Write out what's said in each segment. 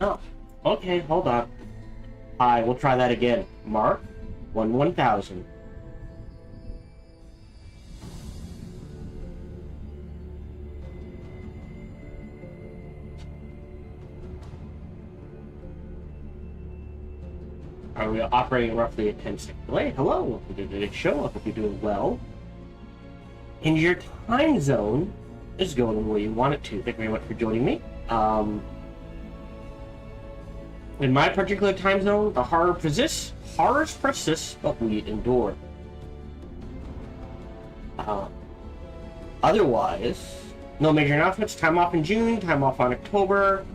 Oh, okay, hold on. I will try that again. Mark 1000. Are we operating roughly a 10-second delay? Hello, welcome to today's show. I hope you're doing well. And your time zone is going the way you want it to. Thank you very much for joining me. In my particular time zone, the horrors persist, but we endure. Otherwise, no major announcements. Time off in June, time off on October.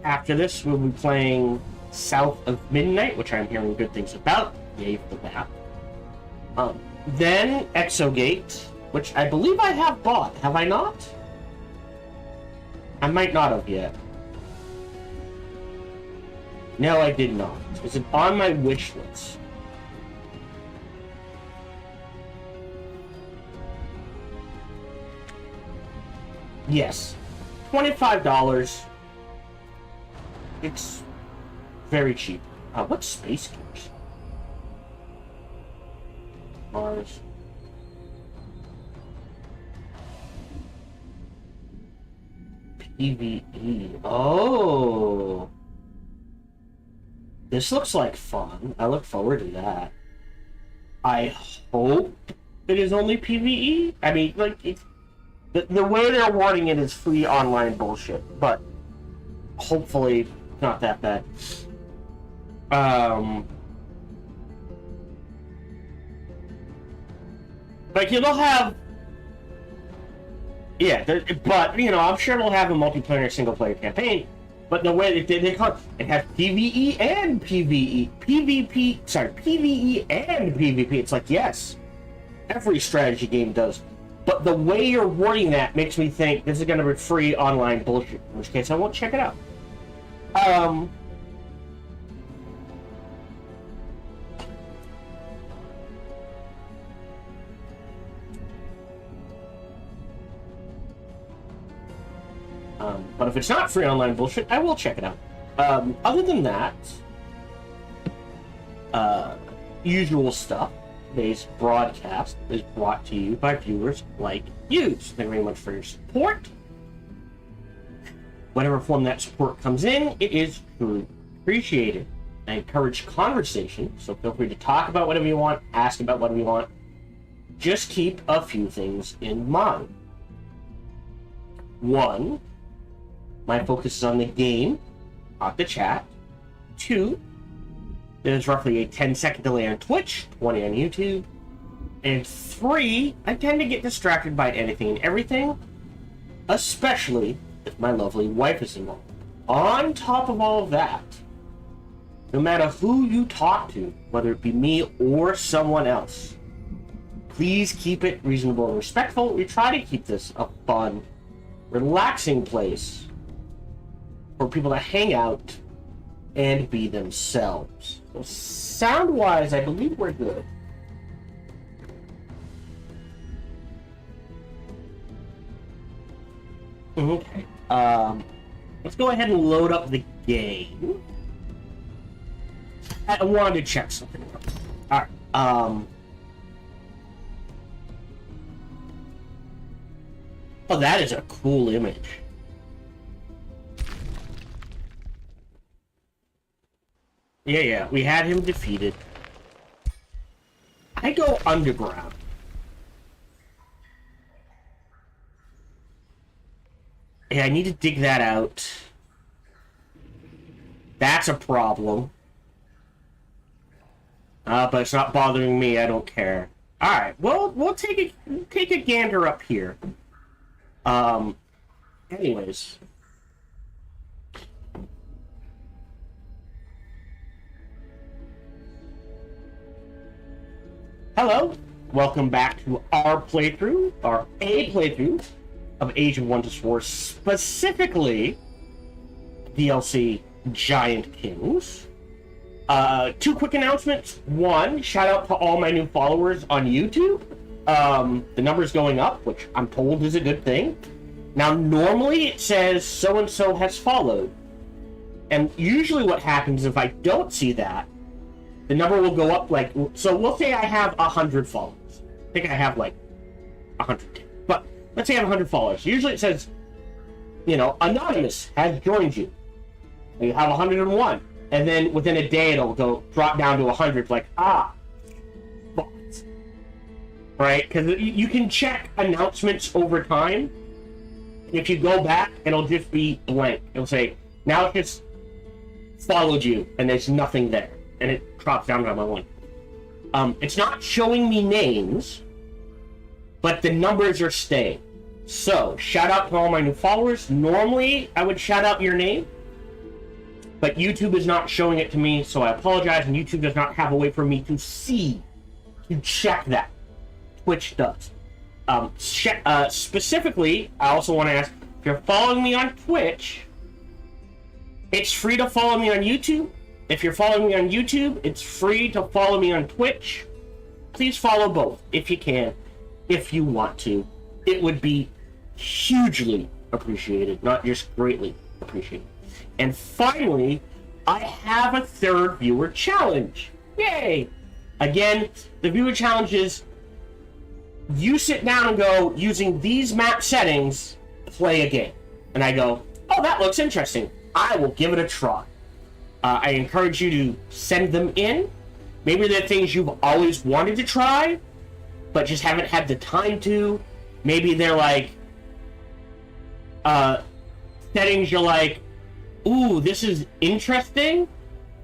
After this, we'll be playing South of Midnight, which I'm hearing good things about. Yay for that. Then Exogate, which I believe I have bought. Have I not? I might not have yet. No, I did not. Is it on my wish list? Yes. $25. It's very cheap. What's Space Gears? Mars. PvE. Oh. This looks like fun. I look forward to that. I hope it is only PvE. I mean, like, the way they're wording it is free online bullshit, but hopefully not that bad. Like, it'll have... Yeah, but, you know, I'm sure it'll have a multiplayer single-player campaign, but the way they call it, it has PvE and PvE. PvE and PvP. It's like, yes, every strategy game does. But the way you're wording that makes me think this is going to be free online bullshit, in which case I won't check it out. But if it's not free online bullshit, I will check it out. Other than that, usual stuff. Today's broadcast is brought to you by viewers like you. So thank you very much for your support. Whatever form that support comes in, it is truly appreciated. I encourage conversation, so feel free to talk about whatever you want, ask about whatever you want. Just keep a few things in mind. One, my focus is on the game, not the chat. Two, there's roughly a 10-second delay on Twitch, 20 on YouTube. And three, I tend to get distracted by anything and everything, especially if my lovely wife is involved. On top of all of that, no matter who you talk to, whether it be me or someone else, please keep it reasonable and respectful. We try to keep this a fun, relaxing place for people to hang out and be themselves. So sound-wise, I believe we're good. Okay. Let's go ahead and load up the game. I wanted to check something. Alright, oh, that is a cool image. Yeah, we had him defeated. I go underground. Yeah, I need to dig that out. That's a problem. But it's not bothering me, I don't care. Alright, well, we'll take a gander up here. Anyways. Hello, welcome back to our playthrough, our A playthrough of Age of Wonders 4, specifically DLC Giant Kings. Two quick announcements. One, shout out to all my new followers on YouTube. The number's going up, which I'm told is a good thing. Now, normally it says so-and-so has followed. And usually what happens if I don't see that, the number will go up like, so we'll say I have 100 followers. I think I have like 100, but let's say I have 100 followers. Usually it says, you know, anonymous has joined you. And you have 101. And then within a day it'll drop down to 100, like, bots. Right? Because you can check announcements over time. If you go back, it'll just be blank. It'll say, now it just followed you, and there's nothing there. And it drops down to my one. It's not showing me names, but the numbers are staying. So, shout out to all my new followers. Normally, I would shout out your name, but YouTube is not showing it to me, so I apologize, and YouTube does not have a way for me to see, to check that. Twitch does. Specifically, I also want to ask, if you're following me on Twitch, it's free to follow me on YouTube. If you're following me on YouTube, it's free to follow me on Twitch. Please follow both, if you can, if you want to. It would be hugely appreciated, not just greatly appreciated. And finally, I have a third viewer challenge. Yay! Again, the viewer challenge is you sit down and go, using these map settings, play a game. And I go, oh, that looks interesting. I will give it a try. I encourage you to send them in. Maybe they're things you've always wanted to try, but just haven't had the time to. Maybe they're like settings you're like, ooh, this is interesting,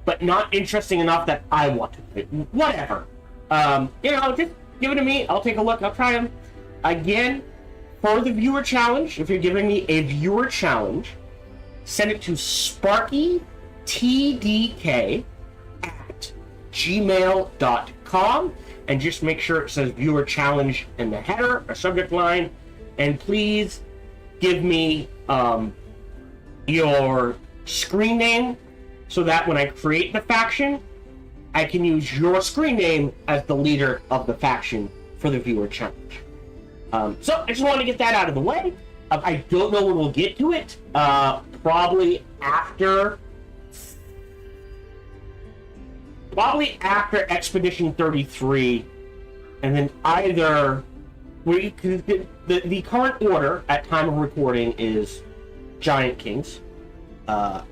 but not interesting enough that I want to play. Whatever. You know, just give it to me. I'll take a look. I'll try them. Again, for the viewer challenge, if you're giving me a viewer challenge, send it to sparkytdk@gmail.com and just make sure it says viewer challenge in the header or subject line. And please give me your screen name so that when I create the faction, I can use your screen name as the leader of the faction for the viewer challenge. So I just want to get that out of the way. I don't know when we'll get to it. Probably after Expedition 33, and then either the current order at time of recording is Giant Kings,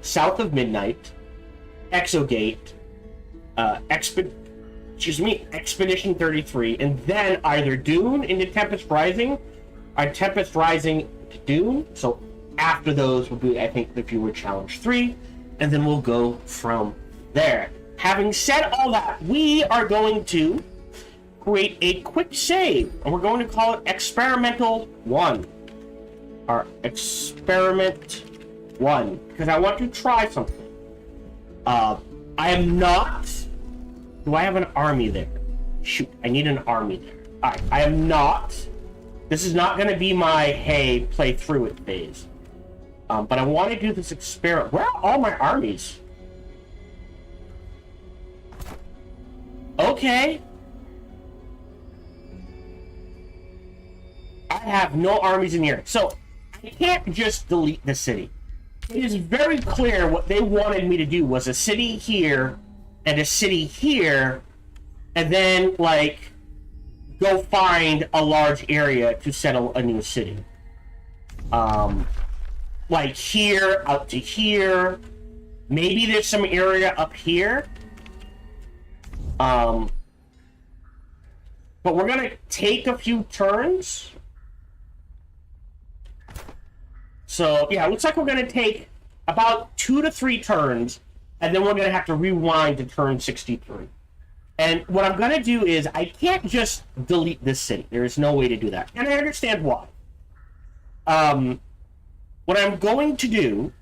South of Midnight, Exogate, Expedition 33, and then either Dune into Tempest Rising, or Tempest Rising to Dune. So after those will be, I think, the viewer challenge 3, and then we'll go from there. Having said all that, we are going to create a quick save, and we're going to call it Experimental 1. Or Experiment 1, because I want to try something. I am not... Do I have an army there? Shoot, I need an army there. Alright, I am not... This is not going to be my, hey, play through it phase. But I want to do this experiment. Where are all my armies? Okay. I have no armies in here. So, I can't just delete the city. It is very clear what they wanted me to do was a city here and a city here, and then, like, go find a large area to settle a new city. Like here, out to here. Maybe there's some area up here. But we're gonna take a few turns. So, yeah, it looks like we're gonna take about 2 to 3 turns, and then we're gonna have to rewind to turn 63. And what I'm gonna do is, I can't just delete this city. There is no way to do that. And I understand why. What I'm going to do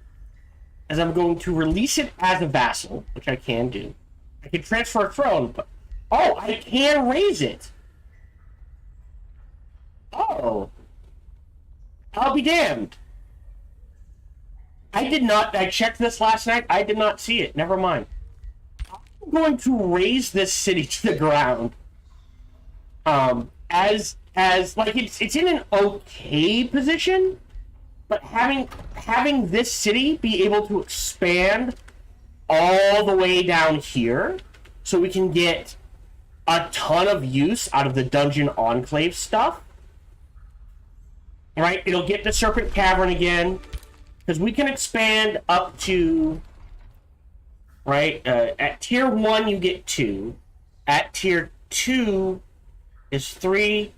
is I'm going to release it as a vassal, which I can do. I can transfer a throne, but... Oh, I can raise it! Oh. I'll be damned. I checked this last night, I did not see it. Never mind. I'm going to raise this city to the ground. Like, it's in an okay position. But having this city be able to expand all the way down here, so we can get a ton of use out of the Dungeon Enclave stuff. Right? It'll get the Serpent Cavern again, because we can expand up to, right, at tier 1 you get 2. At tier 2 is 3,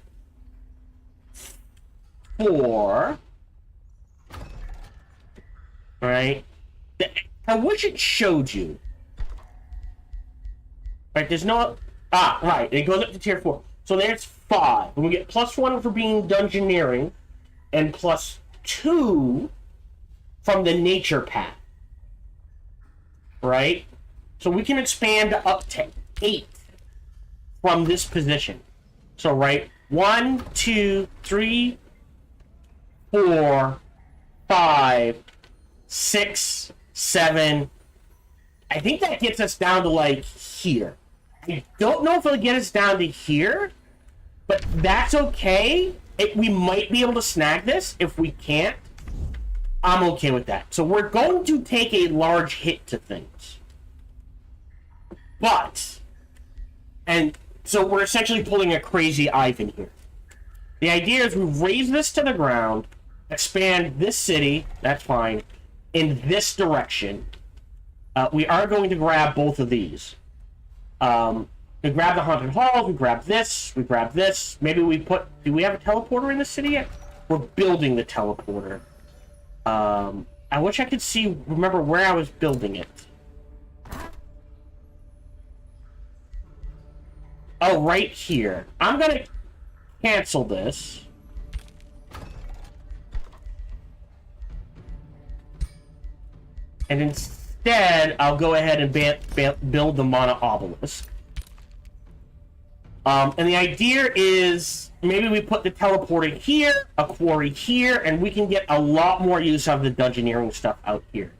4. Right? I wish it showed you. Right, there's no... Ah, right, it goes up to tier 4. So there's 5. And we get +1 for being Dungeoneering, and +2 from the nature path. Right? So we can expand up to 8 from this position. So, right, 1, 2, 3, 4, 5, 6, 7. I think that gets us down to, like, here. I don't know if it'll get us down to here, but that's okay. We might be able to snag this. If we can't, I'm okay with that. So we're going to take a large hit to things. But, and so we're essentially pulling a crazy Ivan here. The idea is we raise this to the ground, expand this city, that's fine, in this direction. We are going to grab both of these. We grab the Haunted Halls, we grab this, maybe we put... Do we have a teleporter in the city yet? We're building the teleporter. I wish I could remember where I was building it. Oh, right here. I'm gonna cancel this. And instead, I'll go ahead and build the Mana Obelisk. And the idea is maybe we put the teleporter here, a quarry here, and we can get a lot more use out of the Dungeoneering stuff out here.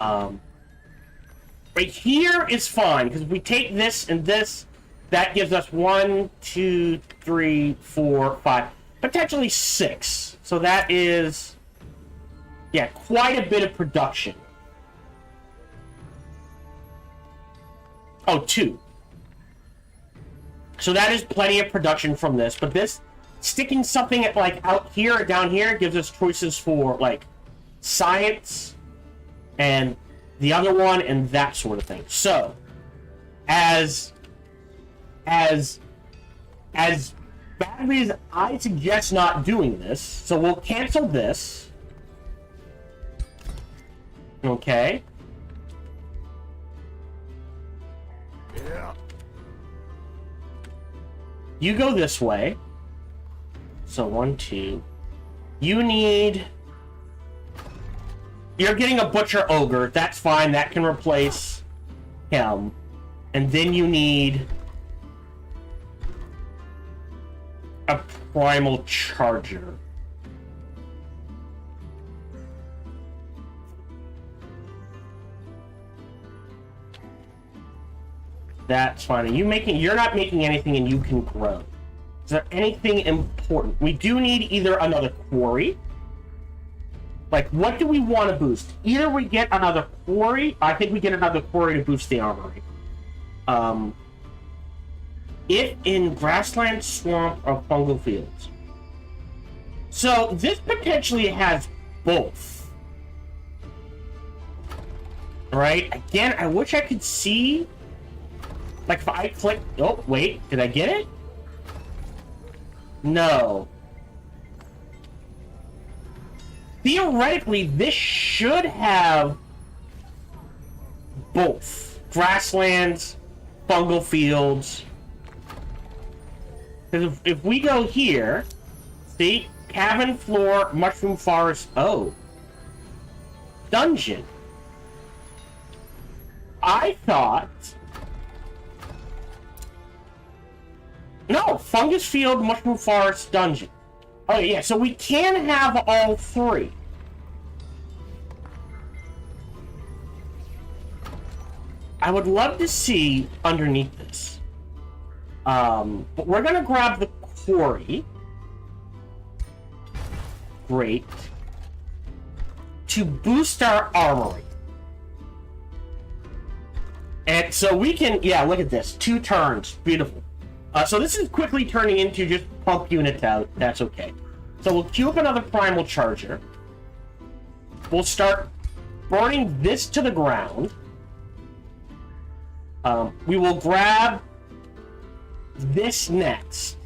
Right here is fine, because if we take this and this, that gives us 1, 2, 3, 4, 5, potentially 6. So that is, yeah, quite a bit of production. Oh, 2. So that is plenty of production from this, but this, sticking something at, like, out here or down here gives us choices for, like, science and the other one and that sort of thing. So, as badly as I suggest not doing this, so we'll cancel this. Okay. Yeah. You go this way. So 1, 2. You need... You're getting a Butcher Ogre. That's fine. That can replace him. And then you need a Primal Charger. That's fine. You're not making anything and you can grow. Is there anything important? We do need either another quarry. Like, what do we want to boost? Either we get another quarry. I think we get another quarry to boost the armory. If in grassland, swamp, or fungal fields. So, this potentially has both. Right? Again, I wish I could see... Like, if I click... Oh, wait. Did I get it? No. Theoretically, this should have both. Grasslands, fungal fields. Because if we go here... See? Cavern floor, mushroom forest... Oh. Dungeon. I thought... No, fungus field, mushroom forest, dungeon. Oh yeah, so we can have all 3. I would love to see underneath this. But we're gonna grab the quarry. Great. to boost our armory. And so we can, yeah, look at this. 2 turns. Beautiful. So this is quickly turning into just pump units out. That's okay. So we'll queue up another primal charger. We'll start burning this to the ground. We will grab this next.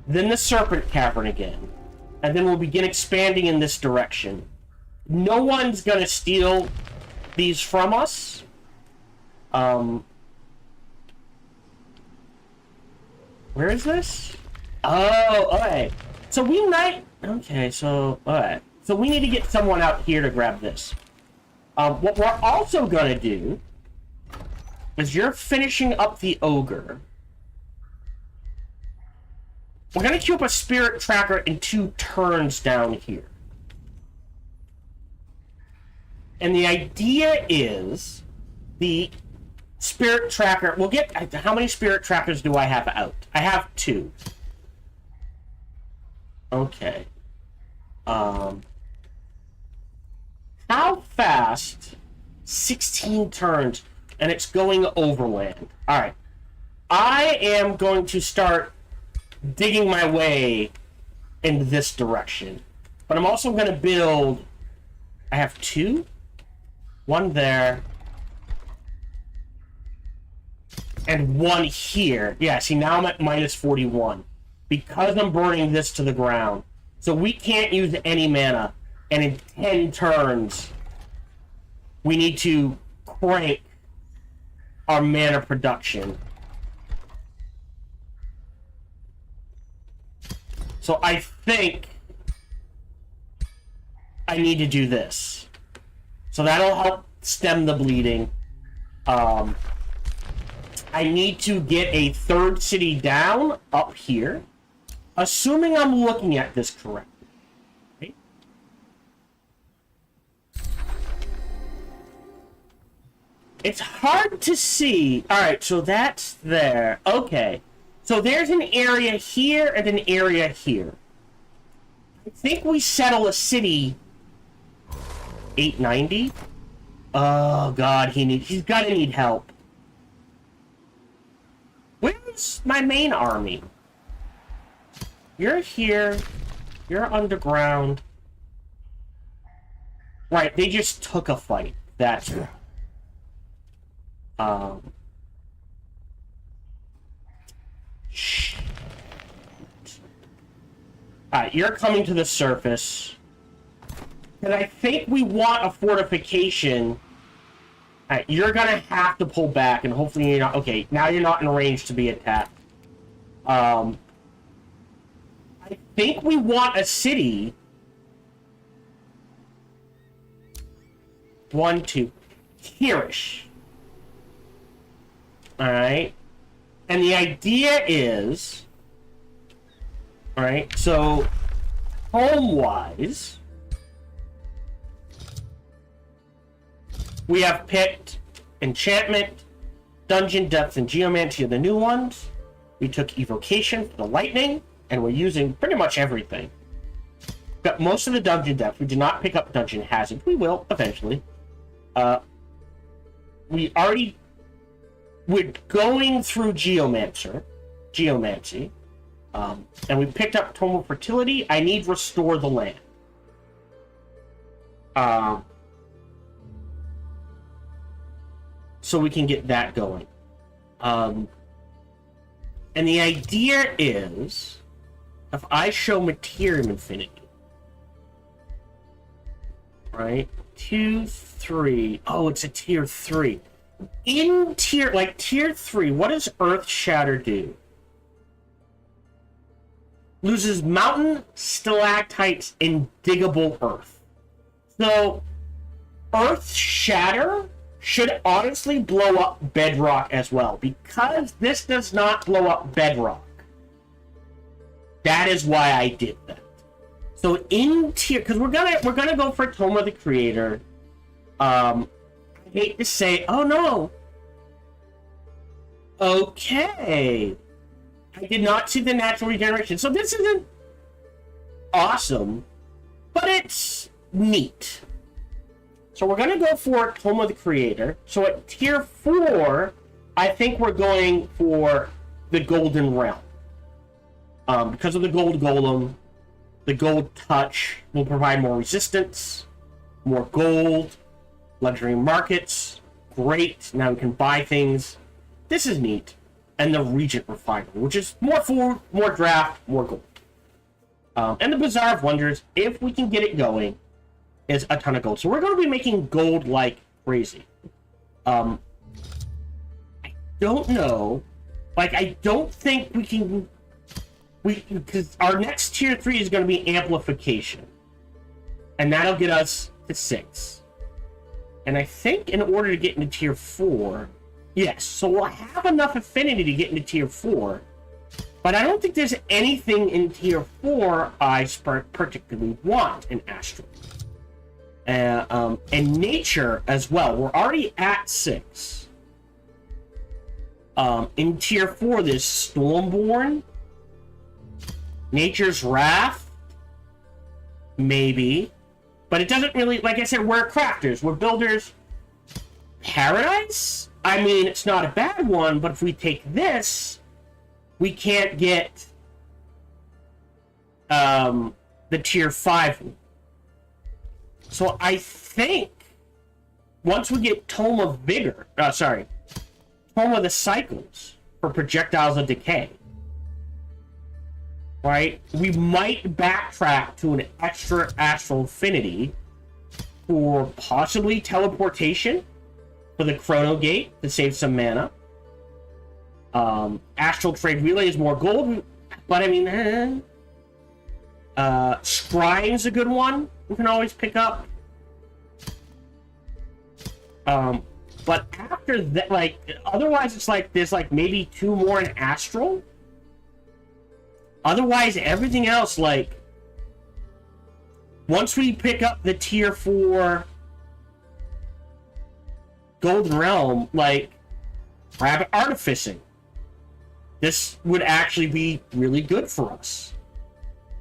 Then the serpent cavern again. And then we'll begin expanding in this direction. No one's gonna steal these from us. Where is this? Oh, alright. So we might... Okay, so... Alright. So we need to get someone out here to grab this. What we're also gonna do is you're finishing up the ogre. We're gonna queue up a spirit tracker in 2 turns down here. And the idea is the spirit tracker... We'll get... How many spirit trackers do I have out? I have 2. Okay. How fast? 16 turns, and it's going overland. Alright. I am going to start digging my way in this direction. But I'm also going to build... I have 2? 1 there. And 1 here. Yeah, see, now I'm at minus 41. Because I'm burning this to the ground. So we can't use any mana. And in 10 turns, we need to crank our mana production. So I think I need to do this. So that'll help stem the bleeding. I need to get a 3rd city down up here. Assuming I'm looking at this correctly. Okay. It's hard to see. Alright, so that's there. Okay. So there's an area here and an area here. I think we settle a city 890. Oh god, he's gotta need help. Where's my main army? You're here. You're underground. Right, they just took a fight. That's right. Alright, you're coming to the surface. And I think we want a fortification. Alright, you're gonna have to pull back, and hopefully you're not... Okay, now you're not in range to be attacked. I think we want a city. 1, 2. Here-ish. Alright. And the idea is... Alright, so... Home-wise... We have picked Enchantment, Dungeon Depth, and Geomancy are the new ones. We took Evocation for the Lightning, and we're using pretty much everything. Got most of the Dungeon Depth. We did not pick up Dungeon Hazard. We will, eventually. We're going through Geomancy. And we picked up Tome of Fertility. I need Restore the Land. So we can get that going. And the idea is, if I show Materium Infinity, right? 2, 3. Oh, it's a tier 3. In tier, like tier 3, what does Earth Shatter do? Loses mountain, stalactites, and diggable earth. So, Earth Shatter should honestly blow up bedrock as well, because this does not blow up bedrock. That is why I did that. So in tier, because we're gonna go for Tome of the Creator. I hate to say, oh no. Okay. I did not see the natural regeneration. So this isn't awesome, but it's neat. So we're going to go for Tome of the Creator. So at tier 4, I think we're going for the Golden Realm. Because of the Gold Golem, the Gold Touch will provide more resistance, more gold, luxury markets. Great. Now we can buy things. This is neat. And the Regent Refinery, which is more food, more draft, more gold. And the Bazaar of Wonders, if we can get it going, is a ton of gold. So we're going to be making gold like crazy. I don't know. Like, I don't think we can... because our next tier 3 is going to be amplification. And that'll get us to 6. And I think in order to get into tier 4... Yes, so we'll have enough affinity to get into tier 4. But I don't think there's anything in tier 4 I particularly want in Astral. And nature as well. We're already at 6. In tier 4, there's Stormborn, Nature's Wrath, maybe. But it doesn't really, like I said, we're crafters, we're builders. Paradise? I mean, it's not a bad one, but if we take this, we can't get the tier 5 one. So I think once we get Tome of Vigor, Tome of the Cycles for Projectiles of Decay, right? We might backtrack to an extra Astral Affinity for possibly teleportation for the Chrono Gate to save some mana. Astral Trade Relay is more gold, but I mean, Scrying's a good one. We can always pick up. But after that, like, otherwise it's like there's like maybe 2 more in Astral. Otherwise, everything else, like, once we pick up the tier 4 Golden Realm, like, Rabbit Artificing, this would actually be really good for us.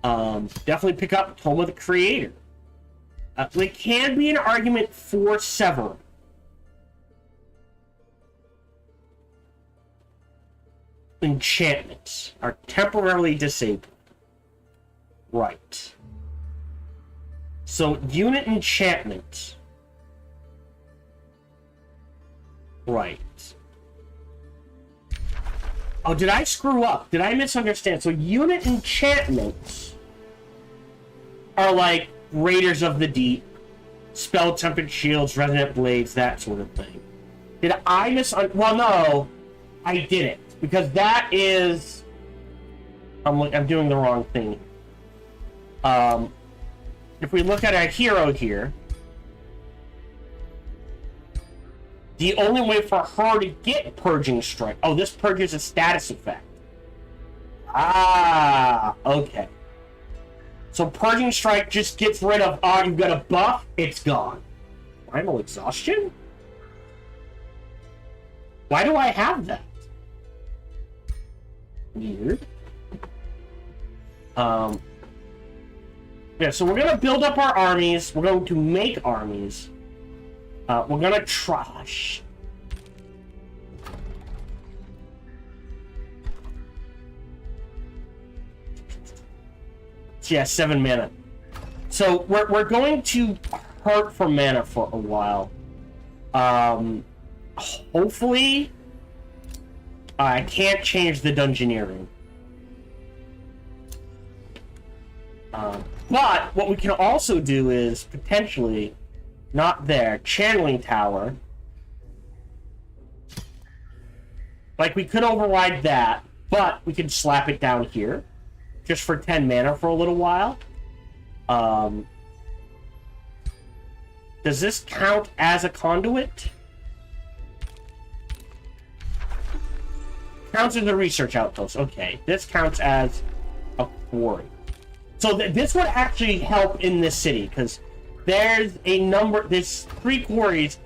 Definitely pick up Tome of the Creator. There can be an argument for Severin. Enchantments are temporarily disabled. Right. So, unit enchantment. Right. Oh, did I screw up? Did I misunderstand? So, unit enchantments are like Raiders of the Deep, Spell Tempered Shields, Resonant Blades, that sort of thing. Did I well, no, I didn't. Because that is... I'm doing the wrong thing. If we look at our hero here, the only way for her to get Purging Strike... Oh, this purges a status effect. Ah, okay. So Purging Strike just gets rid of, you've got a buff, it's gone. Primal Exhaustion? Why do I have that? Weird. Yeah, so we're gonna build up our armies. We're going to make armies. We're gonna trash. Yeah, 7 mana. So we're going to hurt for mana for a while. Hopefully, I can't change the Dungeoneering. But what we can also do is potentially, not there, Channeling Tower. Like, we could override that, but we could slap it down here, just for 10 mana for a little while. Does this count as a conduit? Counts as a research outpost. Okay, this counts as a quarry. So this would actually help in this city, because there's there's 3 quarries.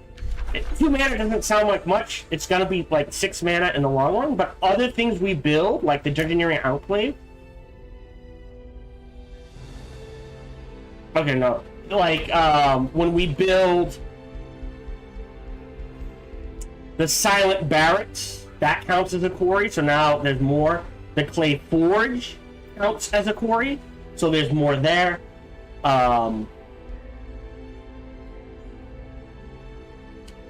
2 mana doesn't sound like much. It's gonna be like 6 mana in the long run, but other things we build, like the Dungeoneering Enclave. Okay, no. Like, when we build The silent barracks, that counts as a quarry, so now there's more. The clay forge counts as a quarry, so there's more there.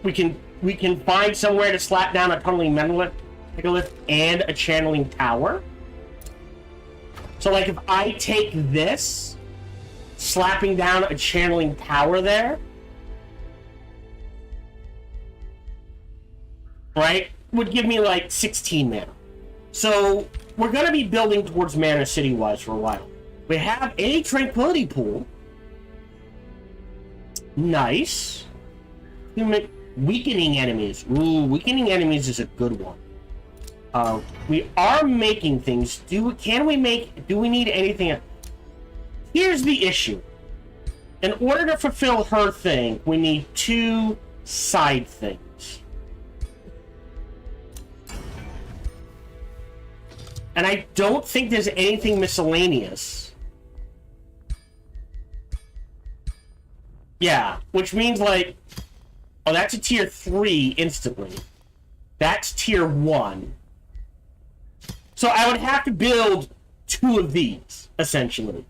We can find somewhere to slap down a tunneling megalith and a channeling tower. So like if I take this, slapping down a channeling tower there, right, would give me like 16 mana. So we're going to be building towards mana city-wise for a while. We have a tranquility pool. Nice. Weakening enemies. Ooh, weakening enemies is a good one. We are making things. Do we need anything else? Here's the issue. In order to fulfill her thing, we need 2 side things. And I don't think there's anything miscellaneous. Yeah, which means like... Oh, that's a tier 3 instantly. That's tier 1. So I would have to build 2 of these, essentially.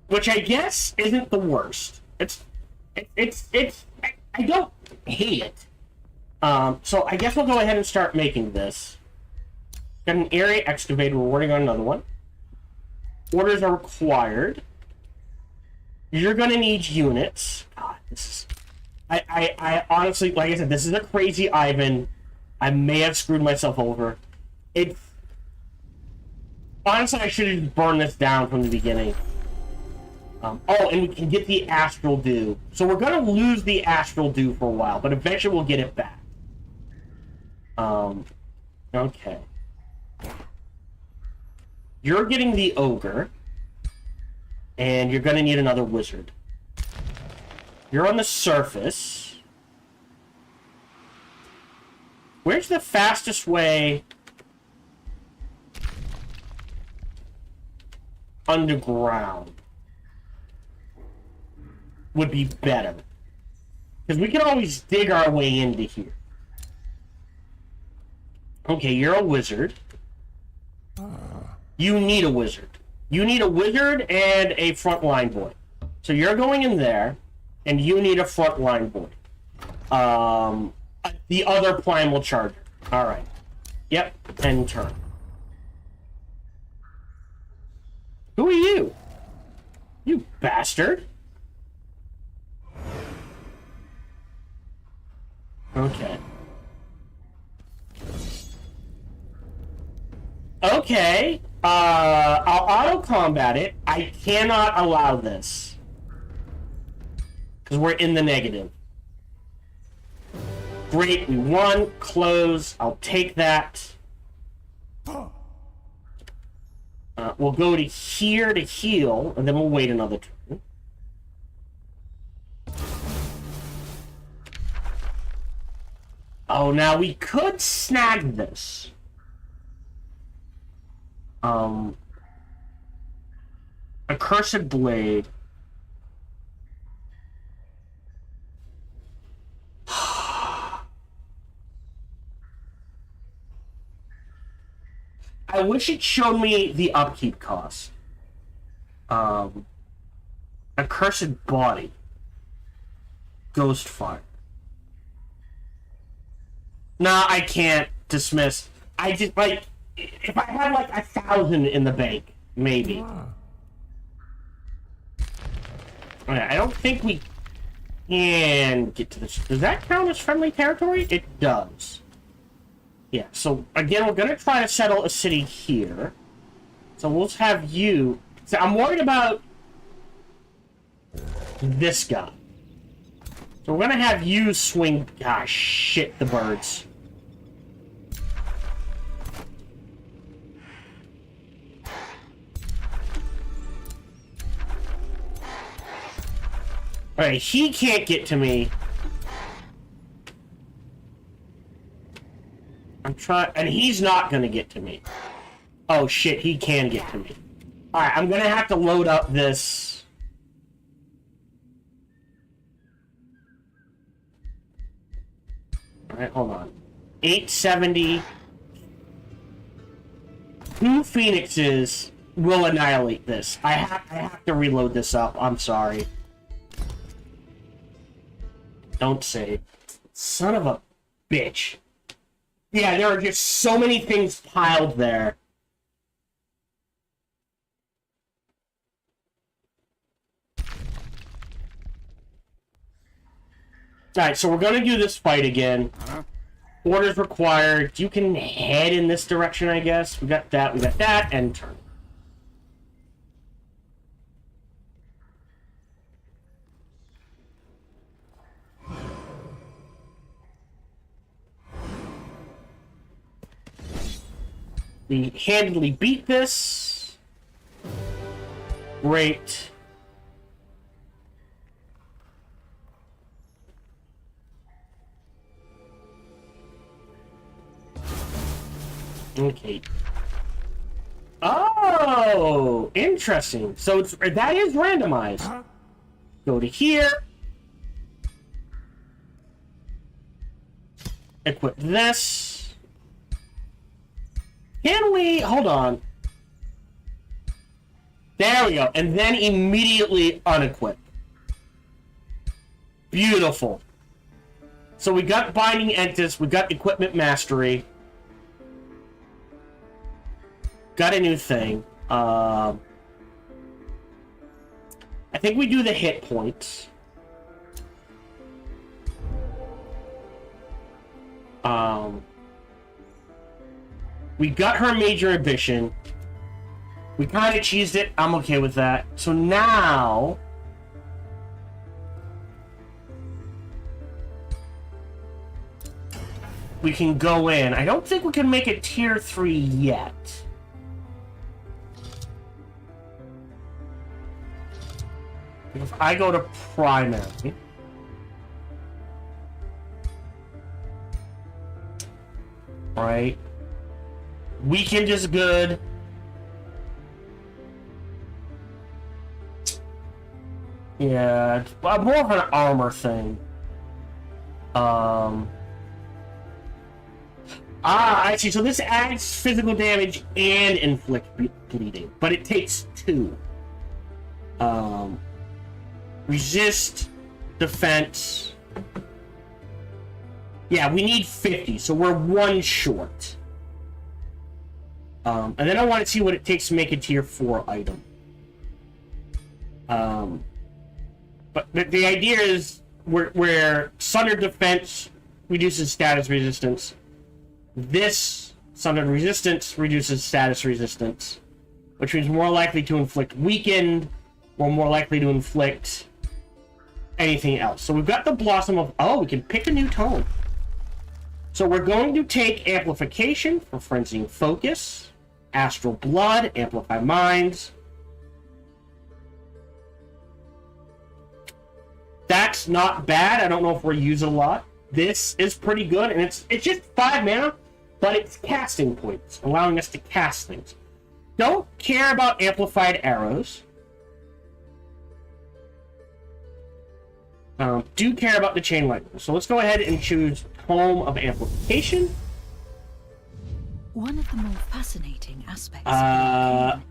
Which I guess isn't the worst. I don't hate it. So I guess we'll go ahead and start making this. Got an area excavator. We're working on another one. Orders are required. You're gonna need units. God, this is... I honestly, like I said, this is a crazy Ivan. I may have screwed myself over. Honestly, I should have just burned this down from the beginning. Oh, and we can get the Astral Dew. So we're gonna lose the Astral Dew for a while, but eventually we'll get it back. Okay. You're getting the Ogre. And you're gonna need another Wizard. You're on the surface. Where's the fastest way underground? Would be better. Because we can always dig our way into here. Okay, you're a wizard. You need a wizard. You need a wizard and a frontline boy. So you're going in there, and you need a frontline boy. The other primal charger. Alright. Yep, end turn. Who are you? You bastard. Okay. Okay. I'll auto-combat it. I cannot allow this. Because we're in the negative. Great, we won. Close. I'll take that. We'll go to here to heal, and then we'll wait another turn. Oh, now we could snag this. Accursed Blade. I wish it showed me the upkeep cost. Accursed Body. Ghostfire. Nah, I can't dismiss. I just, like, if I had, like, 1,000 in the bank, maybe. Okay, I don't think we can get to this. Does that count as friendly territory? It does. Yeah, so, again, we're gonna try to settle a city here. So we'll just have you... So I'm worried about this guy. So we're gonna have you swing... Ah, shit, the birds. Alright, he can't get to me. I'm trying... And he's not gonna get to me. Oh, shit, he can get to me. Alright, I'm gonna have to load up this... Alright, hold on. 870. 2 Phoenixes will annihilate this. I have to reload this up. I'm sorry. Don't save. Son of a bitch. Yeah, there are just so many things piled there. Alright, so we're gonna do this fight again. Orders required. You can head in this direction, I guess. We got that, and turn. We handily beat this. Great. Okay. Oh, interesting. So that is randomized. Go to here. Equip this. Can we... Hold on. There we go. And then immediately unequip. Beautiful. So we got Binding Entis. We got Equipment Mastery. Got a new thing. I think we do the hit points. We got her major ambition. We kind of cheesed it. I'm okay with that. So now... we can go in. I don't think we can make it tier 3 yet. If I go to primary... right? Weakened is good. Yeah, it's more of an armor thing. I see. So this adds physical damage and inflict bleeding, but it takes 2. Resist, defense. Yeah, we need 50, so we're 1 short. And then I want to see what it takes to make a tier 4 item. But the idea is where Sundered Defense reduces status resistance. This Sundered Resistance reduces status resistance, which means more likely to inflict Weakened, or more likely to inflict anything else. So we've got the Blossom of... Oh, we can pick a new tone. So we're going to take Amplification for Frenzying Focus, Astral Blood, Amplify Minds. That's not bad. I don't know if we're using a lot. This is pretty good, and it's just 5 mana, but it's casting points, allowing us to cast things. Don't care about Amplified Arrows. Do care about the Chain Lightning. So let's go ahead and choose Tome of Amplification. One of the more fascinating aspects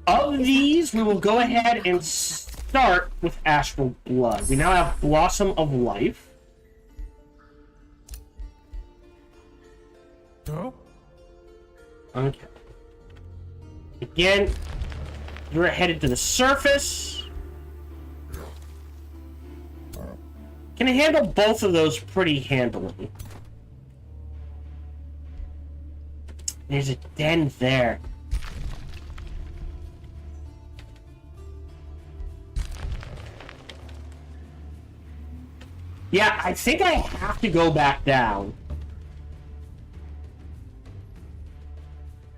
of these, we will go ahead and start with Astral Blood. We now have Blossom of Life. Okay. Again, you're headed to the surface. Can handle both of those pretty handily. There's a den there. Yeah, I think I have to go back down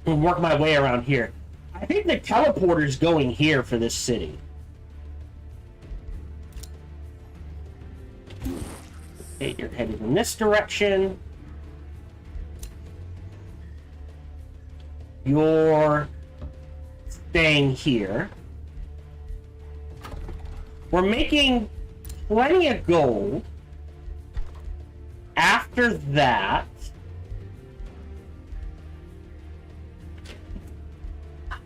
and work my way around here. I think the teleporter's going here for this city. Okay, you're headed in this direction. You're staying here. We're making plenty of gold. After that,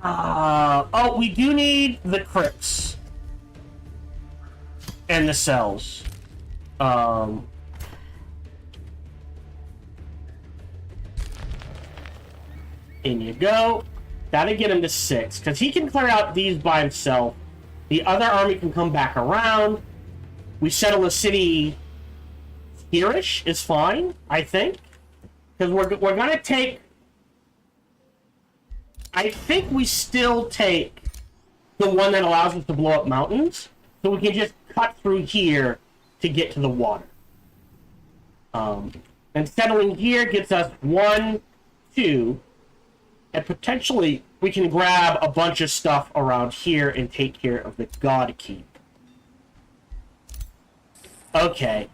Oh, we do need the crypts. And the cells. In you go. Gotta get him to 6, because he can clear out these by himself. The other army can come back around. We settle a city here-ish is fine, I think. Because we're gonna take... I think we still take the one that allows us to blow up mountains. So we can just cut through here to get to the water. And settling here gets us 1, 2... And potentially, we can grab a bunch of stuff around here and take care of the God Keep. Okay.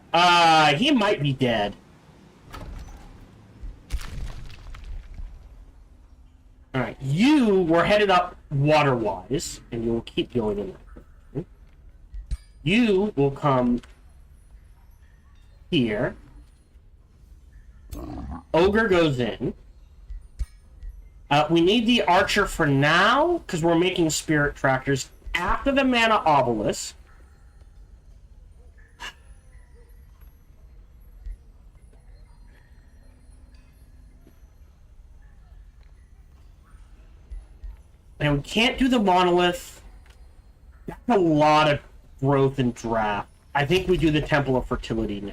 He might be dead. Alright, you were headed up water-wise, and you will keep going in that direction. You will come here. Ogre goes in. We need the archer for now, because we're making spirit tractors after the mana obelisk. And we can't do the monolith. That's a lot of growth and draft. I think we do the Temple of Fertility now.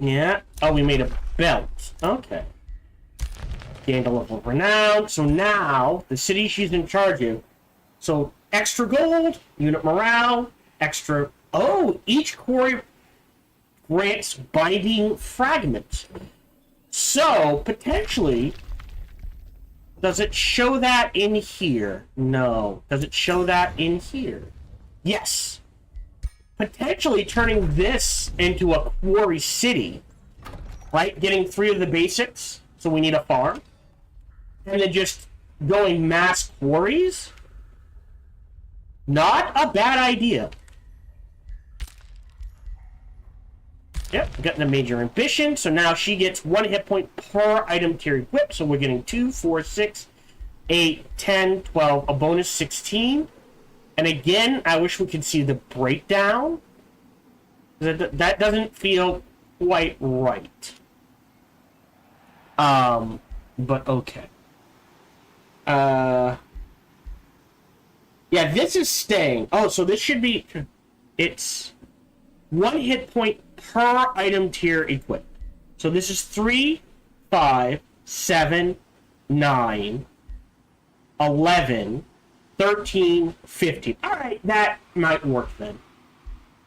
Yeah. Oh, we made a belt. Okay. Gained a level of renown. So now, the city she's in charge of. So, extra gold, unit morale, extra... Oh, each quarry grants binding fragments. So, potentially... Does it show that in here? No. Does it show that in here? Yes. Potentially turning this into a quarry city, right? Getting 3 of the basics, so we need a farm. And then just going mass quarries? Not a bad idea. Yep, got the major ambition, so now she gets 1 hit point per item tier equipped, so we're getting 2, 4, 6, 8, 10, 12, a bonus 16. And again, I wish we could see the breakdown. That doesn't feel quite right. But okay. Yeah, this is staying. Oh, so this should be... It's 1 hit point per item tier equipped. So this is 3, 5, 7, 9, 11... 13, 15. Alright, that might work then.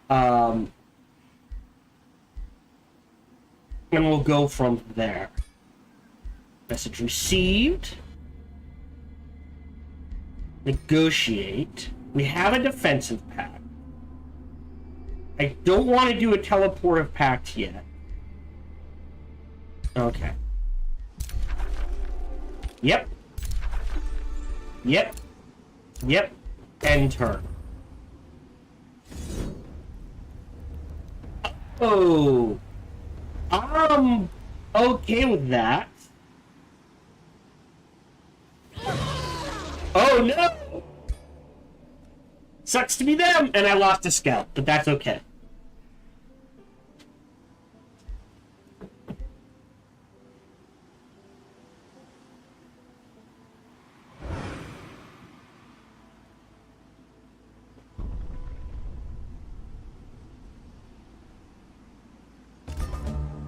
And we'll go from there. Message received. Negotiate. We have a defensive pact. I don't want to do a teleportive pact yet. Okay. Yep. Yep. Yep. End turn. Oh. I'm okay with that. Oh no! Sucks to be them, and I lost a scout, but that's okay.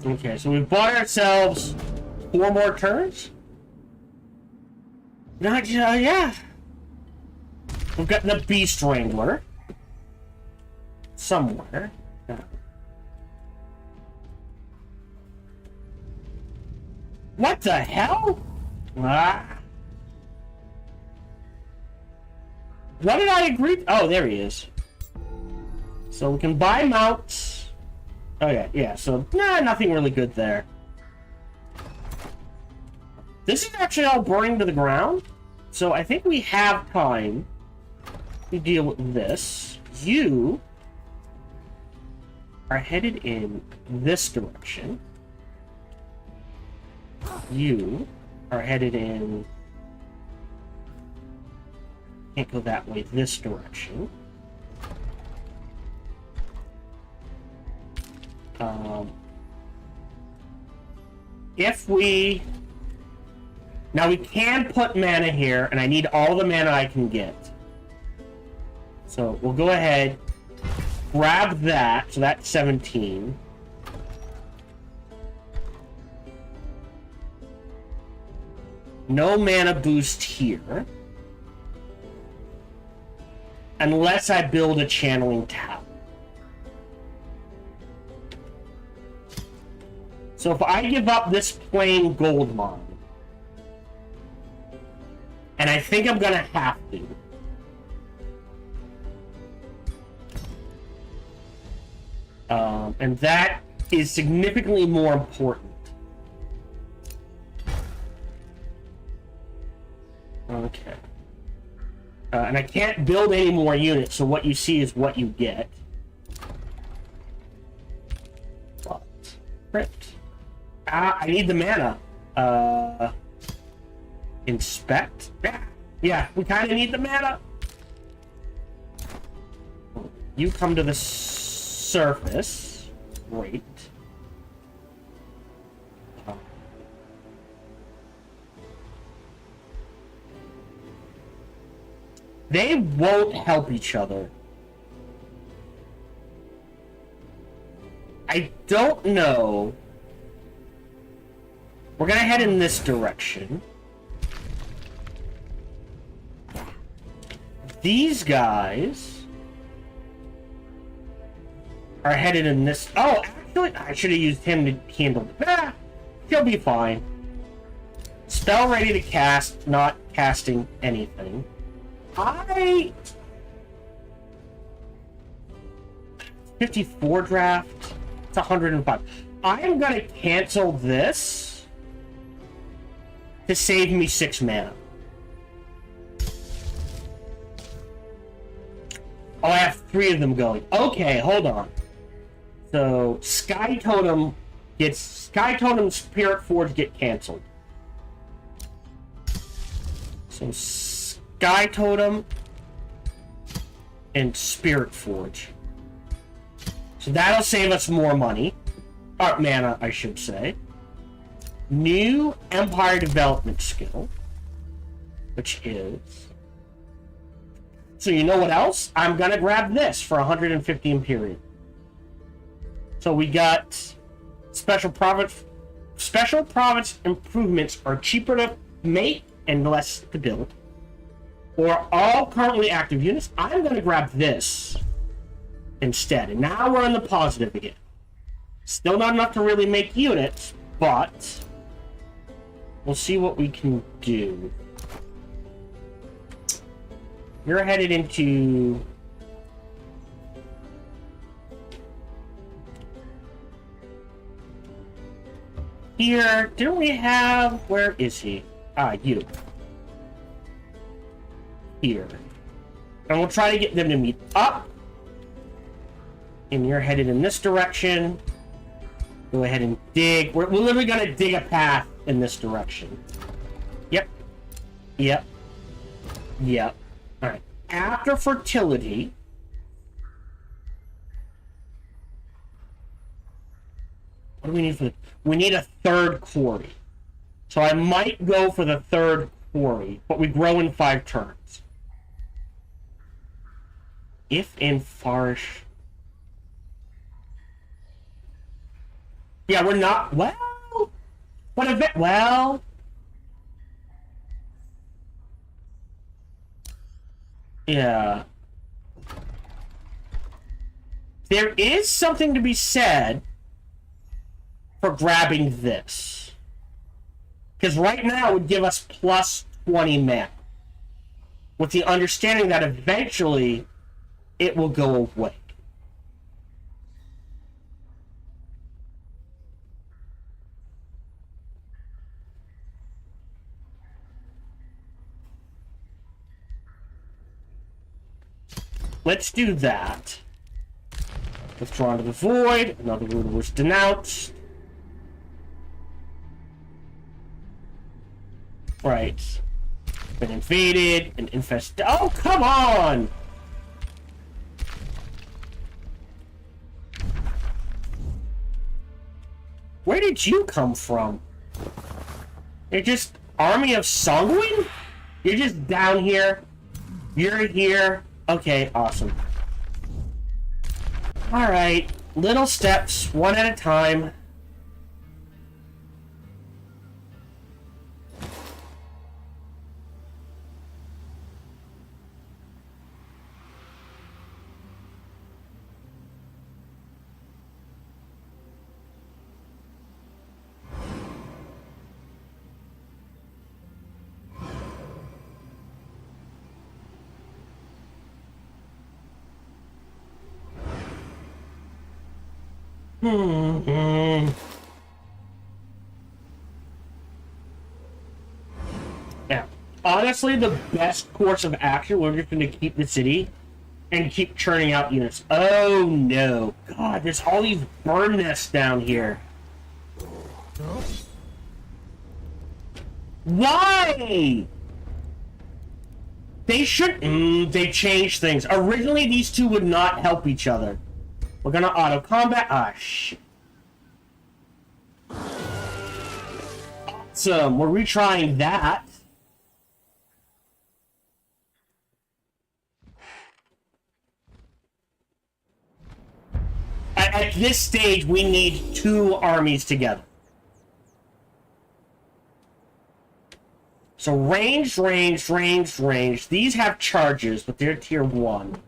Okay, so we've bought ourselves 4 more turns? Not, yeah. We've got the Beast Wrangler. Somewhere. Yeah. What the hell? Ah. What did I agree? Oh, there he is. So we can buy mounts. Okay, yeah, so, nothing really good there. This is actually all burning to the ground, so I think we have time to deal with this. You are headed in this direction. You are headed in... Can't go that way, this direction. If we... Now we can put mana here, and I need all the mana I can get. So we'll go ahead, grab that, so that's 17. No mana boost here. Unless I build a channeling tower. So if I give up this plain gold mine, and I think I'm gonna have to, and that is significantly more important. Okay. And I can't build any more units, so what you see is what you get. What? Crypt. I need the mana. Inspect? Yeah, we kind of need the mana. You come to the surface. Great. They won't help each other. I don't know. We're gonna head in this direction. These guys are headed in this... Oh, actually, I should have used him to handle it. Nah, he'll be fine. Spell ready to cast, not casting anything. 54 draft. It's 105. I am gonna cancel this to save me 6 mana. Oh, I have 3 of them going. Okay, hold on. So Sky Totem Spirit Forge get canceled. So Sky Totem and Spirit Forge. So that'll save us more money. Or mana, I should say. New Empire Development skill. Which is... So you know what else? I'm gonna grab this for 150 Imperium. So we got Special Province improvements are cheaper to make and less to build. For all currently active units, I'm gonna grab this instead. And now we're in the positive again. Still not enough to really make units, but we'll see what we can do. You're headed into... Here, didn't we have... Where is he? Ah, you. Here. And we'll try to get them to meet up. And you're headed in this direction. Go ahead and dig. We're literally going to dig a path in this direction. Yep. Yep. Yep. Alright. After fertility... What do we need for the... We need a third quarry. So I might go for the third quarry, but we grow in 5 turns. If in Farish... Yeah, we're not... Well... What event... Well... Yeah. There is something to be said for grabbing this. Because right now it would give us plus 20 mana. With the understanding that eventually it will go away. Let's do that. Withdrawn to the void. Another ruler was denounced. Right. Been invaded and infested. Oh, come on! Where did you come from? You're just army of Songwing? You're just down here. You're here. Okay, awesome. Alright. Little steps, one at a time. Yeah. Honestly, the best course of action, we're just going to keep the city and keep churning out units. Oh no. God, there's all these burn nests down here. Why? They should... they changed things. Originally, these two would not help each other. We're gonna auto-combat... Ah, shit. Awesome. We're retrying that. At this stage, we need two armies together. So range. These have charges, but they're tier 1.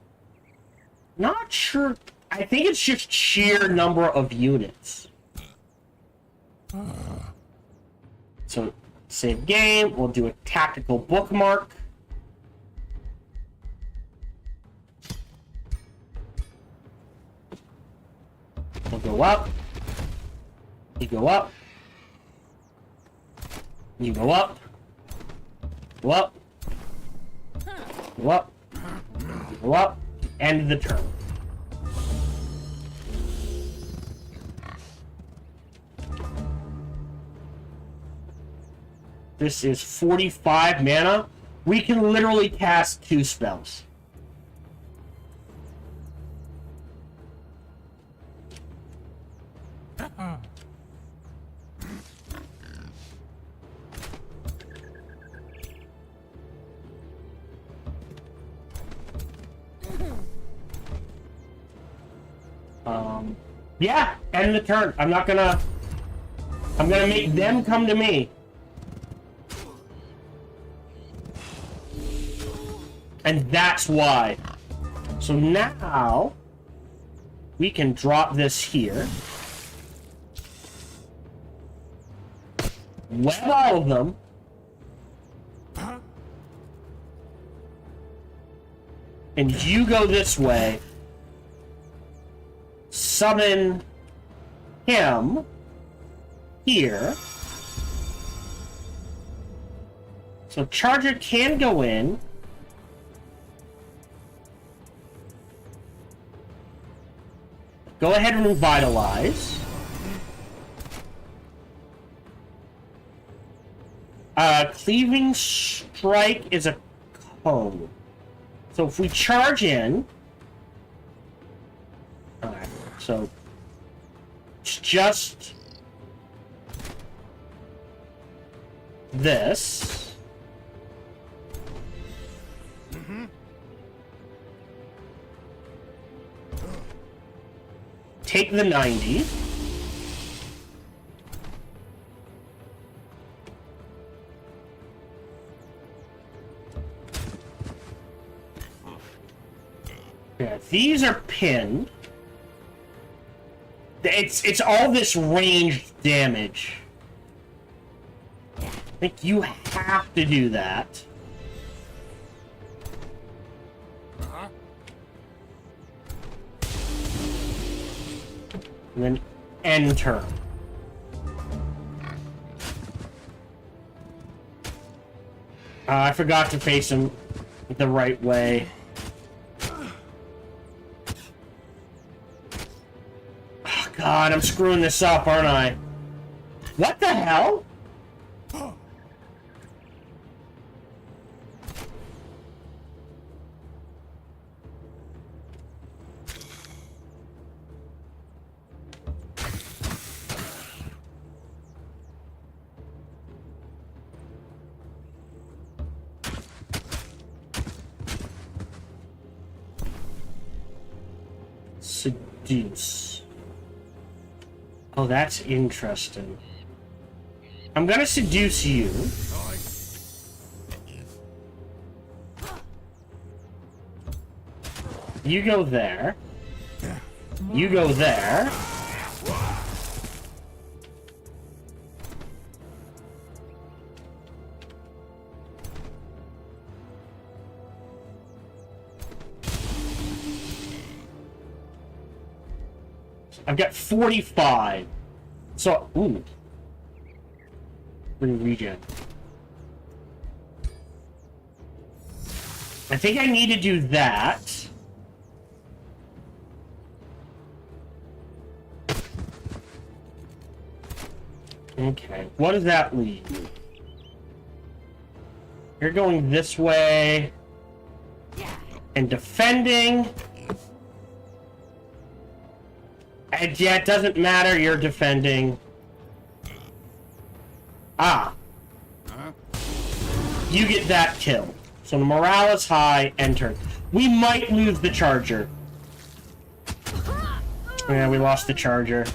Not sure. I think it's just sheer number of units. So, save game. We'll do a tactical bookmark. We'll go up. You go up. You go up. Go up. Go up. Go up. End the turn. This is 45 mana. We can literally cast 2 spells. Yeah, end the turn. I'm gonna make them come to me. And that's why. So now we can drop this here. Web all of them. And you go this way. Summon him here. So Charger can go in. Go ahead and revitalize. Cleaving Strike is a cone. So if we charge in... Alright, so... It's just... this. Take the 90. Yeah, these are pinned. It's all this ranged damage. I think you have to do that. And then end turn. I forgot to face him the right way. Oh, God, I'm screwing this up, aren't I? What the hell? Seduce. Oh, that's interesting. I'm gonna seduce you. You go there. You go there. I've got 45. So, ooh. Regen. I think I need to do that. Okay, what does that leave? You're going this way. And defending. And yeah, it doesn't matter, you're defending. Ah. You get that kill. So the morale is high, enter. We might lose the charger. Yeah, we lost the charger.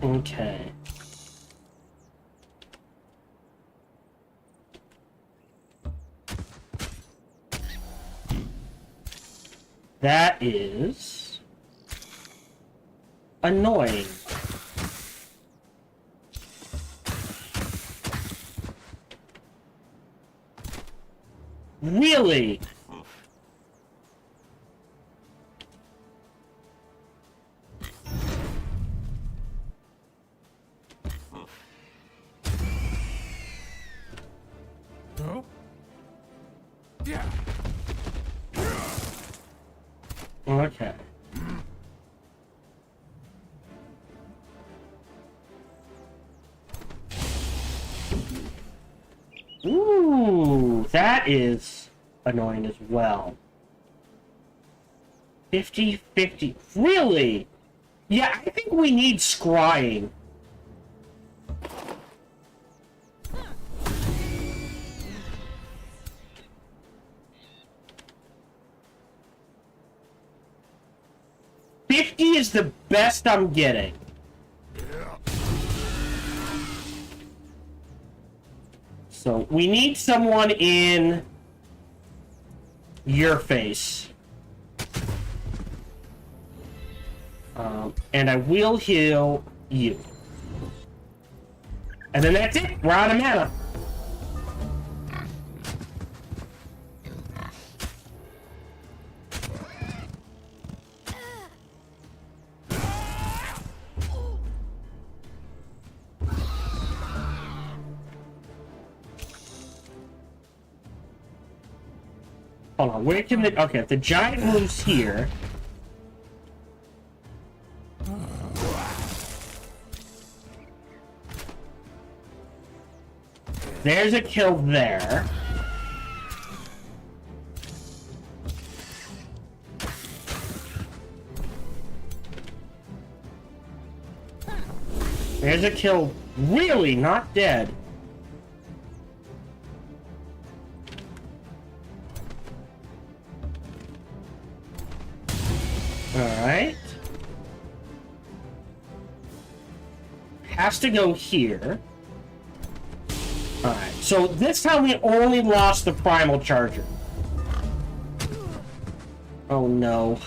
Okay. That is annoying. Really? No? Yeah. Okay. Ooh, that is annoying as well. 50-50. Really? Yeah, I think we need scrying. Is the best I'm getting. So we need someone in your face. And I will heal you. And then that's it. We're out of mana. Hold on, where can the... Okay, if the giant moves here... There's a kill there. There's a kill. Really? Not dead. Alright. Has to go here. Alright, so this time we only lost the primal charger. Oh no.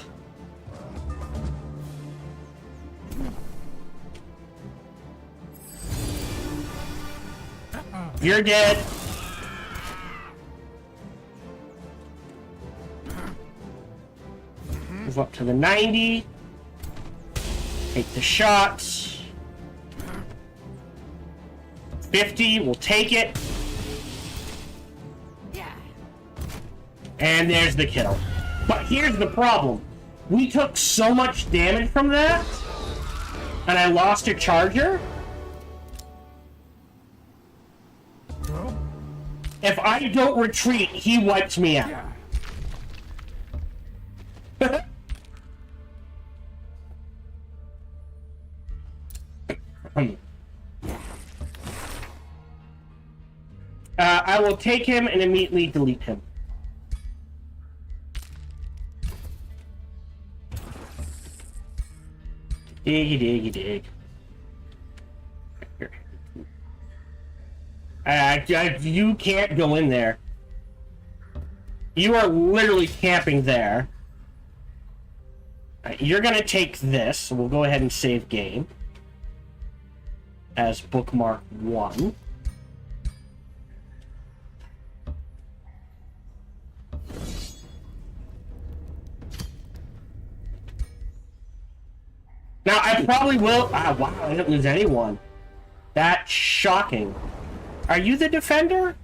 You're dead. Move up to the 90. Take the shots. 50, we'll take it. And there's the kill. But here's the problem. We took so much damage from that, and I lost a charger. If I don't retreat, he wipes me out. I will take him and immediately delete him. Diggy, diggy, dig. You can't go in there. You are literally camping there. You're gonna take this, so we'll go ahead and save game as bookmark 1. Now, I probably will... Ah, wow, I didn't lose anyone. That's shocking. Are you the defender?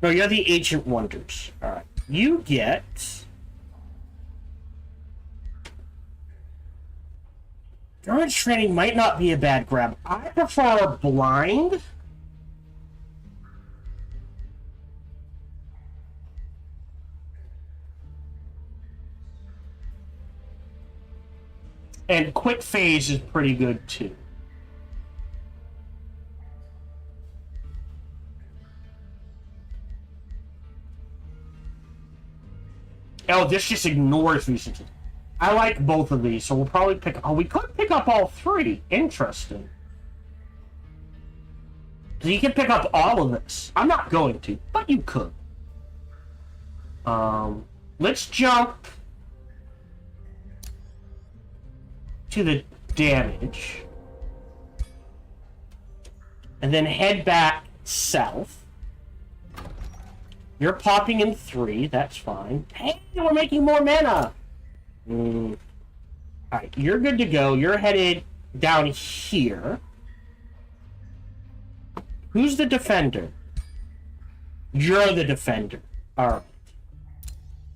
No, you're the Ancient Wonders. Alright. You get... Endurance training might not be a bad grab. I prefer blind. And quick phase is pretty good too. Oh, this just ignores recency. I like both of these, so we'll probably pick... Oh, we could pick up all 3. Interesting. So you can pick up all of this. I'm not going to, but you could. Let's jump to the damage. And then head back south. You're popping in 3, that's fine. Hey, we're making more mana! Alright, you're good to go. You're headed down here. Who's the defender? You're the defender. Alright.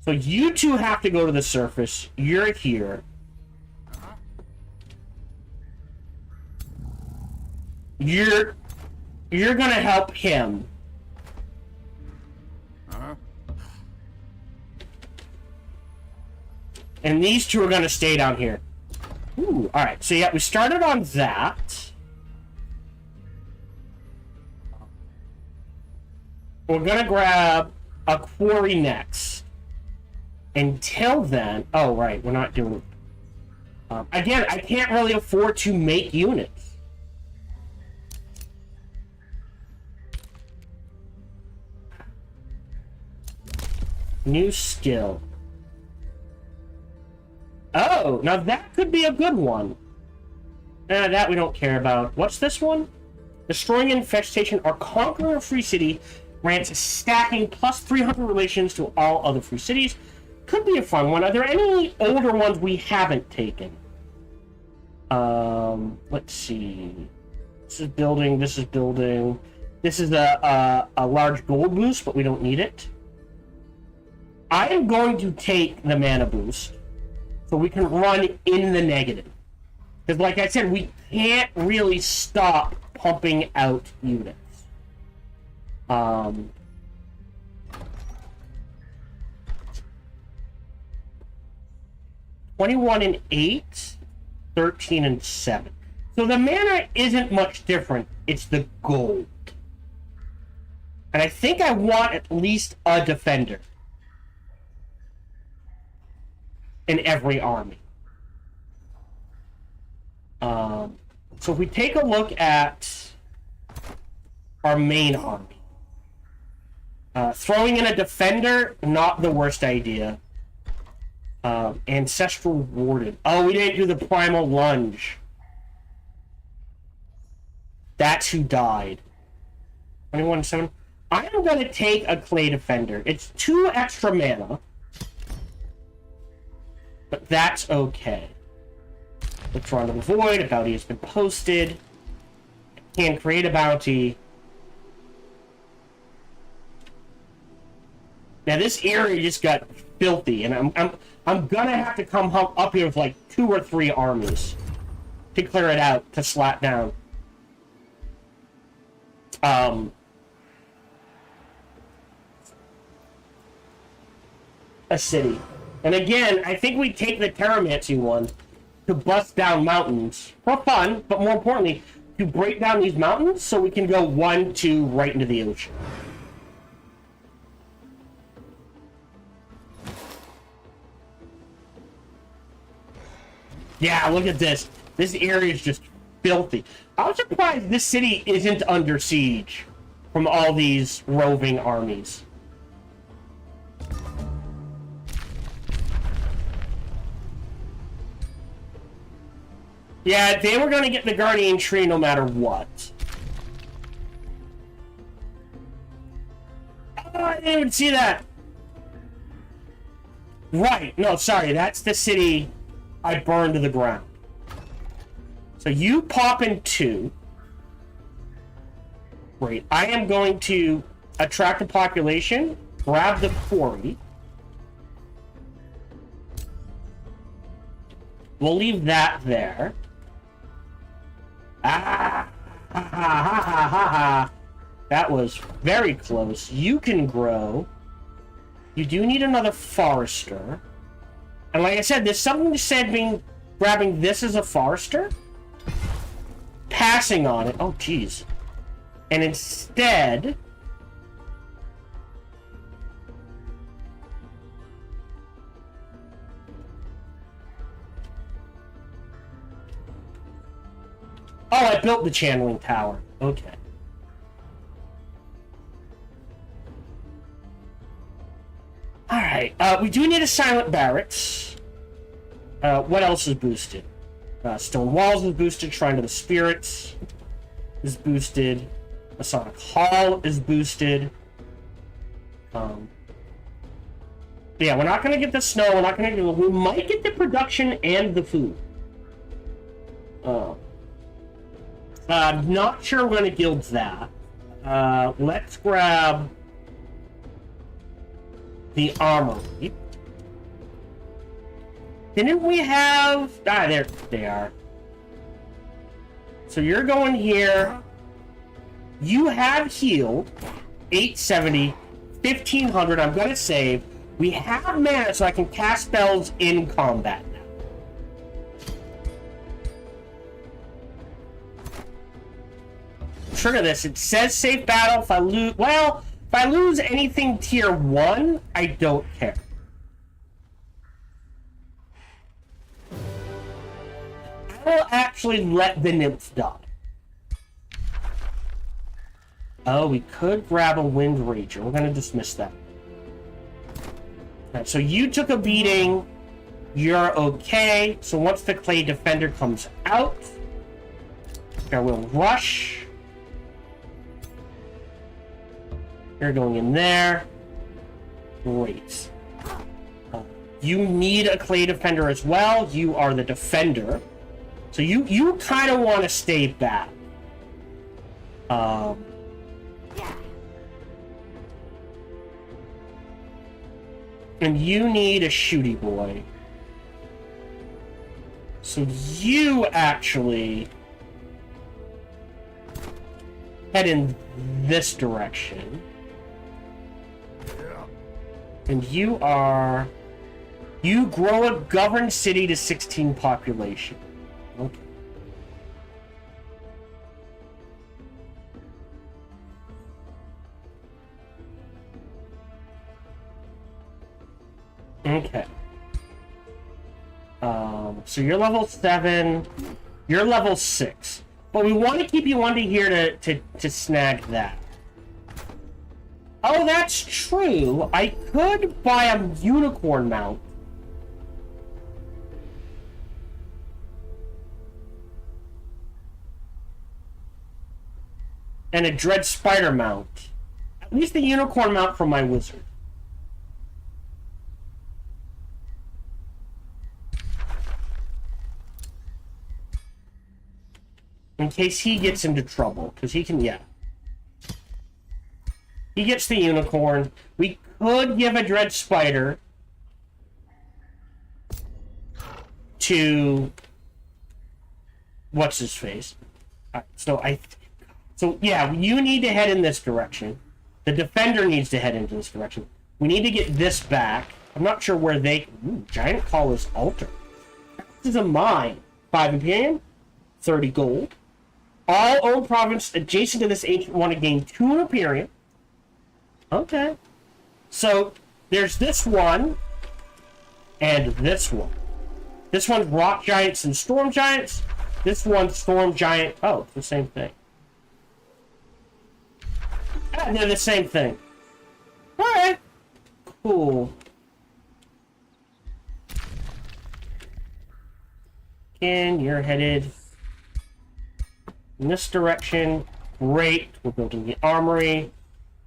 So you two have to go to the surface. You're here. You're gonna help him. And these two are going to stay down here. Ooh, alright. So yeah, we started on that. We're going to grab a quarry next. Until then... Oh, right. We're not doing... again, I can't really afford to make units. New skill. Oh, now that could be a good one. That we don't care about. What's this one? Destroying an infestation or conquering a free city grants stacking plus 300 relations to all other free cities. Could be a fun one. Are there any older ones we haven't taken? Let's see. This is building, this is building. This is a large gold boost, but we don't need it. I am going to take the mana boost. So we can run in the negative. Because like I said, we can't really stop pumping out units. 21 and 8, 13 and 7. So the mana isn't much different. It's the gold. And I think I want at least a defender in every army. So if we take a look at our main army, throwing in a defender, not the worst idea. Ancestral Warden. Oh, we didn't do the Primal Lunge. That's who died. 21-7. I am going to take a Clay Defender. It's 2 extra mana. But that's okay. Let's run to the void. A bounty has been posted. Can create a bounty. Now this area just got filthy, and I'm gonna have to come up here with like 2 or 3 armies to clear it out, to slap down. A city. And again, I think we take the Terramancy one to bust down mountains for fun, but more importantly, to break down these mountains so we can go 1, 2 right into the ocean. Yeah, look at this. This area is just filthy. I'm surprised this city isn't under siege from all these roving armies. Yeah, they were going to get the Guardian Tree no matter what. Oh, I didn't even see that. Right. No, sorry. That's the city I burned to the ground. So you pop in 2. Great. I am going to attract the population, grab the quarry. We'll leave that there. Ah, ha, ha, ha, ha, ha, ha. That was very close. You can grow. You do need another forester. And like I said, there's something said grabbing this as a forester, passing on it. Oh, geez. And instead, oh, I built the channeling tower. Okay. Alright, we do need a silent barracks. What else is boosted? Stone walls is boosted. Shrine to the spirits is boosted. Masonic Hall is boosted. Yeah, we're not going to get the snow. We're not going to get... We might get the production and the food. Not sure when it guilds that. Let's grab the armory. Didn't we have... Ah, there they are. So you're going here. You have healed 870, 1500. I'm going to save. We have mana so I can cast spells in combat now. Trigger this. It says safe battle. If I lose... Well, if I lose anything tier 1, I don't care. I will actually let the nymph die. Oh, we could grab a Wind Rager. We're going to dismiss that. Right, so you took a beating. You're okay. So once the Clay Defender comes out, there will rush. You're going in there. Great. You need a Clay Defender as well. You are the defender. So you kind of want to stay back. And you need a shooty boy. So you actually head in this direction. And you grow a governed city to 16 population. Okay. Okay. So you're level 7. You're level 6. But we want to keep you under here to snag that. Oh, that's true. I could buy a unicorn mount. And a dread spider mount. At least the unicorn mount from my wizard. In case he gets into trouble. Because he can, yeah. He gets the unicorn. We could give a dread spider to... What's his face? So yeah, you need to head in this direction. The defender needs to head into this direction. We need to get this back. I'm not sure where they... Ooh, Giant Caller's Altar. This is a mine. 5 Imperium, 30 gold. All old province adjacent to this ancient one to gain 2 Imperium. Okay. So, there's this one, and this one. This one's rock giants and storm giants. This one's storm giant. Oh, it's the same thing. Ah, they're the same thing. Alright. Cool. And you're headed in this direction. Great. We're building the armory.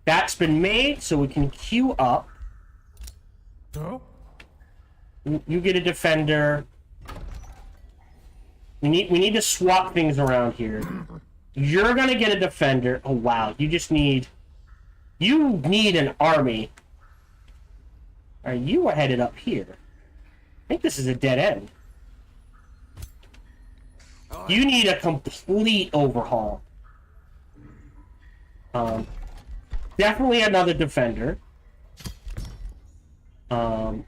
That's been made, so we can queue up. Oh? You get a defender. We need to swap things around here. You're gonna get a defender. Oh wow, you need an army. Alright, you are headed up here. I think this is a dead end. You need a complete overhaul. Definitely another defender. And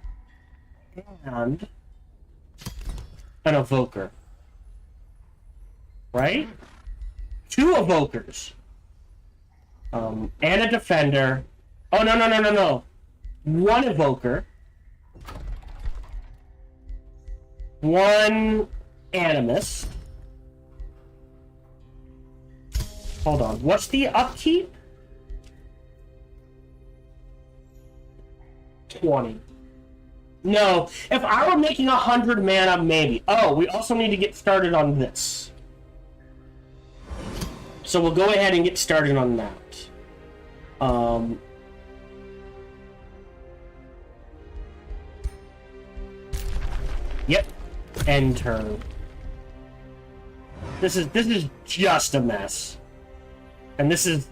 an evoker. Right? 2 evokers. And a defender. Oh, no. 1 evoker. 1 animist. Hold on. What's the upkeep? 20. No. If I were making 100 mana, maybe. Oh, we also need to get started on this. So we'll go ahead and get started on that. Yep. End turn. This is just a mess. And this is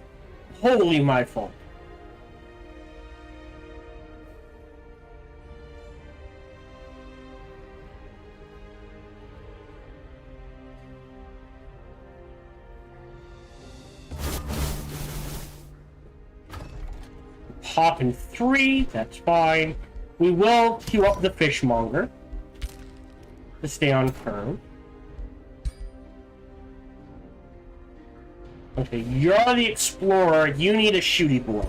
wholly my fault. Hop in 3, that's fine. We will queue up the fishmonger to stay on turn. Okay, you're the explorer. You need a shooty boy.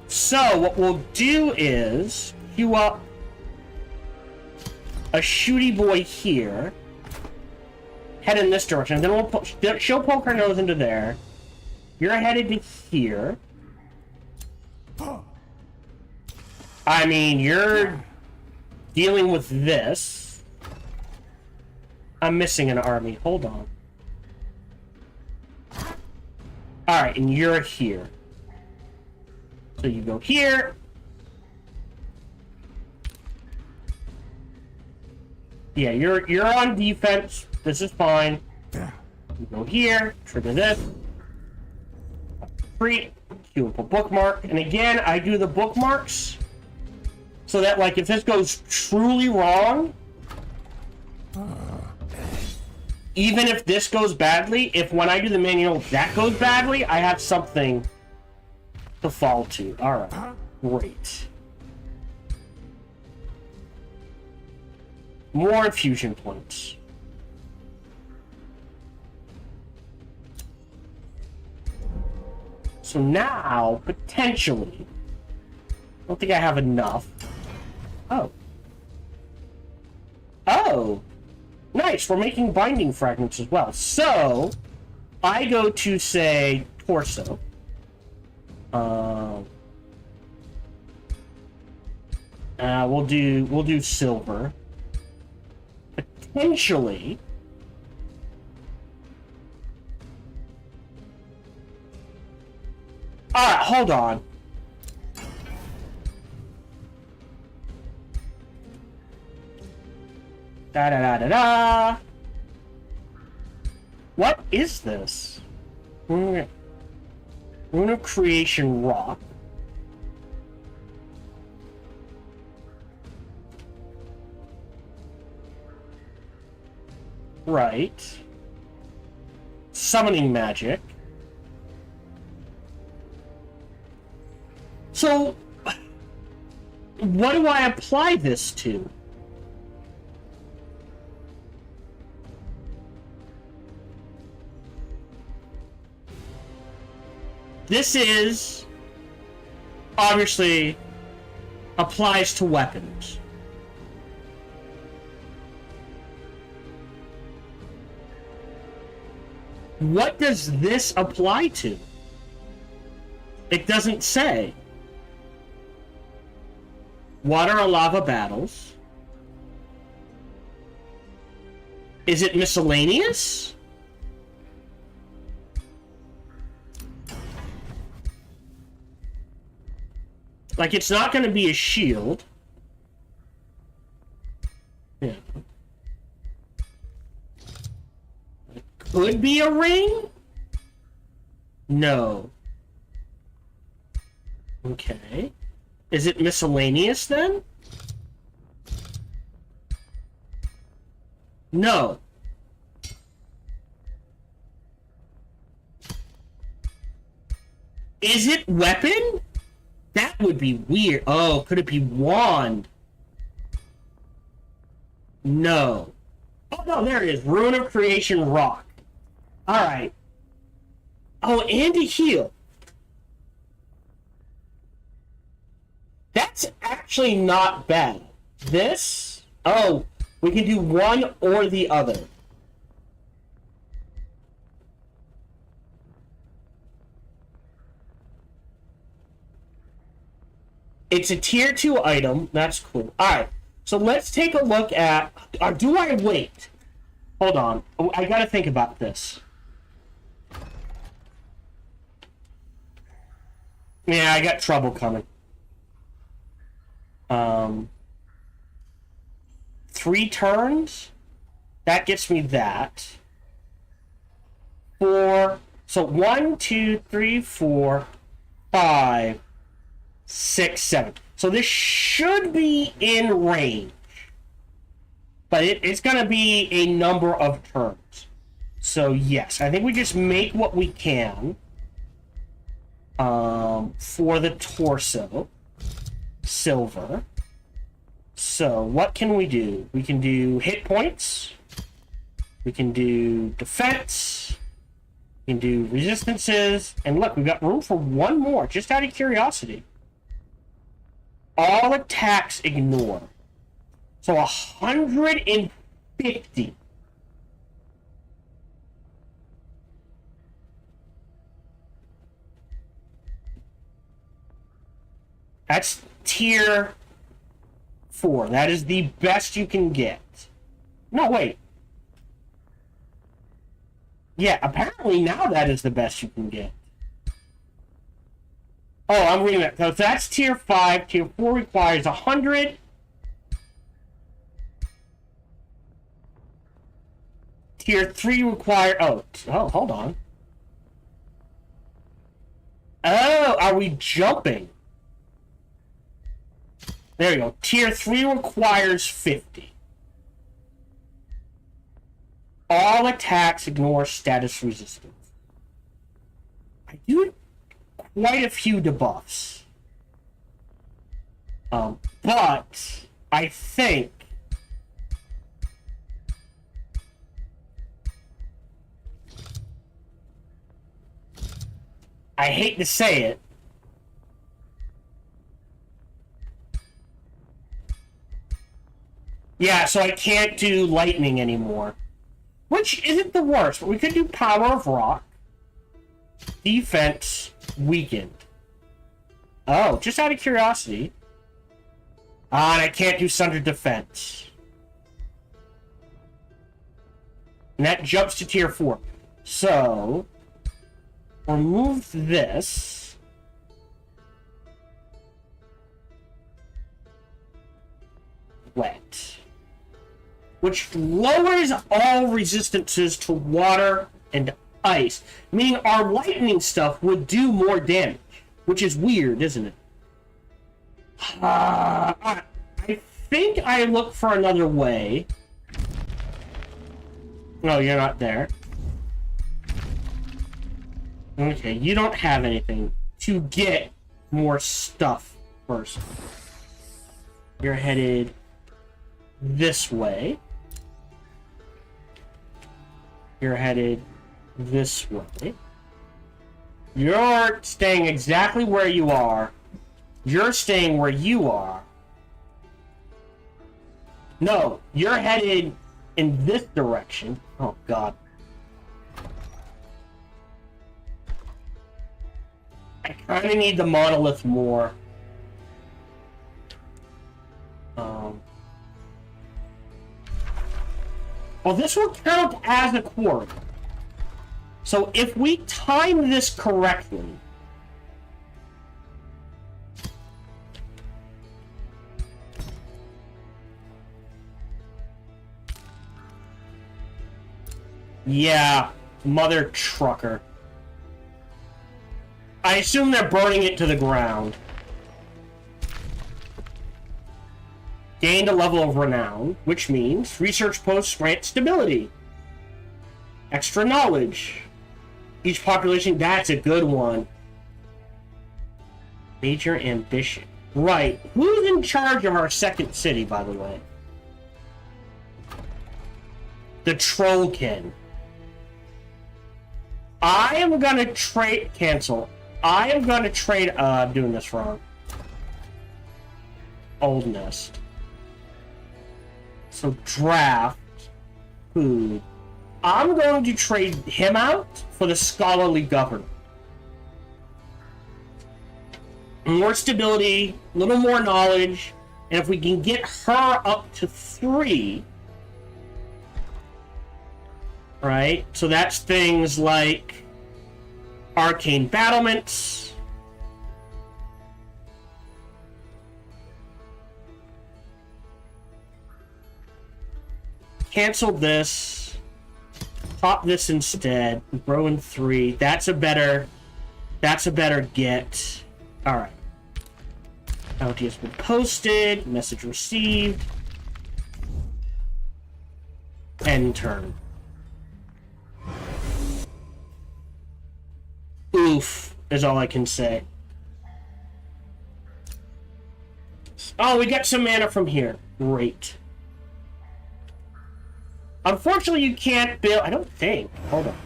So what we'll do is queue up a shooty boy here. Head in this direction. Then she'll poke her nose into there. You're headed to here. I mean, you're dealing with this. I'm missing an army. Hold on. Alright, and you're here. So you go here. Yeah, you're on defense. This is fine. You go here, trigger this. Free. Queue up a bookmark. And again, I do the bookmarks so that, like, if this goes truly wrong, even if this goes badly, if when I do the manual that goes badly, I have something to fall to. Alright. Great. More infusion points. So now, potentially, I don't think I have enough. Oh. Oh! Nice, we're making binding fragments as well. So, I go to, say, torso. We'll do silver. Potentially. Alright, hold on. Da-da-da-da-da. What is this? Rune of Creation Rock. Right. Summoning magic. So, what do I apply this to? This is, obviously, applies to weapons. what does this apply to? It doesn't say. Water or lava battles. Is it miscellaneous? Like, it's not going to be a shield. Yeah. It could be a ring? No. Okay. Is it miscellaneous then? No. Is it weapon? That would be weird. Oh, could it be wand? No. Oh, no, there it is. Ruin of Creation Rock. Alright. Oh, and a heal. That's actually not bad. This? Oh, we can do one or the other. It's a tier 2 item. That's cool. Alright, so let's take a look at... do I wait? Hold on. I gotta think about this. Yeah, I got trouble coming. 3 turns? That gets me that. 4... So 1, 2, 3, 4, 5... 6, 7. So this should be in range. But it's going to be a number of turns. So yes, I think we just make what we can for the torso. Silver. So what can we do? We can do hit points. We can do defense. We can do resistances. And look, we've got room for one more, just out of curiosity. All attacks ignore. So 150. That's tier 4. That is the best you can get. No, wait. Yeah, apparently now that is the best you can get. Oh, I'm reading that. So that's tier 5. Tier 4 requires 100. Tier 3 require... Oh, hold on. Oh, are we jumping? There you go. Tier 3 requires 50. All attacks ignore status resistance. I do quite a few debuffs. But I think I hate to say it. Yeah, so I can't do lightning anymore. Which isn't the worst, but we could do power of rock. Defense weakened. Oh, just out of curiosity. Ah, and I can't do Sunder defense. And that jumps to tier 4. So, remove this. Wet. Which lowers all resistances to water and ice, meaning our lightning stuff would do more damage, which is weird, isn't it? I think I look for another way. No, you're not there. Okay, you don't have anything to get more stuff first. You're headed this way. You're headed this way. You're staying exactly where you are. You're staying where you are. No, you're headed in this direction. Oh, God. I kind of need the monolith more. Well, this will count as a quarry. So if we time this correctly, yeah, mother trucker. I assume they're burning it to the ground. Gained a level of renown, which means research posts grant stability. Extra knowledge. Each population, that's a good one. Major ambition. Right. Who's in charge of our second city, by the way? The Trollkin. I am gonna trade... Cancel. I am gonna trade... I'm doing this wrong. Old Nest. So, draft. Food. I'm going to trade him out for the scholarly governor. More stability, a little more knowledge, and if we can get her up to 3, right? So that's things like arcane battlements, cancel this. Pop this instead. Grow in 3. That's a better get. Alright. Bounty has been posted. Message received. End turn. Oof, is all I can say. Oh, we got some mana from here. Great. Unfortunately, you can't build... I don't think. Hold on.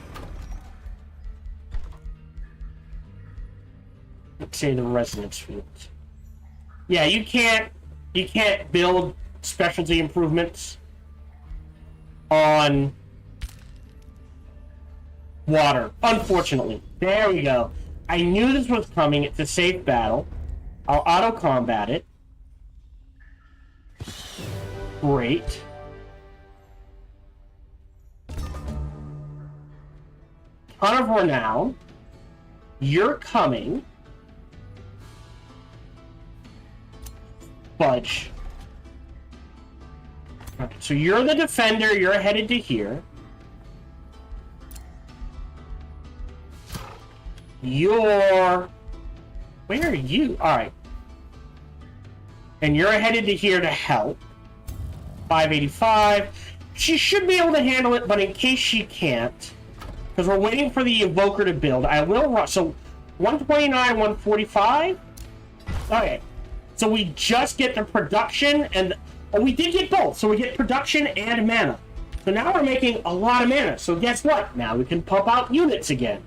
Let's say the resonance field. Yeah, you can't build specialty improvements on water. Unfortunately. There we go. I knew this was coming. It's a safe battle. I'll auto-combat it. Great. Ton of renown. You're coming. Fudge. Okay, so you're the defender. You're headed to here. You're... Where are you? Alright. And you're headed to here to help. 585. She should be able to handle it, but in case she can't... Because we're waiting for the Evoker to build. I will run... So, 129, 145? Okay. So we just get the production and... Oh, we did get both. So we get production and mana. So now we're making a lot of mana. So guess what? Now we can pump out units again.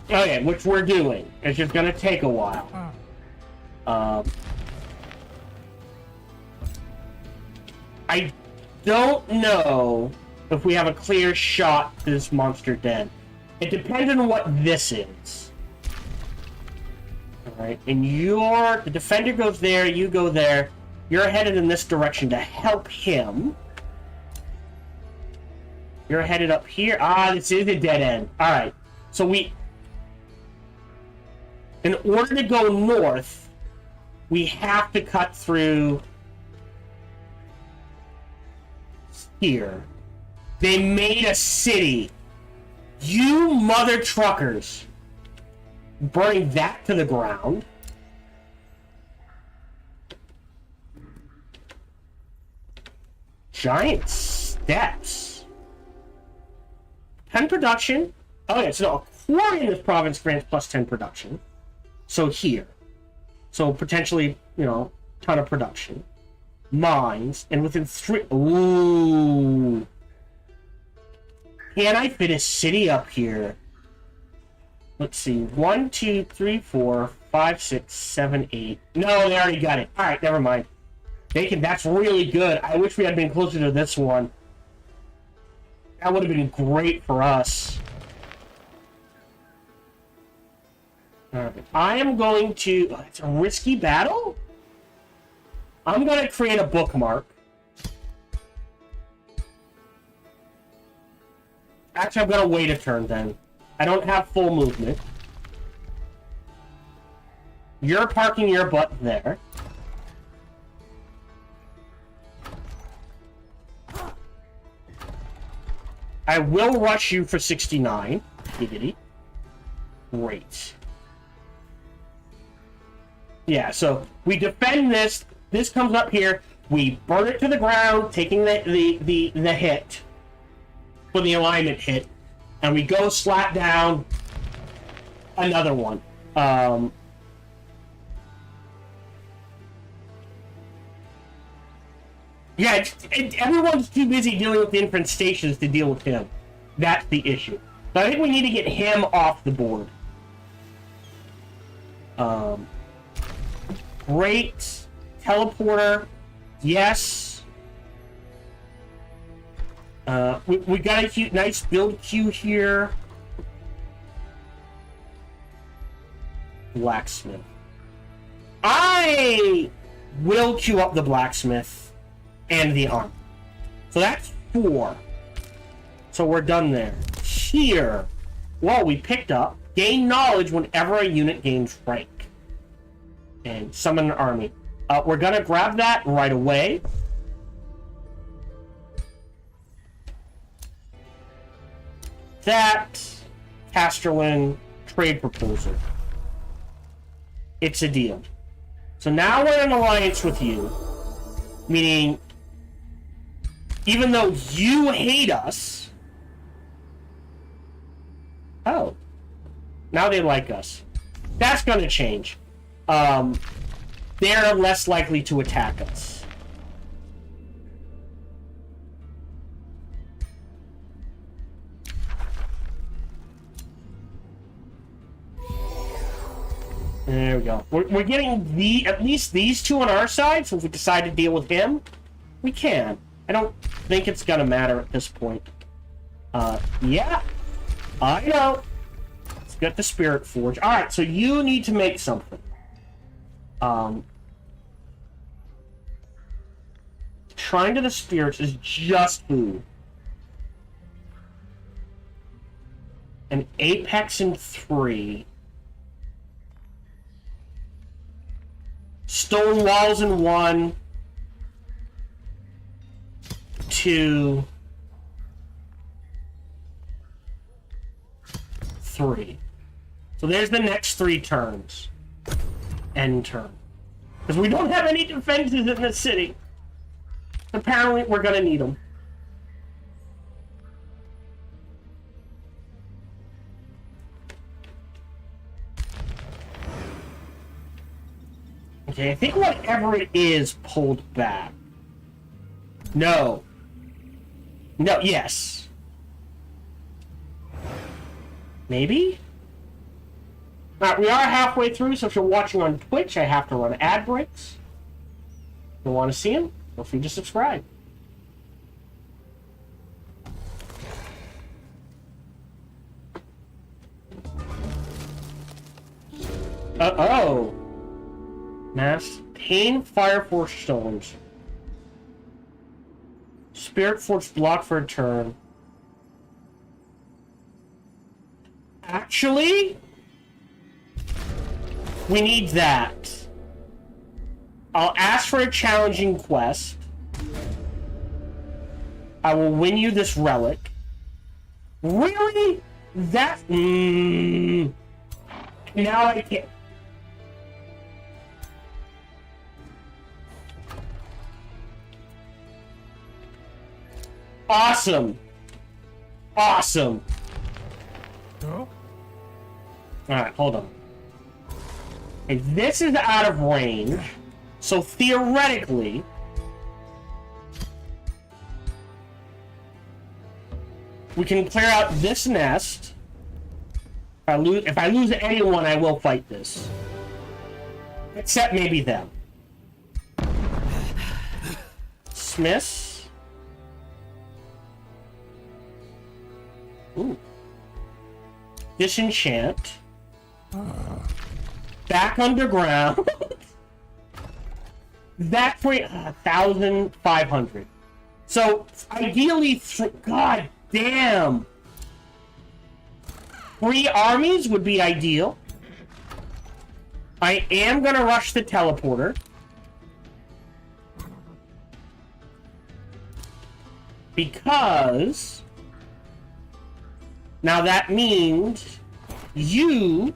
Okay, which we're doing. It's just going to take a while. I don't know if we have a clear shot to this monster den. It depends on what this is. Alright, and the defender goes there, you go there. You're headed in this direction to help him. You're headed up here. Ah, this is a dead end. Alright, so in order to go north, we have to cut through here. They made a city. You mother truckers. Burning that to the ground. Giant steps. 10 production. Oh yeah, so a quarry in this province grants plus 10 production. So here. So potentially, ton of production. Mines, and within 3... Ooh. Can I fit a city up here? Let's see. 1, 2, 3, 4, 5, 6, 7, 8. No, they already got it. Alright, never mind. That's really good. I wish we had been closer to this one. That would have been great for us. Alright. I am going to... Oh, it's a risky battle? I'm going to create a bookmark. Actually, I'm going to wait a turn then. I don't have full movement. You're parking your butt there. I will rush you for 69. Giggity. Great. Yeah, so we defend this. This comes up here. We burn it to the ground, taking the hit for the alignment hit, and we go slap down another one. Yeah, everyone's too busy dealing with the infant stations to deal with him. That's the issue. So I think we need to get him off the board. Great. Teleporter. Yes. We got a cute, nice build queue here. Blacksmith. I will queue up the blacksmith and the arm. So that's 4. So we're done there. Here. Well, we picked up gain knowledge whenever a unit gains rank. And summon an army. We're gonna grab that right away. That Casterlin trade proposal. It's a deal. So now we're in alliance with you. Meaning, even though you hate us... Oh. Now they like us. That's gonna change. They're less likely to attack us. There we go. We're getting at least these two on our side, so if we decide to deal with him, we can. I don't think it's gonna matter at this point. Yeah. I know. Let's get the Spirit Forge. Alright, so you need to make something. Shrine to the Spirits is just food. An Apex in 3. Stone Walls in 1. 2. 3. So there's the next 3 turns. End turn. Because we don't have any defenses in the city. Apparently, we're gonna need them. Okay, I think whatever it is pulled back. No. No, yes. Maybe? Alright, we are halfway through, so if you're watching on Twitch, I have to run ad breaks. If you want to see them, feel free to subscribe. Uh-oh. Mass Pain Fire Force Stones. Spirit Force block for a turn. Actually, we need that. I'll ask for a challenging quest. I will win you this relic. Really? That... Now I can't... Awesome. Awesome. Huh? Alright, hold on. Okay, this is out of range. So theoretically... we can clear out this nest. If I lose anyone, I will fight this. Except maybe them. Smiths. Ooh. Disenchant. back underground. That's 1,500. So ideally, god damn, 3 armies would be ideal. I am gonna rush the teleporter. Because now that means you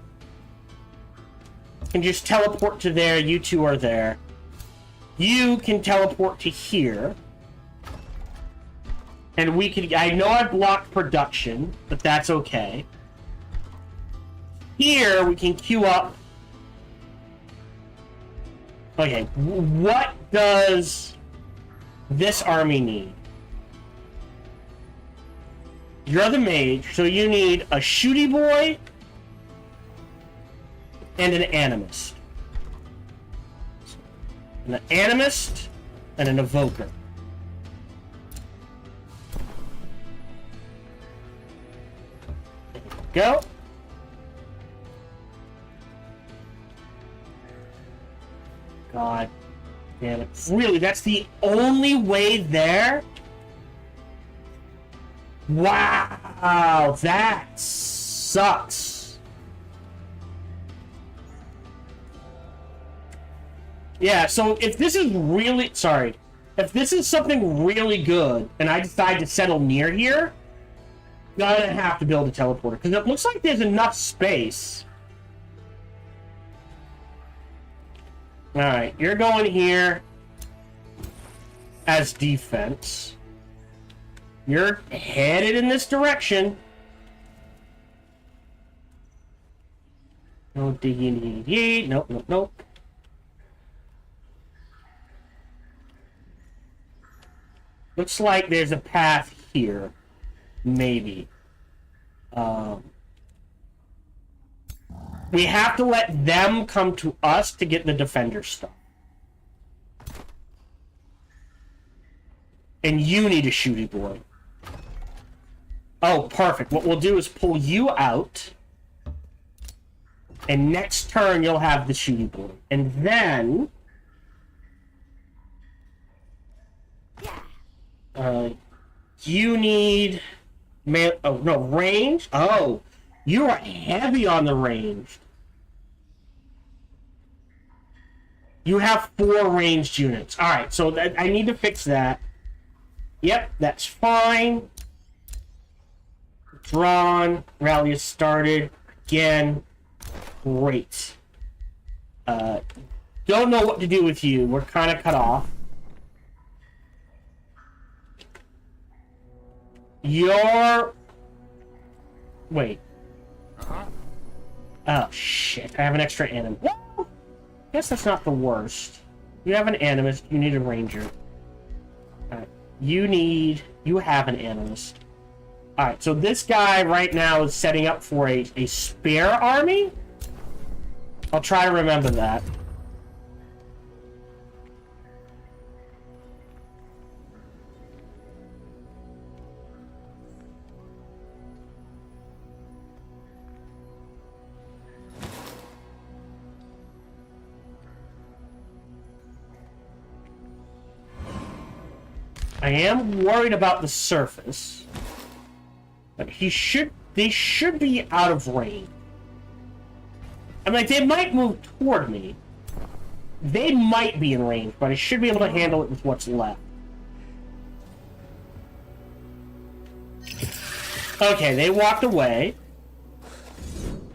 can just teleport to there, you two are there. You can teleport to here. And we can, I know I blocked production, but that's okay. Here we can queue up. Okay, what does this army need? You're the mage, so you need a shooty boy and an animist. An animist and an evoker. There we go. God damn it. Really, that's the only way there? Wow, that sucks. Yeah, so if this is really... Sorry. If this is something really good, and I decide to settle near here, gonna have to build a teleporter. Because it looks like there's enough space. Alright, you're going here as defense. You're headed in this direction. No diggity. Nope, nope, nope. Looks like there's a path here. Maybe. We have to let them come to us to get the defender stuff. And you need a shooty boy. Oh, perfect. What we'll do is pull you out. And next turn, you'll have the shooty boy. And then... you need... oh, no, range? Oh, you are heavy on the range. You have 4 ranged units. Alright, so I need to fix that. Yep, that's fine. Drawn. Rally has started. Again. Great. Don't know what to do with you. We're kind of cut off. You're... Wait. Oh, shit. I have an extra animist. Well, I guess that's not the worst. You have an animist. You need a ranger. Alright. You have an animist. Alright, so this guy right now is setting up for a spare army? I'll try to remember that. I am worried about the surface. But they should be out of range. I mean, like, they might move toward me. They might be in range, but I should be able to handle it with what's left. Okay, they walked away.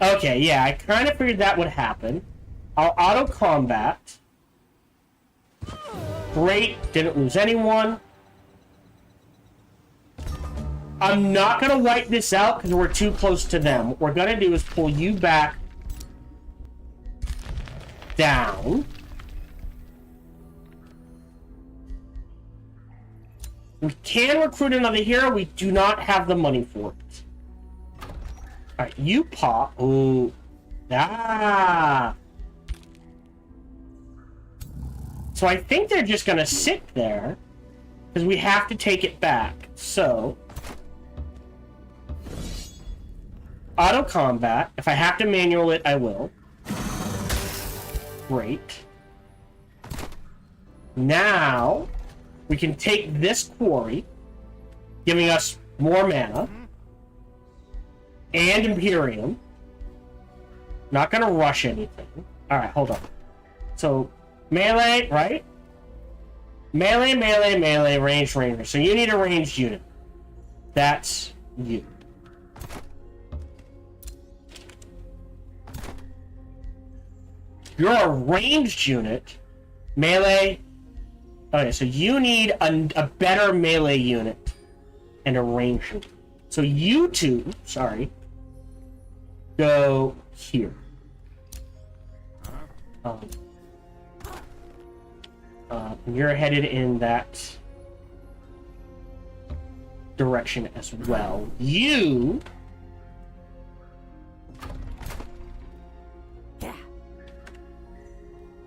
Okay, yeah, I kind of figured that would happen. I'll auto-combat. Great, didn't lose anyone. I'm not going to wipe this out because we're too close to them. What we're going to do is pull you back down. We can recruit another hero. We do not have the money for it. Alright, you pop. Ooh. Ah. So I think they're just going to sit there because we have to take it back. So... auto combat. If I have to manual it, I will. Great. Now, we can take this quarry, giving us more mana, and Imperium. Not gonna rush anything. Alright, hold on. So, melee, right? Melee, melee, melee, ranged, ranger. So you need a ranged unit. That's you. You're a ranged unit. Melee. Okay, so you need a better melee unit and a ranged unit. So you two, sorry, go here. You're headed in that direction as well. You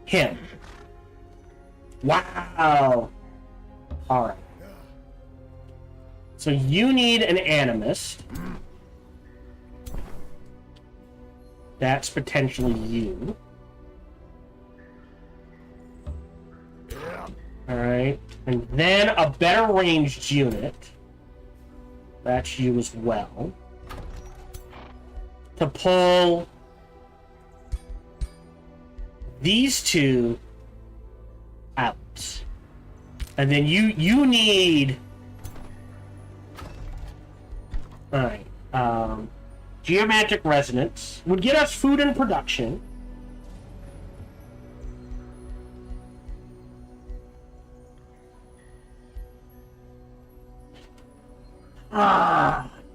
him. Wow. All right. So you need an animist. That's potentially you. Alright. And then a better ranged unit. That's you as well. To pull these two out. And then you need... Alright. Geomantic Resonance would get us food and production.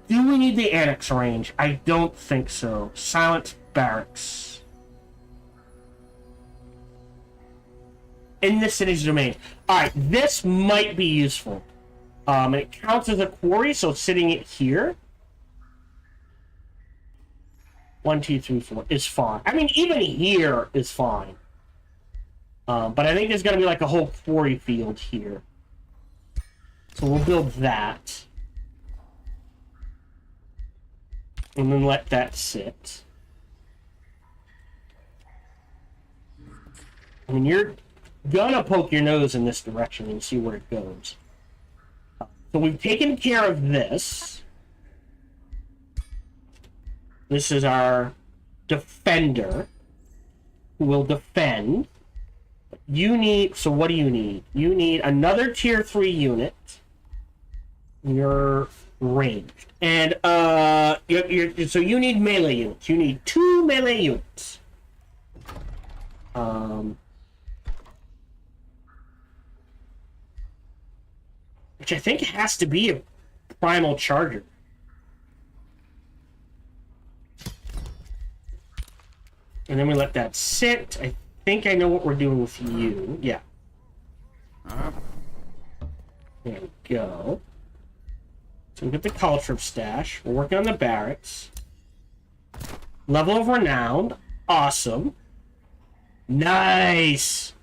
Do we need the Annex range? I don't think so. Silent Barracks. In the city's domain. Alright, this might be useful. It counts as a quarry, so sitting it here. 1, 2, 3, 4 is fine. I mean, even here is fine. But I think there's going to be like a whole quarry field here. So we'll build that. And then let that sit. I mean, you're gonna poke your nose in this direction and see where it goes. So we've taken care of this. This is our defender who will defend. You need... So what do you need? You need another tier 3 unit. You're ranged. And, so you need melee units. You need 2 melee units. Which I think has to be a primal charger. And then we let that sit. I think I know what we're doing with you. Yeah. There we go. So we get the culture stash. We're working on the barracks. Level of renown. Awesome. Nice.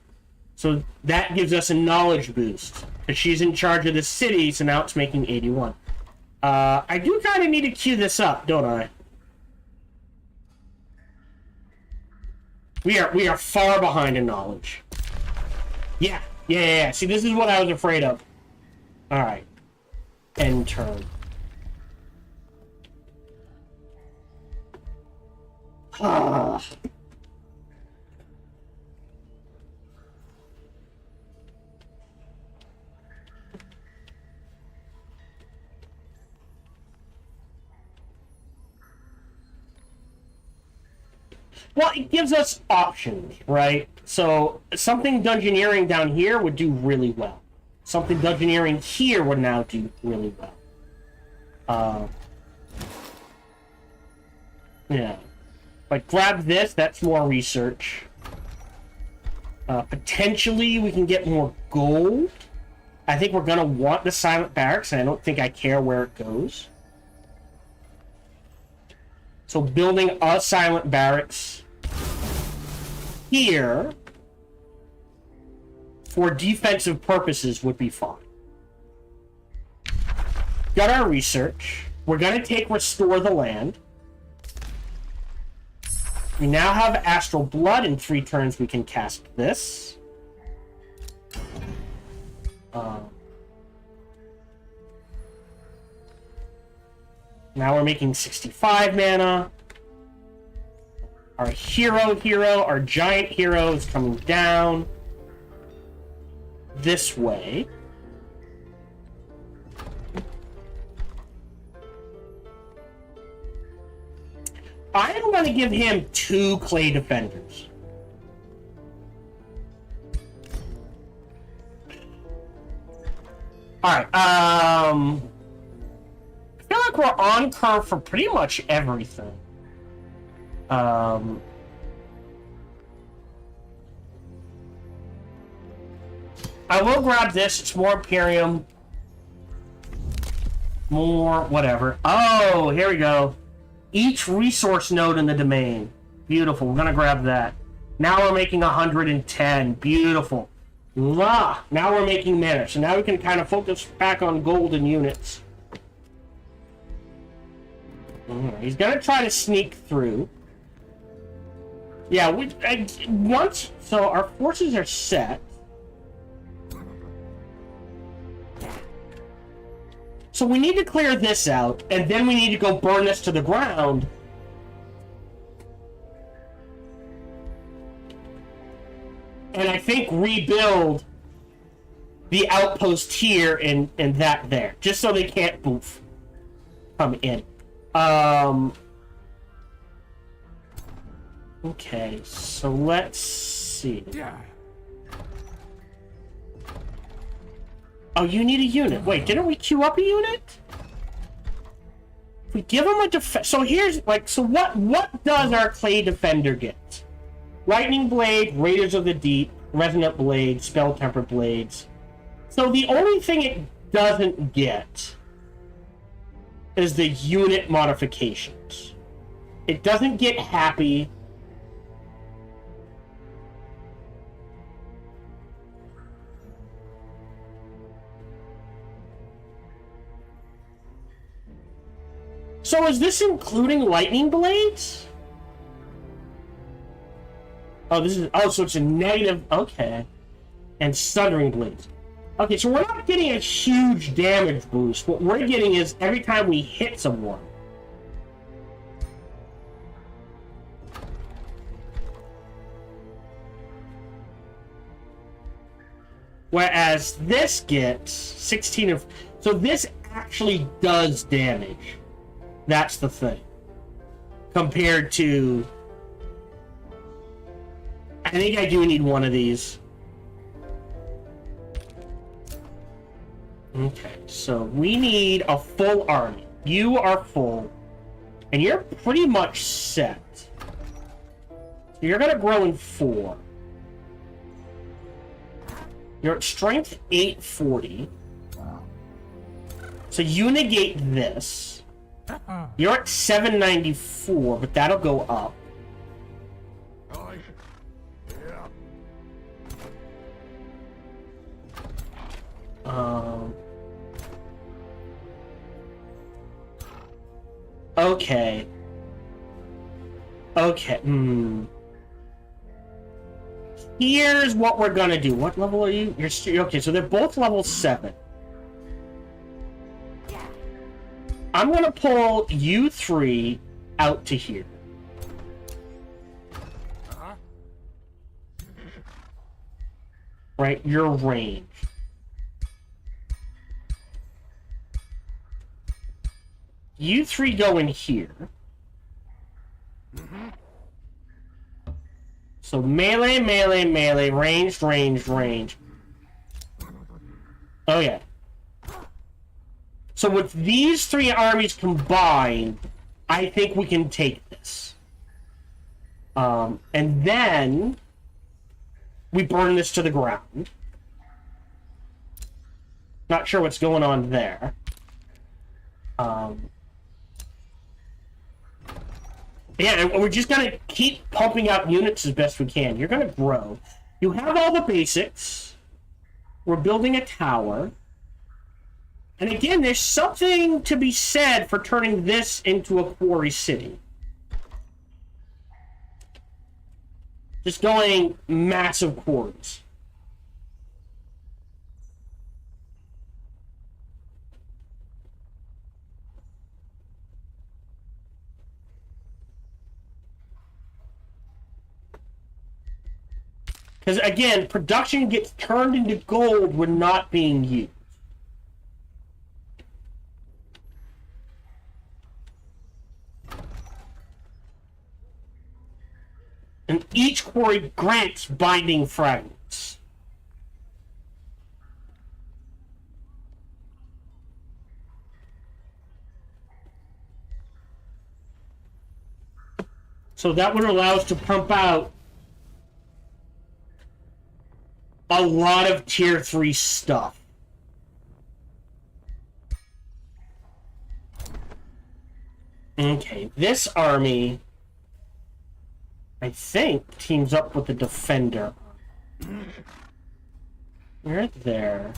So that gives us a knowledge boost. Because she's in charge of the city, so now it's making 81. I do kind of need to queue this up, don't I? We are far behind in knowledge. Yeah. See, this is what I was afraid of. Alright. End turn. Well, it gives us options, right? So something dungeoneering down here would do really well. Something dungeoneering here would now do really well. Yeah. Like, grab this, that's more research. Potentially, we can get more gold. I think we're going to want the Silent Barracks, and I don't think I care where it goes. So building a Silent Barracks here for defensive purposes would be fine. Got our research. We're going to take Restore the Land. We now have Astral Blood. In 3 turns, we can cast this. Now we're making 65 mana. Our hero, our giant hero is coming down this way. I am going to give him 2 Clay Defenders. Alright, I feel like we're on curve for pretty much everything. I will grab this. It's more Imperium. More whatever. Oh, here we go. Each resource node in the domain. Beautiful. We're going to grab that. Now we're making 110. Beautiful. Now we're making mana. So now we can kind of focus back on golden units. He's going to try to sneak through. Yeah, so our forces are set. So we need to clear this out, and then we need to go burn this to the ground. And I think rebuild the outpost here and that there, just so they can't come in. Okay, so let's see. Oh, you need a unit. Wait, didn't we queue up a unit? If we give him a defense. So here's so what does our Clay Defender get? Lightning Blade, Raiders of the Deep, Resonant Blade, Spell Tempered Blades. So the only thing it doesn't get is the unit modifications. It doesn't get Happy. So is this including Lightning Blades? Oh, so it's a negative, okay. And Sundering Blades. Okay, so we're not getting a huge damage boost. What we're getting is every time we hit someone. Whereas this gets 16 of... So this actually does damage. That's the thing. Compared to... I think I do need one of these. Okay, so we need a full army. You are full. And you're pretty much set. So you're going to grow in 4. You're at strength 840. So you negate this. You're at 794, but that'll go up. Okay. Here's what we're gonna do. What level are you? You're okay, so they're both level 7. I'm gonna pull you 3 out to here. Right, your range. You 3 go in here. So melee, melee, melee, ranged, ranged, ranged. Oh yeah. So with these 3 armies combined, I think we can take this. And then we burn this to the ground. Not sure what's going on there. Yeah, and we're just gonna keep pumping out units as best we can. You're gonna grow. You have all the basics. We're building a tower. And again, there's something to be said for turning this into a quarry city. just going massive quarters. Because again, production gets turned into gold when not being used. And each quarry grants binding fragments. So that would allow us to pump out a lot of tier 3 stuff. Okay, this army, I think, teams up with the defender. You're there.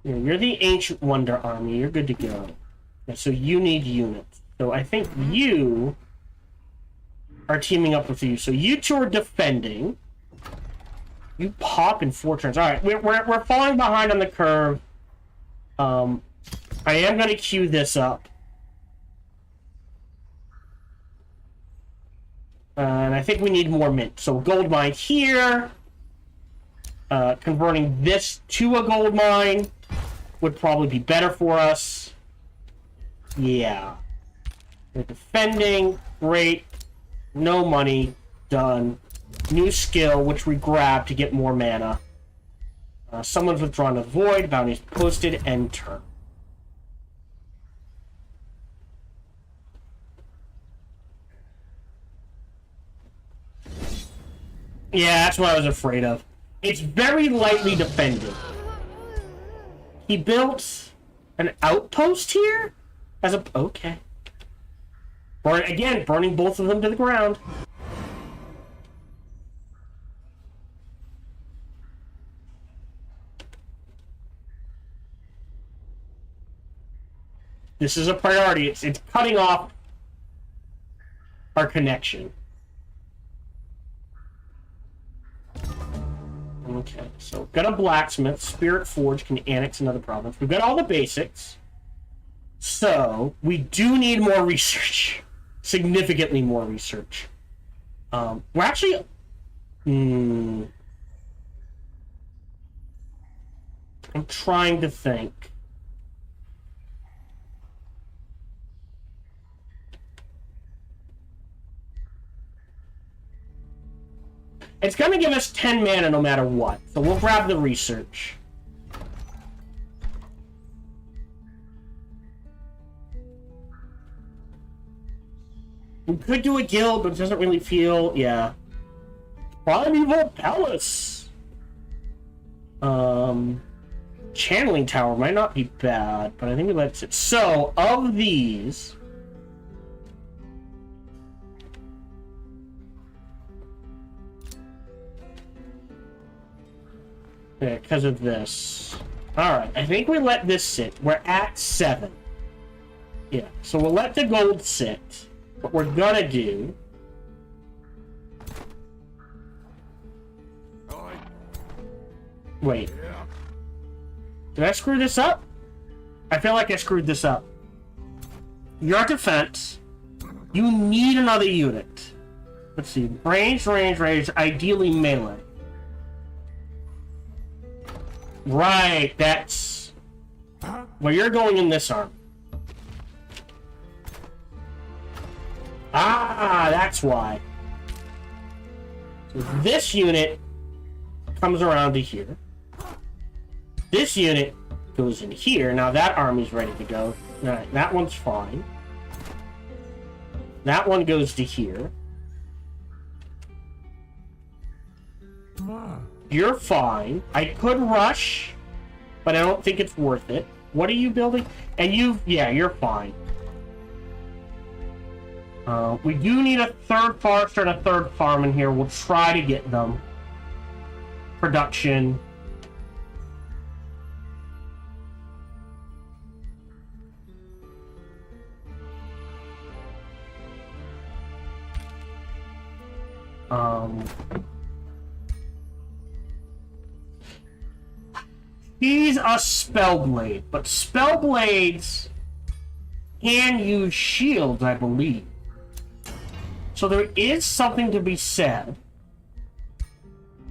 You're the Ancient Wonder army. You're good to go. So you need units. So I think you are teaming up with you. So you two are defending. You pop in 4 turns. All right, we're falling behind on the curve. I am going to queue this up. And I think we need more mint. So gold mine here. Converting this to a gold mine would probably be better for us. Yeah. We're defending. Great. No money. Done. New skill, which we grab to get more mana. Someone's withdrawn to void. Bounties posted. End turn. Yeah, that's what I was afraid of. It's very lightly defended. He built an outpost here? As a... Okay. Again, burning both of them to the ground. This is a priority. It's cutting off our connection. Okay, so got a blacksmith. Spirit Forge can annex another province. We've got all the basics. So, we do need more research. Significantly more research. We're actually... I'm trying to think. It's going to give us 10 mana no matter what. So we'll grab the research. We could do a guild, but it doesn't really feel... Yeah. Primeval Palace! Channeling Tower might not be bad, but I think we let it sit. So, of these... Yeah, because of this. Alright, I think we let this sit. We're at 7. Yeah, so we'll let the gold sit. What we're gonna do... Wait. Did I screw this up? I feel like I screwed this up. Your defense. You need another unit. Let's see. Range, ideally melee. Right, that's... Well, you're going in this arm. Ah, that's why. So this unit comes around to here. This unit goes in here. Now that army's ready to go. Alright, that one's fine. That one goes to here. You're fine. I could rush, but I don't think it's worth it. What are you building? And yeah, you're fine. We do need a third forester and a third farm in here. We'll try to get them. Production. He's a Spellblade, but Spellblades can use shields, I believe. So there is something to be said.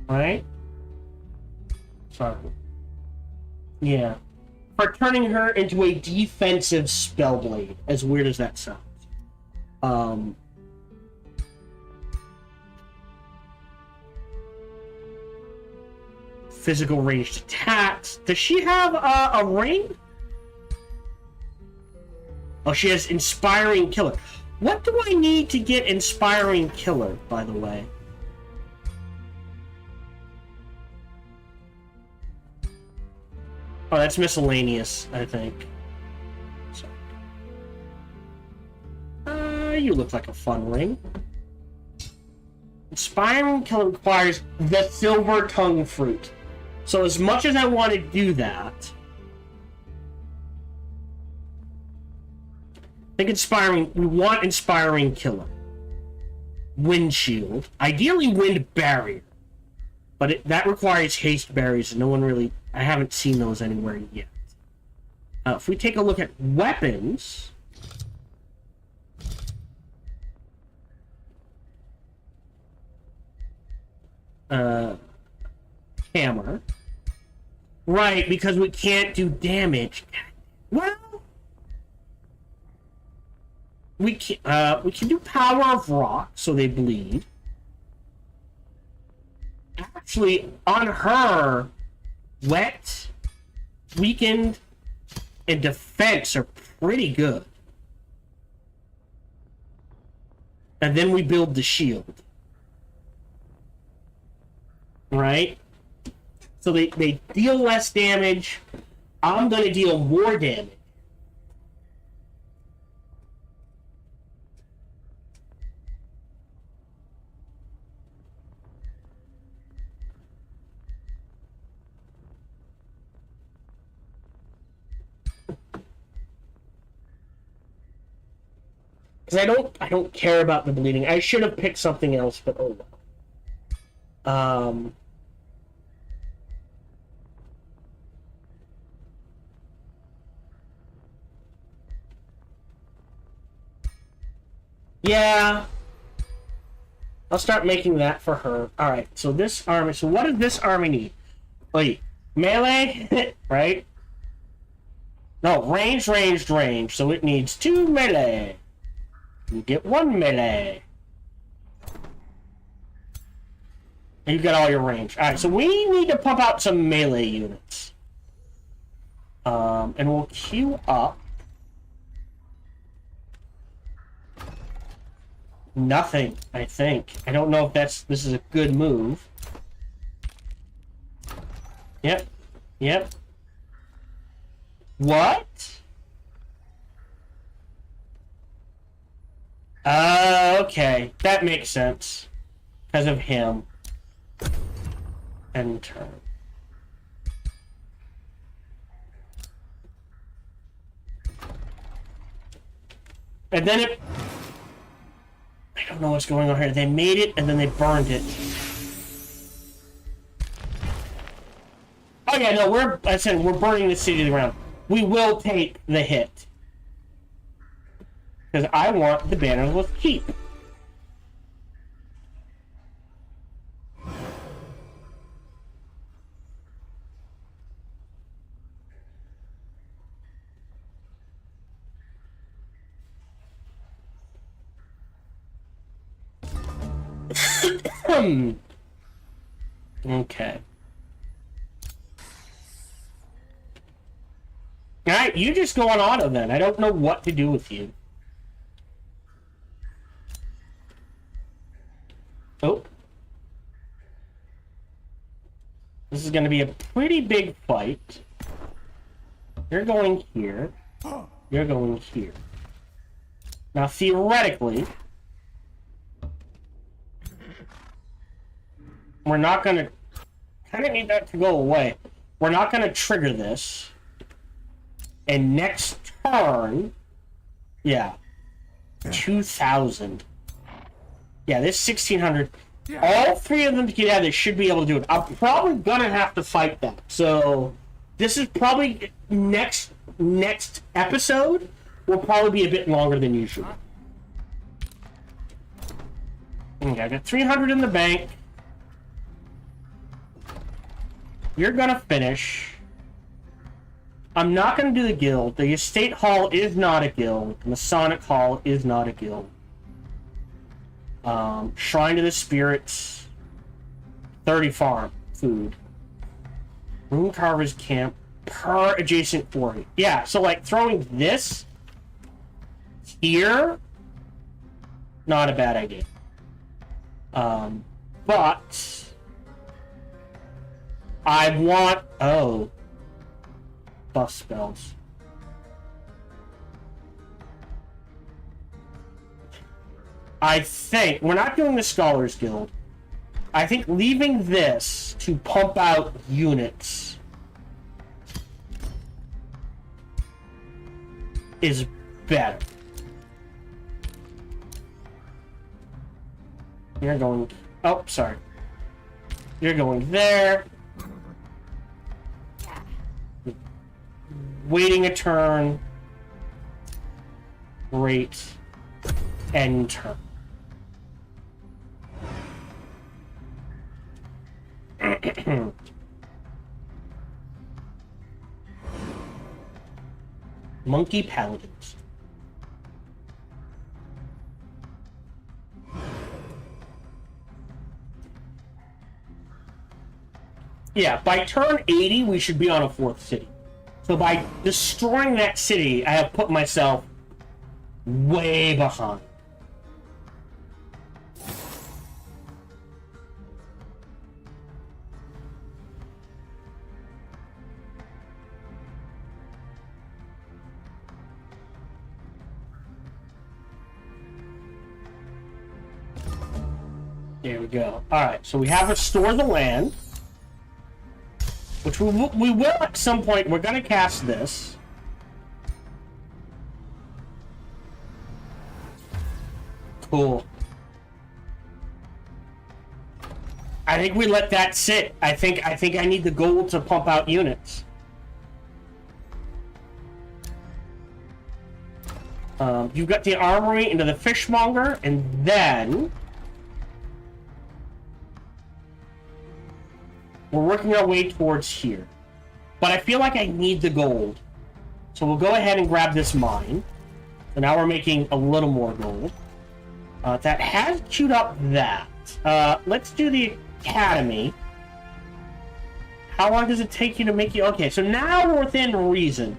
Right? Sorry. Yeah. For turning her into a defensive Spellblade, as weird as that sounds. Physical ranged attacks. Does she have a ring? Oh, she has Inspiring Killer. What do I need to get Inspiring Killer, by the way? Oh, that's miscellaneous, I think. Sorry. You look like a fun ring. Inspiring Killer requires the Silver Tongue Fruit. So as much as I want to do that, I think we want Inspiring Killer. Wind Shield. Ideally Wind Barrier. But that requires haste berries, and no one really... I haven't seen those anywhere yet. If we take a look at weapons... Hammer. Right, because we can't do damage. Well... We can do Power of Rock, so they bleed. Actually, on her, Wet, Weakened, and Defense are pretty good. And then we build the shield. Right? So they deal less damage. I'm going to deal more damage. Because I don't care about the bleeding. I should have picked something else, but oh well. Yeah. I'll start making that for her. Alright, so this army... So what does this army need? Wait, melee? Right? No, range. So it needs 2 melee. You get 1 melee. And you get all your range. Alright, so we need to pump out some melee units. And we'll queue up. Nothing, I think. I don't know if this is a good move. Yep. What? Okay. That makes sense. Because of him. End turn. And then it... I don't know what's going on here. They made it, and then they burned it. Oh yeah, no, we're burning the city to the ground. We will take the hit. Because I want the banners with keep. Okay. Alright, you just go on auto then. I don't know what to do with you. Oh. This is going to be a pretty big fight. You're going here. You're going here. Now, theoretically, we're not going to... kind of need that to go away. We're not going to trigger this. And next turn... Yeah. 2,000. Yeah, this 1,600... All three of them together should be able to do it. I'm probably gonna have to fight them. So this is probably next episode will probably be a bit longer than usual. Okay, I got 300 in the bank. You're gonna finish. I'm not gonna do the guild. The estate hall is not a guild. The Masonic hall is not a guild. Shrine to the spirits. 30 farm food. Rune carver's camp per adjacent quarry. Yeah, so like throwing this here, not a bad idea. But I want buff spells. I think we're not doing the Scholars Guild. I think leaving this to pump out units is better. You're going... Oh, sorry. You're going there. Waiting a turn. Great. End turn. Monkey Paladins. Yeah, by turn 80, we should be on a 4th city. So by destroying that city, I have put myself way behind. There we go. Alright, so we have Restore the Land. Which we will at some point. We're going to cast this. Cool. I think we let that sit. I think I need the gold to pump out units. You've got the armory into the fishmonger, and then we're working our way towards here. But I feel like I need the gold. So we'll go ahead and grab this mine. So now we're making a little more gold. That has queued up that. Let's do the academy. How long does it take you to make you... Okay, so now we're within reason.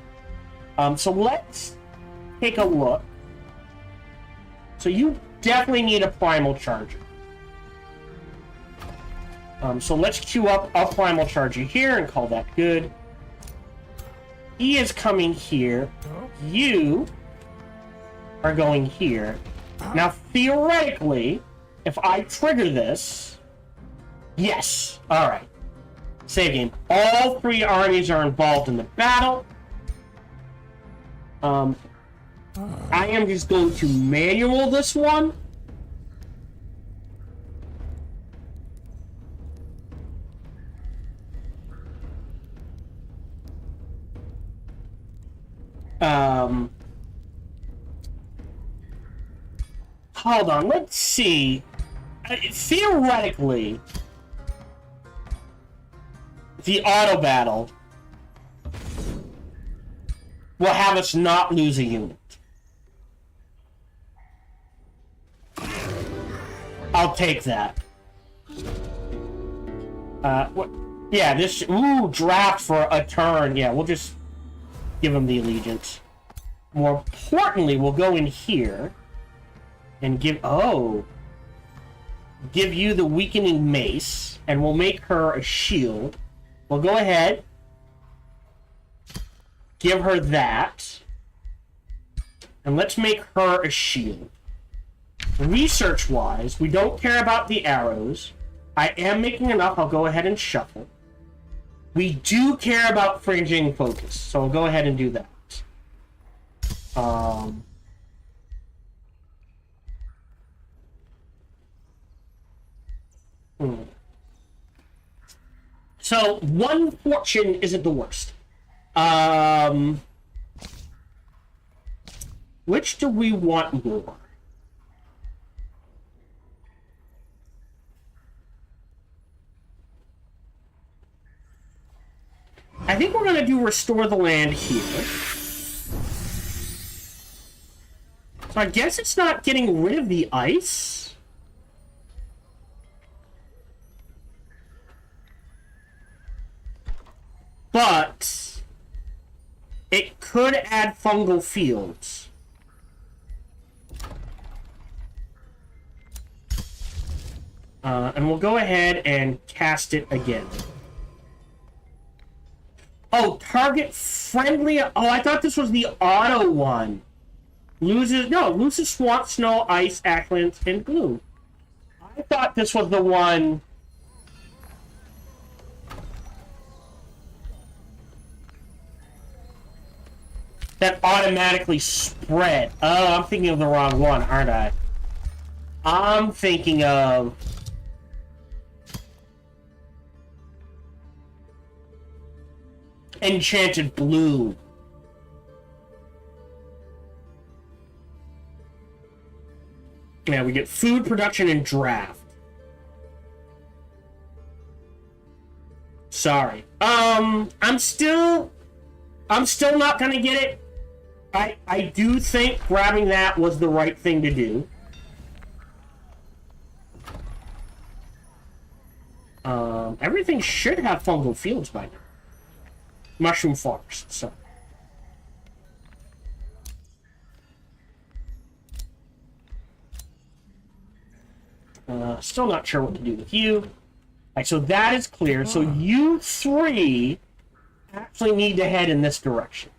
So let's take a look. So you definitely need a primal charger. So let's queue up a primal charger here and call that good. He is coming here. You are going here. Now, theoretically, if I trigger this... Yes! Alright. Save game. All three armies are involved in the battle. I am just going to manual this one. Hold on, let's see. Theoretically, the auto battle will have us not lose a unit. I'll take that. What? Yeah, this... Ooh, draft for a turn. Yeah, we'll just give him the allegiance. More importantly, we'll go in here and give... Oh. Give you the weakening mace, and we'll make her a shield. We'll go ahead. Give her that. And let's make her a shield. Research-wise, we don't care about the arrows. I am making enough. I'll go ahead and shuffle. We do care about fringing focus, so I'll go ahead and do that. So 1 fortune isn't the worst. Which do we want more? I think we're gonna do restore the land here. So I guess it's not getting rid of the ice. But it could add fungal fields. And we'll go ahead and cast it again. Oh, target friendly. Oh, I thought this was the auto one. Loses swamp, snow, ice, acklands, and glue. I thought this was the one. That automatically spread. Oh, I'm thinking of the wrong one, aren't I? I'm thinking of... Enchanted Blue. Yeah, we get food production and draft. Sorry. I'm still not gonna get it. I do think grabbing that was the right thing to do. Everything should have fungal fields by now. Mushroom forest, so. Still not sure what to do with you. Alright, so that is clear. So you three actually need to head in this direction.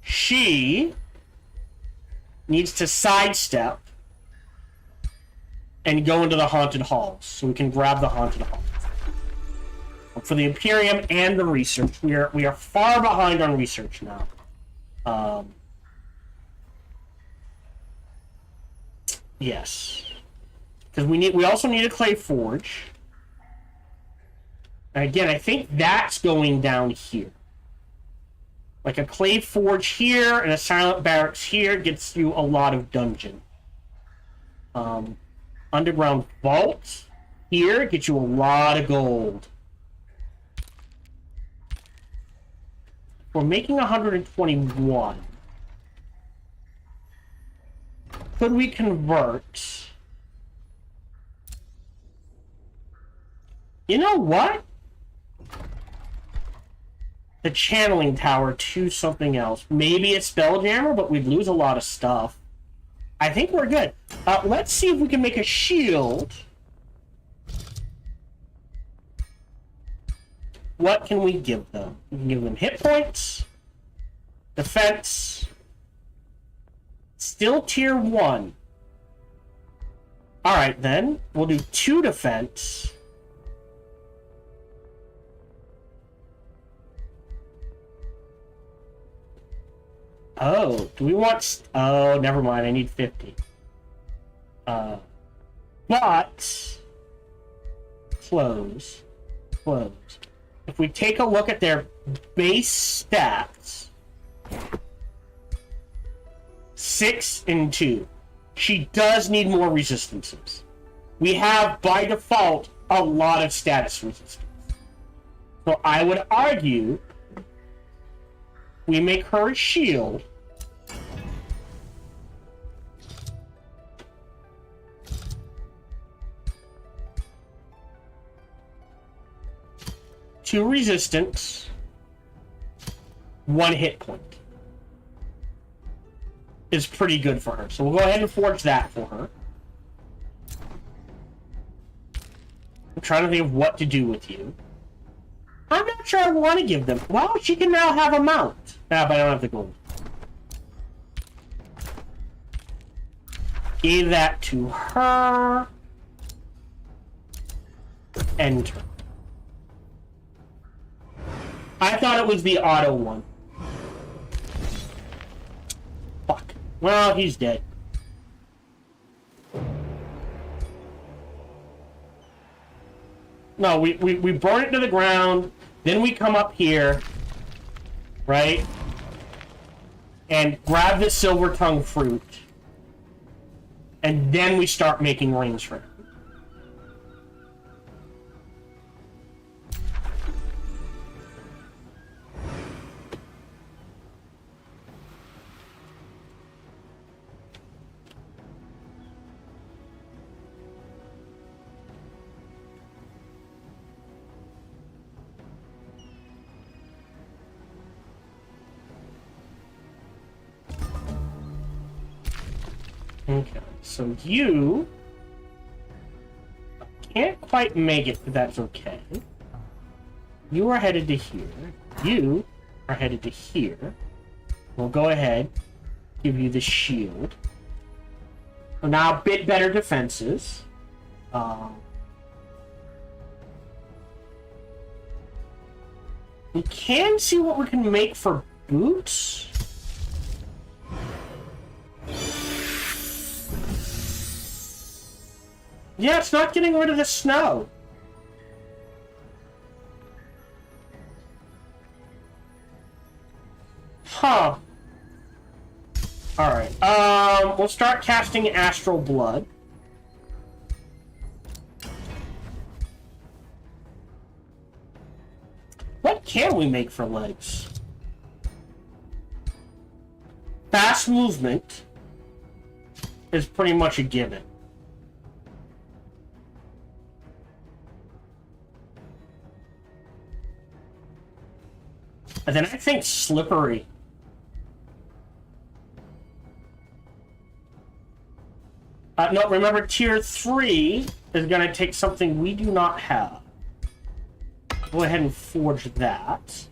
She needs to sidestep and go into the haunted halls, so we can grab the haunted halls. For the Imperium and the research, we are far behind on research now. Yes, because we also need a clay forge. And again, I think that's going down here. Like a clay forge here and a silent barracks here gets you a lot of dungeon. Underground vault here gets you a lot of gold. We're making 121. Could we convert? You know what? The channeling tower to something else. Maybe it's Spelljammer, but we'd lose a lot of stuff. I think we're good. Let's see if we can make a shield. What can we give them? We can give them hit points, defense, still tier 1. Alright then, we'll do 2 defense. Oh, do we want... Oh, never mind, I need 50. But... Close. If we take a look at their base stats... 6 and 2. She does need more resistances. We have, by default, a lot of status resistance. So I would argue... we make her a shield... Two resistance, 1 hit point is pretty good for her. So we'll go ahead and forge that for her. I'm trying to think of what to do with you. I'm not sure I want to give them. Well, she can now have a mount. Ah, but I don't have the gold. Gave that to her. Enter. I thought it was the auto one. Fuck. Well, he's dead. No, we burn it to the ground, then we come up here, right? And grab this silver tongue fruit. And then we start making rings for him. Okay, so you can't quite make it, but that's okay. You are headed to here. You are headed to here. We'll go ahead, give you the shield. So now a bit better defenses. We can see what we can make for boots. Yeah, it's not getting rid of the snow. Huh. Alright, we'll start casting Astral Blood. What can we make for legs? Fast movement is pretty much a given. And then I think slippery. No, remember tier 3 is going to take something we do not have. Go ahead and forge that.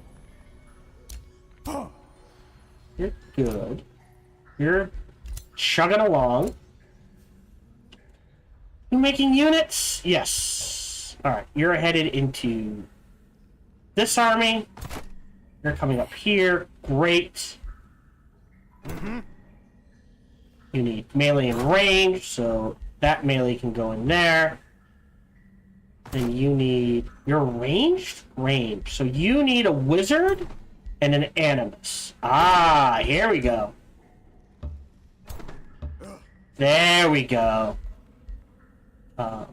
You're good. You're chugging along. You making units? Yes. Alright, you're headed into this army. You're coming up here. Great. You need melee and range, so that melee can go in there. Then you need... You're ranged? Range. So you need a wizard and an animus. Ah, here we go. There we go. So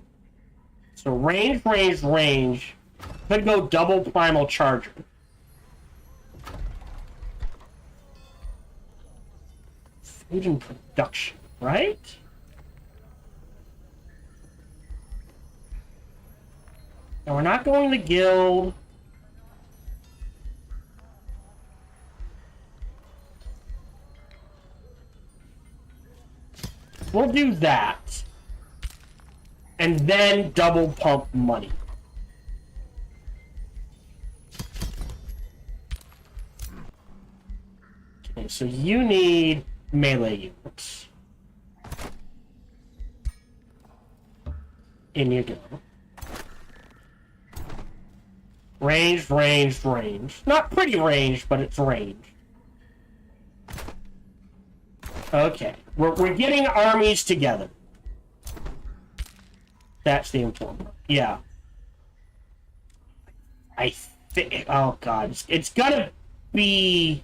range, range, range. Could go double primal charger. Food and production, right? And we're not going to guild. We'll do that. And then double pump money. Okay, so you need melee units. In you go. Range, range, range. Not pretty range, but it's range. Okay. We're getting armies together. That's the important part. Yeah. I think... Oh, God. It's gonna be...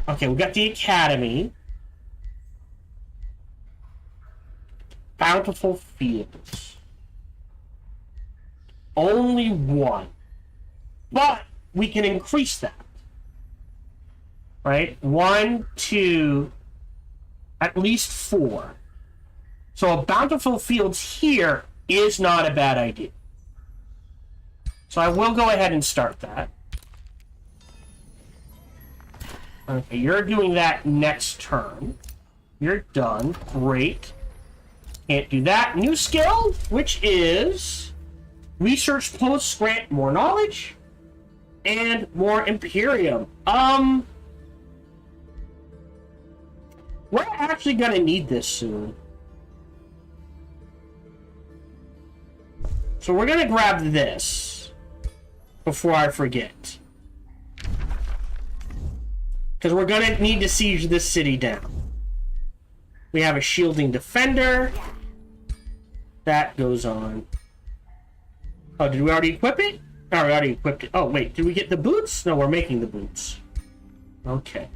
Okay, we got the Academy. Bountiful Fields. Only one. But we can increase that. Right? 1, 2, at least 4. So a Bountiful Fields here is not a bad idea. So I will go ahead and start that. Okay, you're doing that next turn. You're done. Great. Can't do that. New skill, which is research posts grant more knowledge and more Imperium. We're actually gonna need this soon. So we're gonna grab this before I forget. Because we're gonna need to siege this city down. We have a shielding defender. That goes on. Oh, did we already equip it? Oh, we already equipped it. Oh, wait, did we get the boots? No, we're making the boots. Okay.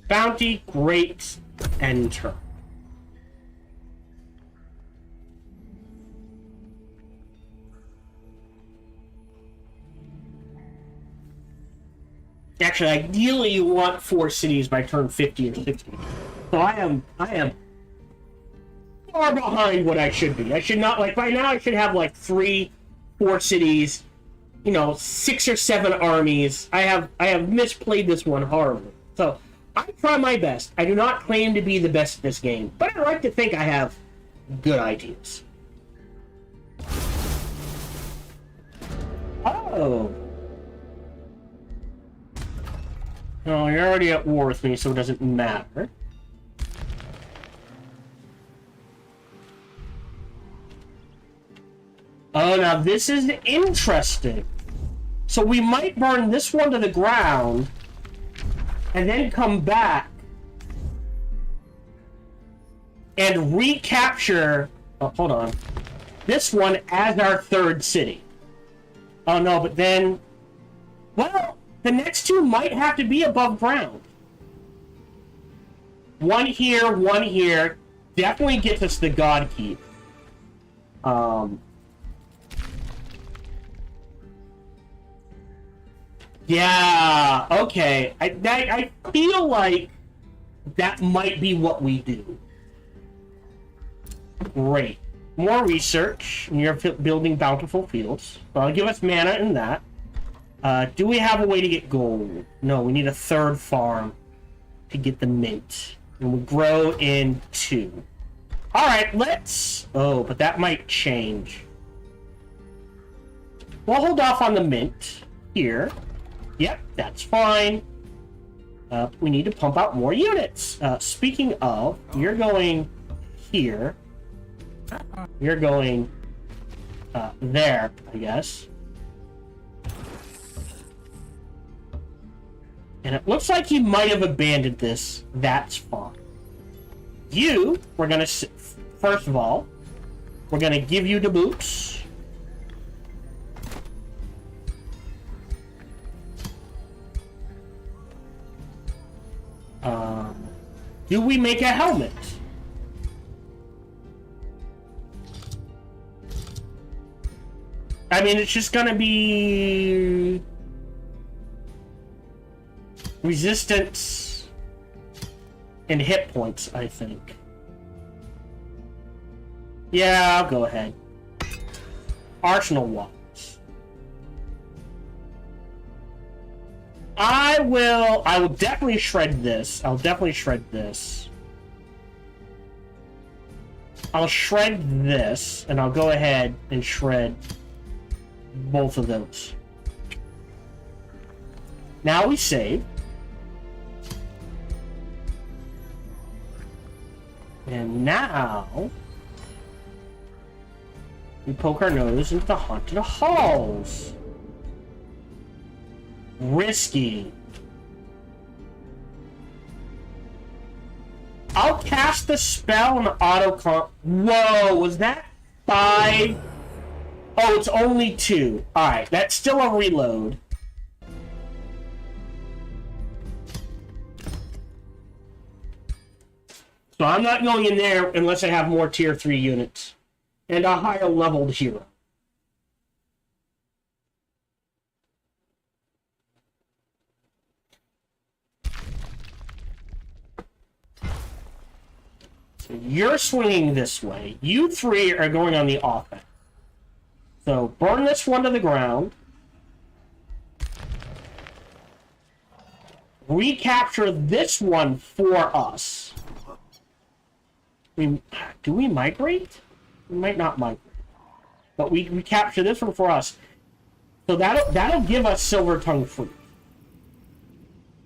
Bounty, great, enter. Actually, ideally you want 4 cities by turn 50 or 60. So I am far behind what I should be. I should not, like, by now I should have like 3, 4 cities, you know, 6 or 7 armies. I have misplayed this one horribly. So I try my best. I do not claim to be the best at this game, but I like to think I have good ideas. Oh. No, you're already at war with me, so it doesn't matter. Oh, now this is interesting. So we might burn this one to the ground, and then come back and recapture... Oh, hold on. This one as our 3rd city. Oh, no, but then... Well... The next 2 might have to be above ground. 1 here, 1 here. Definitely gets us the God Keep. Yeah, okay. I feel like that might be what we do. Great. More research. You're building bountiful fields. Well, give us mana in that. Do we have a way to get gold? No, we need a 3rd farm to get the mint. And we grow in 2. Alright, let's... Oh, but that might change. We'll hold off on the mint here. Yep, that's fine. We need to pump out more units. Speaking of, you're going here. You're going there, I guess. And it looks like he might have abandoned this. That's fine. You, we're gonna... First of all, we're gonna give you the boots. Do we make a helmet? I mean, it's just gonna be... resistance and hit points, I think. Yeah, I'll go ahead. Arsenal watch. I will definitely shred this. I'll definitely shred this. I'll shred this, and I'll go ahead and shred both of those. Now we save. And now we poke our nose into the haunted halls. Risky. I'll cast the spell and auto. Whoa, was that 5? Oh, it's only 2. Alright, that's still a reload. So I'm not going in there unless I have more tier 3 units. And a higher leveled hero. So you're swinging this way. You 3 are going on the offense. So burn this one to the ground. Recapture this one for us. Do we migrate? We might not migrate. But we capture this one for us. So that'll give us Silver Tongue Fruit.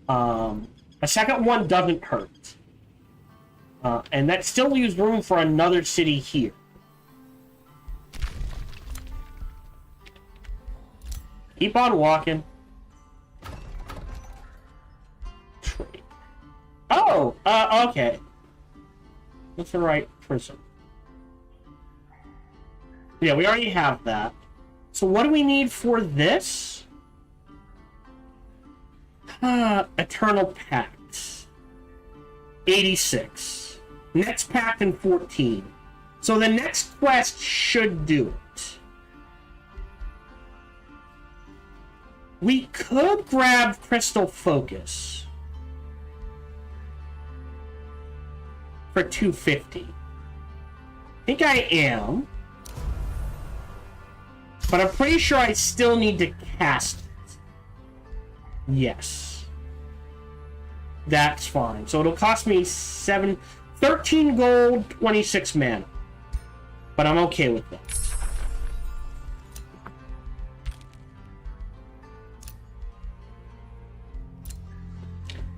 A second one doesn't hurt. And that still leaves room for another city here. Keep on walking. Okay. What's the right prism? Yeah, we already have that. So what do we need for this? Eternal Pact. 86. Next Pact in 14. So the next quest should do it. We could grab Crystal Focus for 250. I think I am. But I'm pretty sure I still need to cast it. Yes. That's fine. So it'll cost me 13 gold, 26 mana. But I'm okay with that.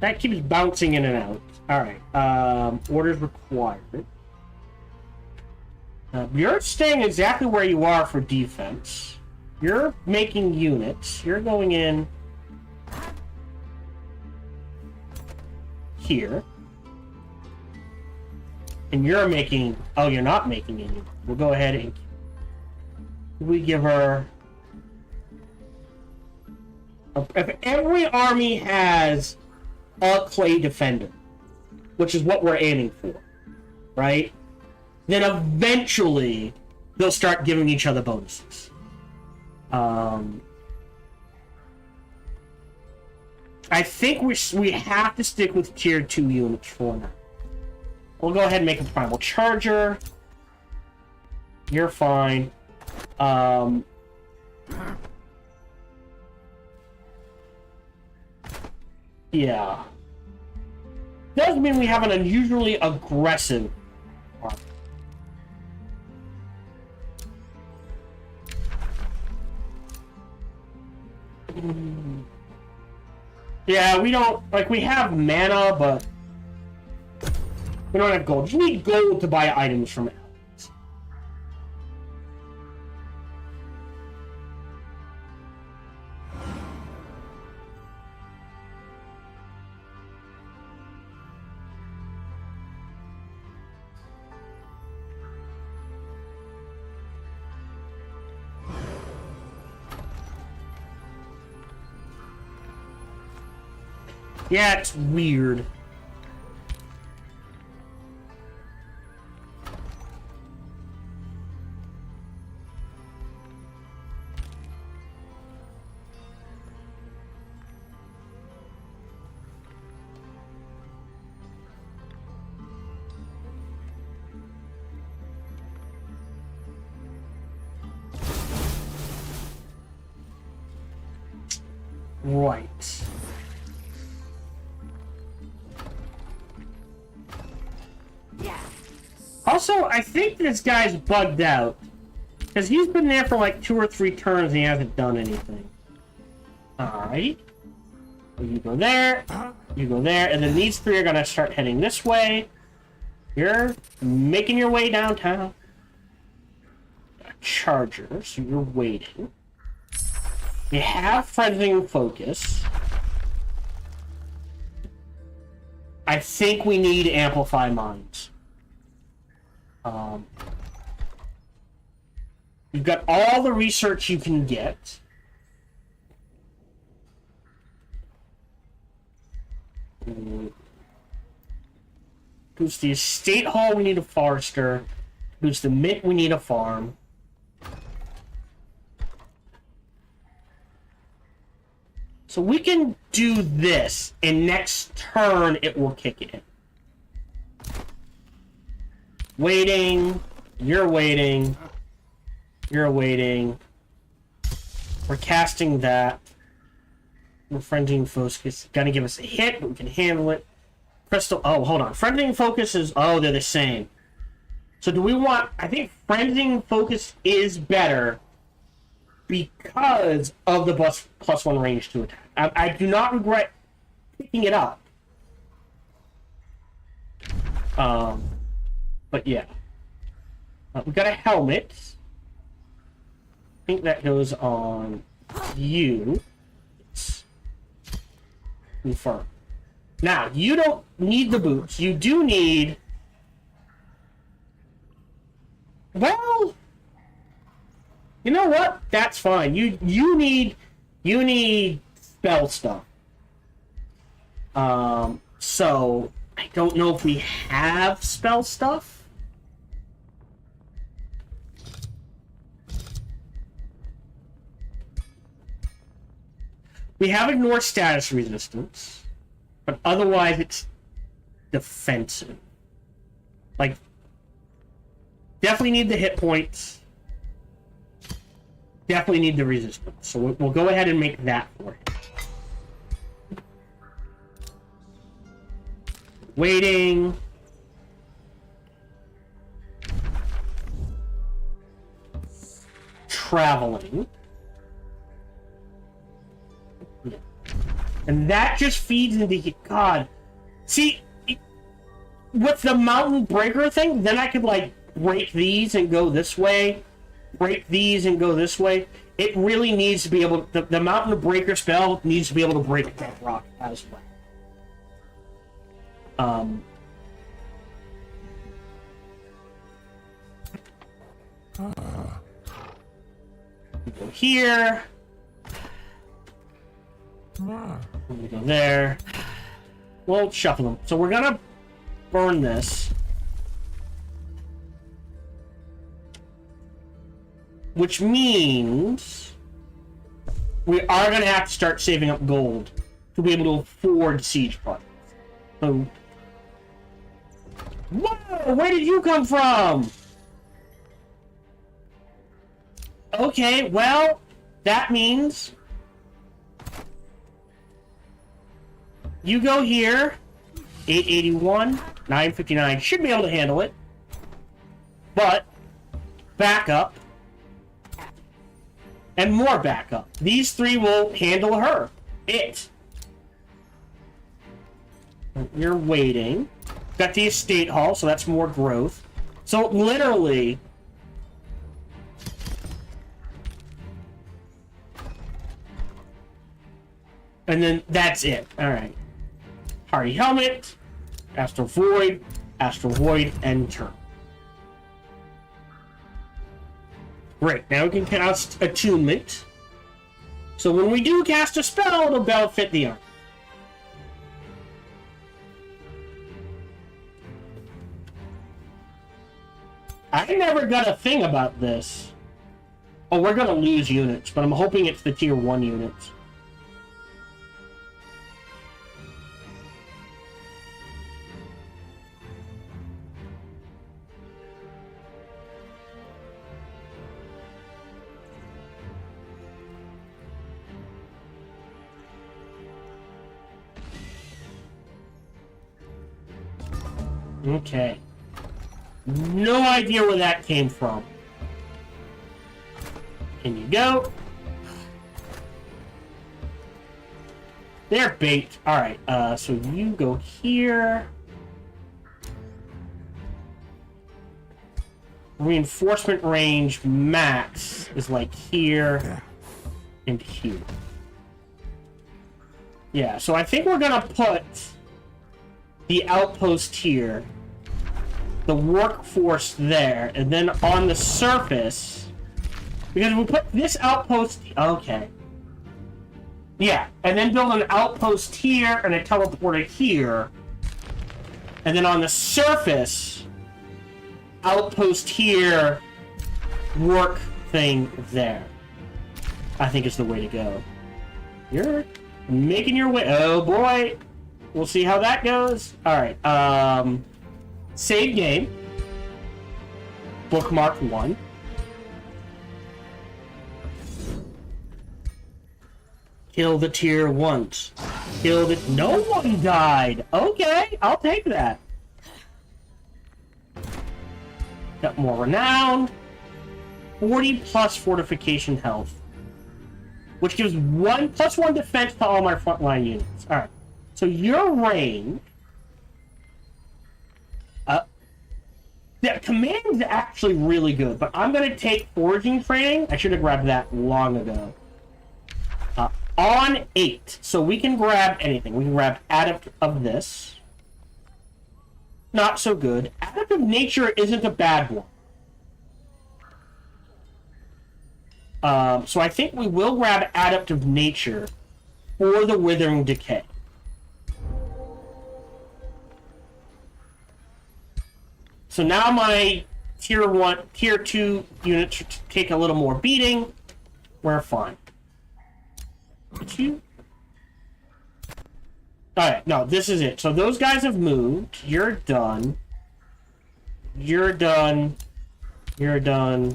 That keeps bouncing in and out. Alright. Orders required. You're staying exactly where you are for defense. You're making units. You're going in here. And you're making... Oh, you're not making any. We'll go ahead and... We give her... If every army has a clay defender, which is what we're aiming for, right? Then eventually they'll start giving each other bonuses. I think we have to stick with tier 2 units for now. We'll go ahead and make a primal charger. You're fine. Yeah. Doesn't mean we have an unusually aggressive army. Yeah, we don't... Like, we have mana, but... We don't have gold. You need gold to buy items from allies. Yeah, it's weird. Right. Also, I think this guy's bugged out. Because he's been there for like 2 or 3 turns and he hasn't done anything. Alright. So you go there, you go there, and then these 3 are gonna start heading this way. You're making your way downtown. A charger, so you're waiting. You have Frenzy Focus. I think we need Amplify Minds. You've got all the research you can get. Boost the estate hall, we need a forester. Boost the mint, we need a farm. So we can do this, and next turn it will kick in. Waiting. You're waiting. You're waiting. We're casting that. We're Frenzying Focus. Gonna give us a hit, but we can handle it. Crystal. Oh, hold on. Frenzying Focus is. Oh, they're the same. So do we want. I think Frenzying Focus is better because of the +1 range to attack. I do not regret picking it up. But yeah. We got a helmet. I think that goes on you. Confirm. Now, you don't need the boots. You do need... Well... You know what? That's fine. You need spell stuff. So I don't know if we have spell stuff. We have ignore status resistance, but otherwise it's defensive. Like, definitely need the hit points. Definitely need the resistance. So we'll go ahead and make that for him. Waiting. Traveling. And that just feeds into... God. See, with the mountain breaker thing, then I could, like, break these and go this way. Break these and go this way. It really needs to be able... The mountain breaker spell needs to be able to break that rock as well. Go here. We go there. We'll shuffle them. So we're gonna burn this. Which means we are gonna have to start saving up gold to be able to afford siege parts. So, whoa! Where did you come from? Okay, well, that means you go here. 881, 959 should be able to handle it. But backup and more backup. These three will handle her. You're waiting. Got the estate hall, so that's more growth. So literally, and then that's it. All right. Hardy helmet, astral void, and turn. Great. Now we can cast attunement. So when we do cast a spell, it'll benefit the arm. I never got a thing about this. Oh, we're gonna lose units, but I'm hoping it's the tier 1 units. Okay. No idea where that came from. Can you go? They're bait. Alright, so you go here. Reinforcement range max is like here and here. Yeah, so I think we're gonna put the outpost here, the workforce there, and then on the surface, because we put this outpost, okay. Yeah, and then build an outpost here and a teleporter here, and then on the surface, outpost here, work thing there. I think is the way to go. You're making your way. Oh boy. We'll see how that goes. Alright, save game. Bookmark 1. Kill the tier 1s. Kill the... No one died! Okay, I'll take that. Got more renown. 40 plus fortification health. Which gives +1 defense to all my frontline units. Alright. So your range... the command is actually really good, but I'm going to take foraging training. I should have grabbed that long ago. on 8. So we can grab anything. We can grab Adept of this. Not so good. Adept of Nature isn't a bad one. So I think we will grab Adept of Nature for the Withering Decay. So now my tier 2 units take a little more beating. We're fine. Alright, no, this is it. So those guys have moved. You're done. You're done. You're done.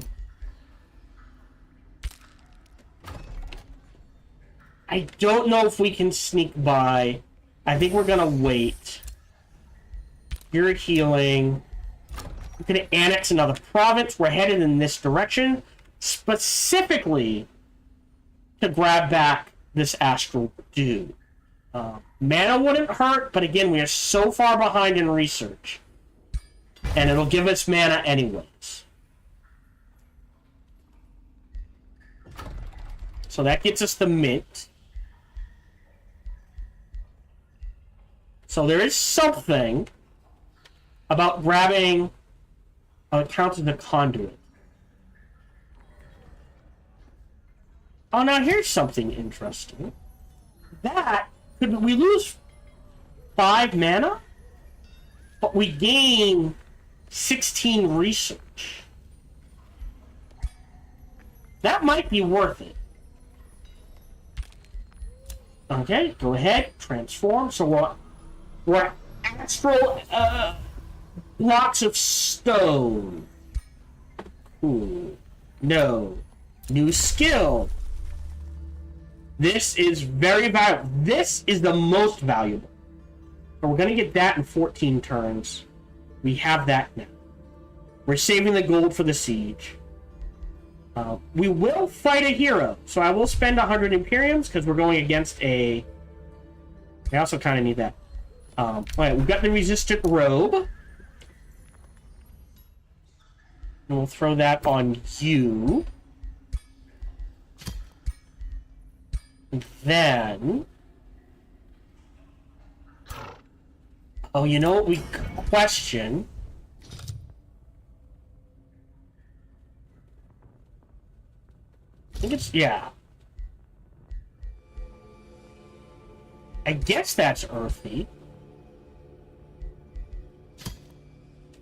I don't know if we can sneak by. I think we're gonna wait. You're healing. We're gonna annex another province. We're headed in this direction, specifically to grab back this Astral Dew. Mana wouldn't hurt, but again, we are so far behind in research. And it'll give us mana anyways. So that gets us the mint. So there is something about grabbing an account of the conduit. Oh, now here's something interesting. That, could we lose 5 mana? But we gain 16 research. That might be worth it. Okay, go ahead, transform. So we're astral blocks of stone. Cool. No. New skill. This is very valuable. This is the most valuable. So we're going to get that in 14 turns. We have that now. We're saving the gold for the siege. We will fight a hero. So I will spend 100 Imperiums because we're going against a... I also kind of need that. Alright, we've got the Resistant Robe. And we'll throw that on you. And then... Oh, you know what we question? I think it's... yeah. I guess that's earthy.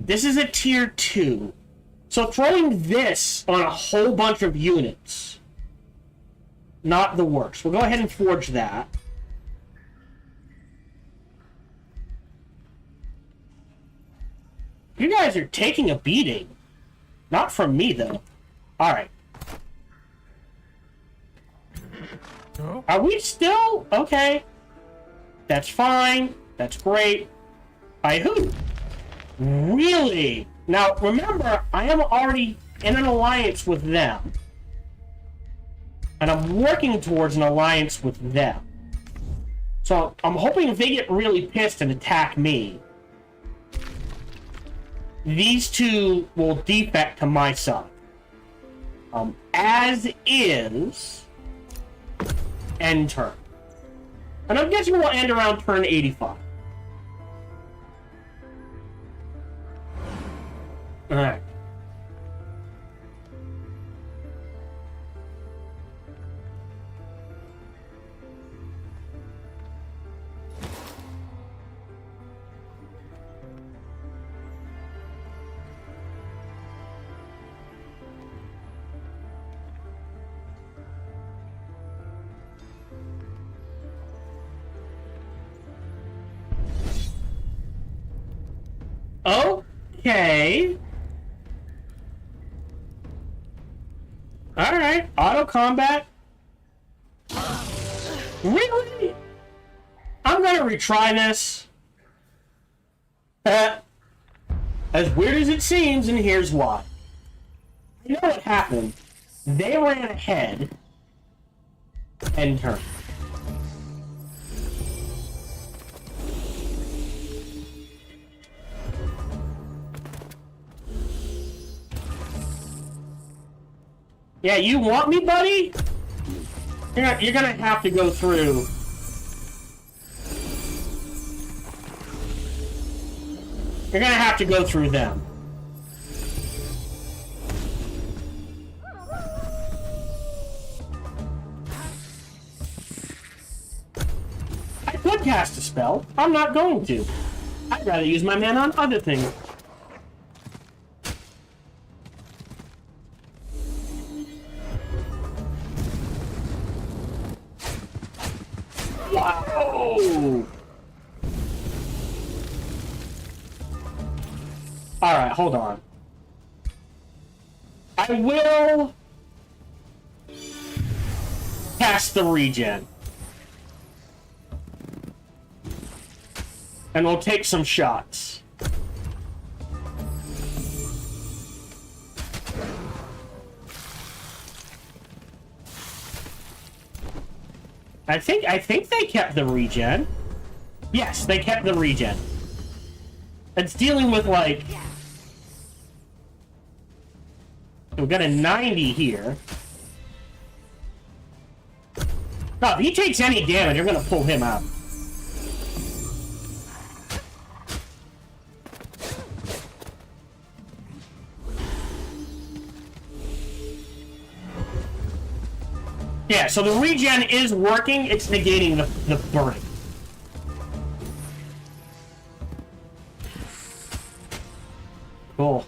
This is a tier 2. So throwing this on a whole bunch of units, not the worst. We'll go ahead and forge that. You guys are taking a beating. Not from me, though. Alright. Go. Are we still? Okay. That's fine. That's great. By who? Really? Now, remember, I am already in an alliance with them. And I'm working towards an alliance with them. So, I'm hoping if they get really pissed and attack me, these two will defect to my side. As is... end turn. And I'm guessing we'll end around turn 85. Alright. Okay. Alright, auto combat. Really? I'm gonna retry this. As weird as it seems, and here's why. You know what happened? They ran ahead. End turn. Yeah, you want me, buddy? You're gonna have to go through. You're gonna have to go through them. I could cast a spell. I'm not going to. I'd rather use my mana on other things. Wow! Alright, hold on. I will cast the regen. And we'll take some shots. I think they kept the regen. Yes, they kept the regen. It's dealing with, like... We've got a 90 here. No, if he takes any damage, you're gonna pull him out. Yeah, so the regen is working, it's negating the burning. Cool.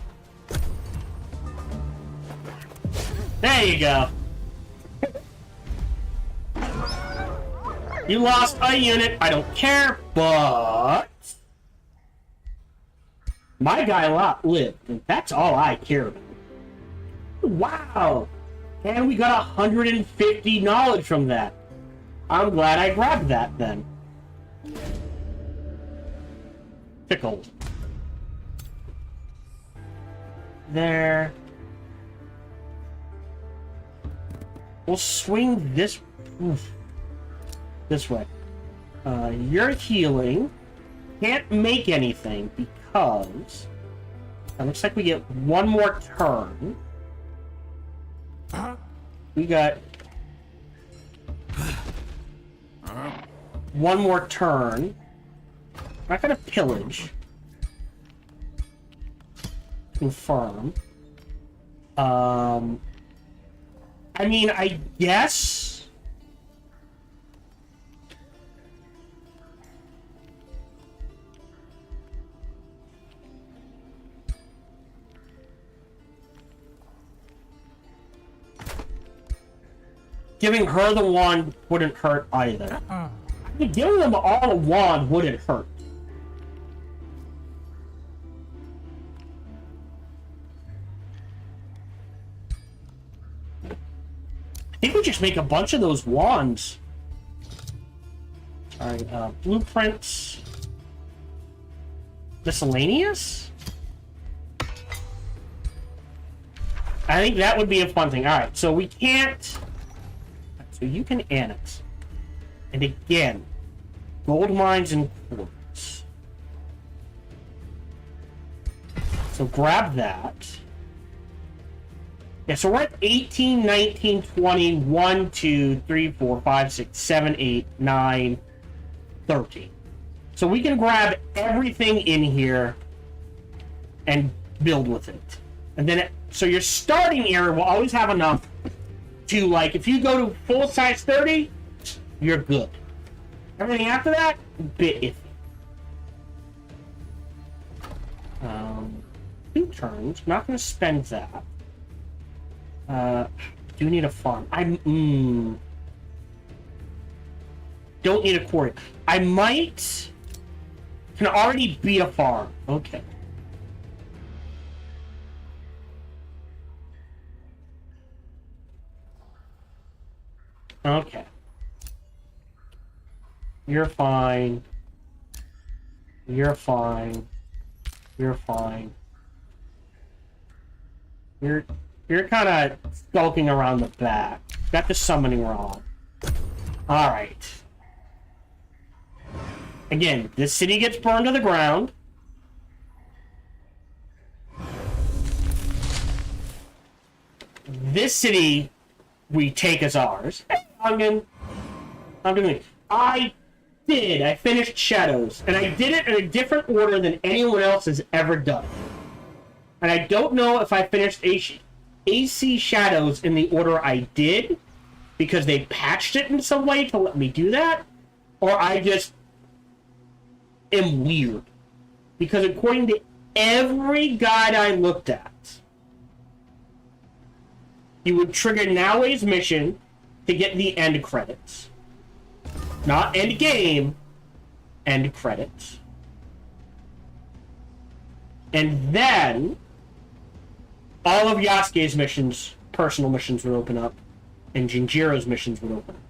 There you go. You lost a unit, I don't care, but... My guy lived, and that's all I care about. Wow! And we got 150 knowledge from that. I'm glad I grabbed that then. Tickled. There. We'll swing this... Oof, this way. You're healing. Can't make anything because... It looks like we get one more turn. We got one more turn. I'm not gonna pillage. Confirm. I mean, I guess. Giving her the wand wouldn't hurt either. I mean, giving them all a wand wouldn't hurt. I think we just make a bunch of those wands. Alright, blueprints. Miscellaneous? I think that would be a fun thing. Alright, so we can't... So you can annex. And again, gold mines and quartz. So grab that. Yeah, so we're at 18, 19, 20, 1, 2, 3, 4, 5, 6, 7, 8, 9, 13. So we can grab everything in here and build with it. And then, so your starting area will always have enough to, like, if you go to full size 30, you're good. Everything after that, bit iffy. 2 turns, not gonna spend that. Do need a farm. Don't need a quarry. I might... Can already be a farm. Okay. Okay. You're fine. You're fine. You're fine. You're kind of skulking around the back. Got the summoning rod. Alright. Again, this city gets burned to the ground. This city we take as ours. I'm doing it. I finished Shadows, and I did it in a different order than anyone else has ever done. And I don't know if I finished AC Shadows in the order I did, because they patched it in some way to let me do that, or I just am weird. Because according to every guide I looked at, you would trigger Naoe's mission to get the end credits. Not end game, end credits. And then all of Yasuke's missions, personal missions, would open up, and Jinjiro's missions would open up.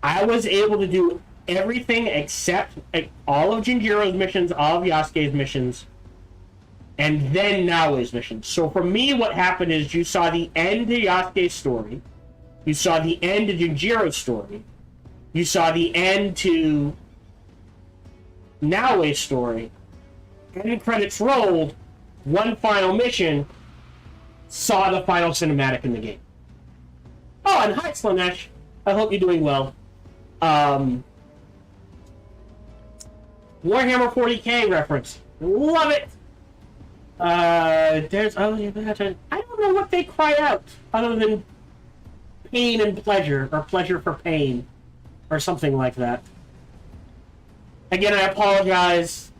I was able to do everything except all of Jinjiro's missions, all of Yasuke's missions, and then Naoe's missions. So for me, what happened is you saw the end of Yasuke's story, you saw the end of Jinjiro's story, you saw the end to Naoe's story, and credits rolled, one final mission, saw the final cinematic in the game. Oh, and hi, Slanesh. I hope you're doing well. Warhammer 40k reference. Love it! I don't know what they cry out, other than pain and pleasure, or pleasure for pain, or something like that. Again, I apologize.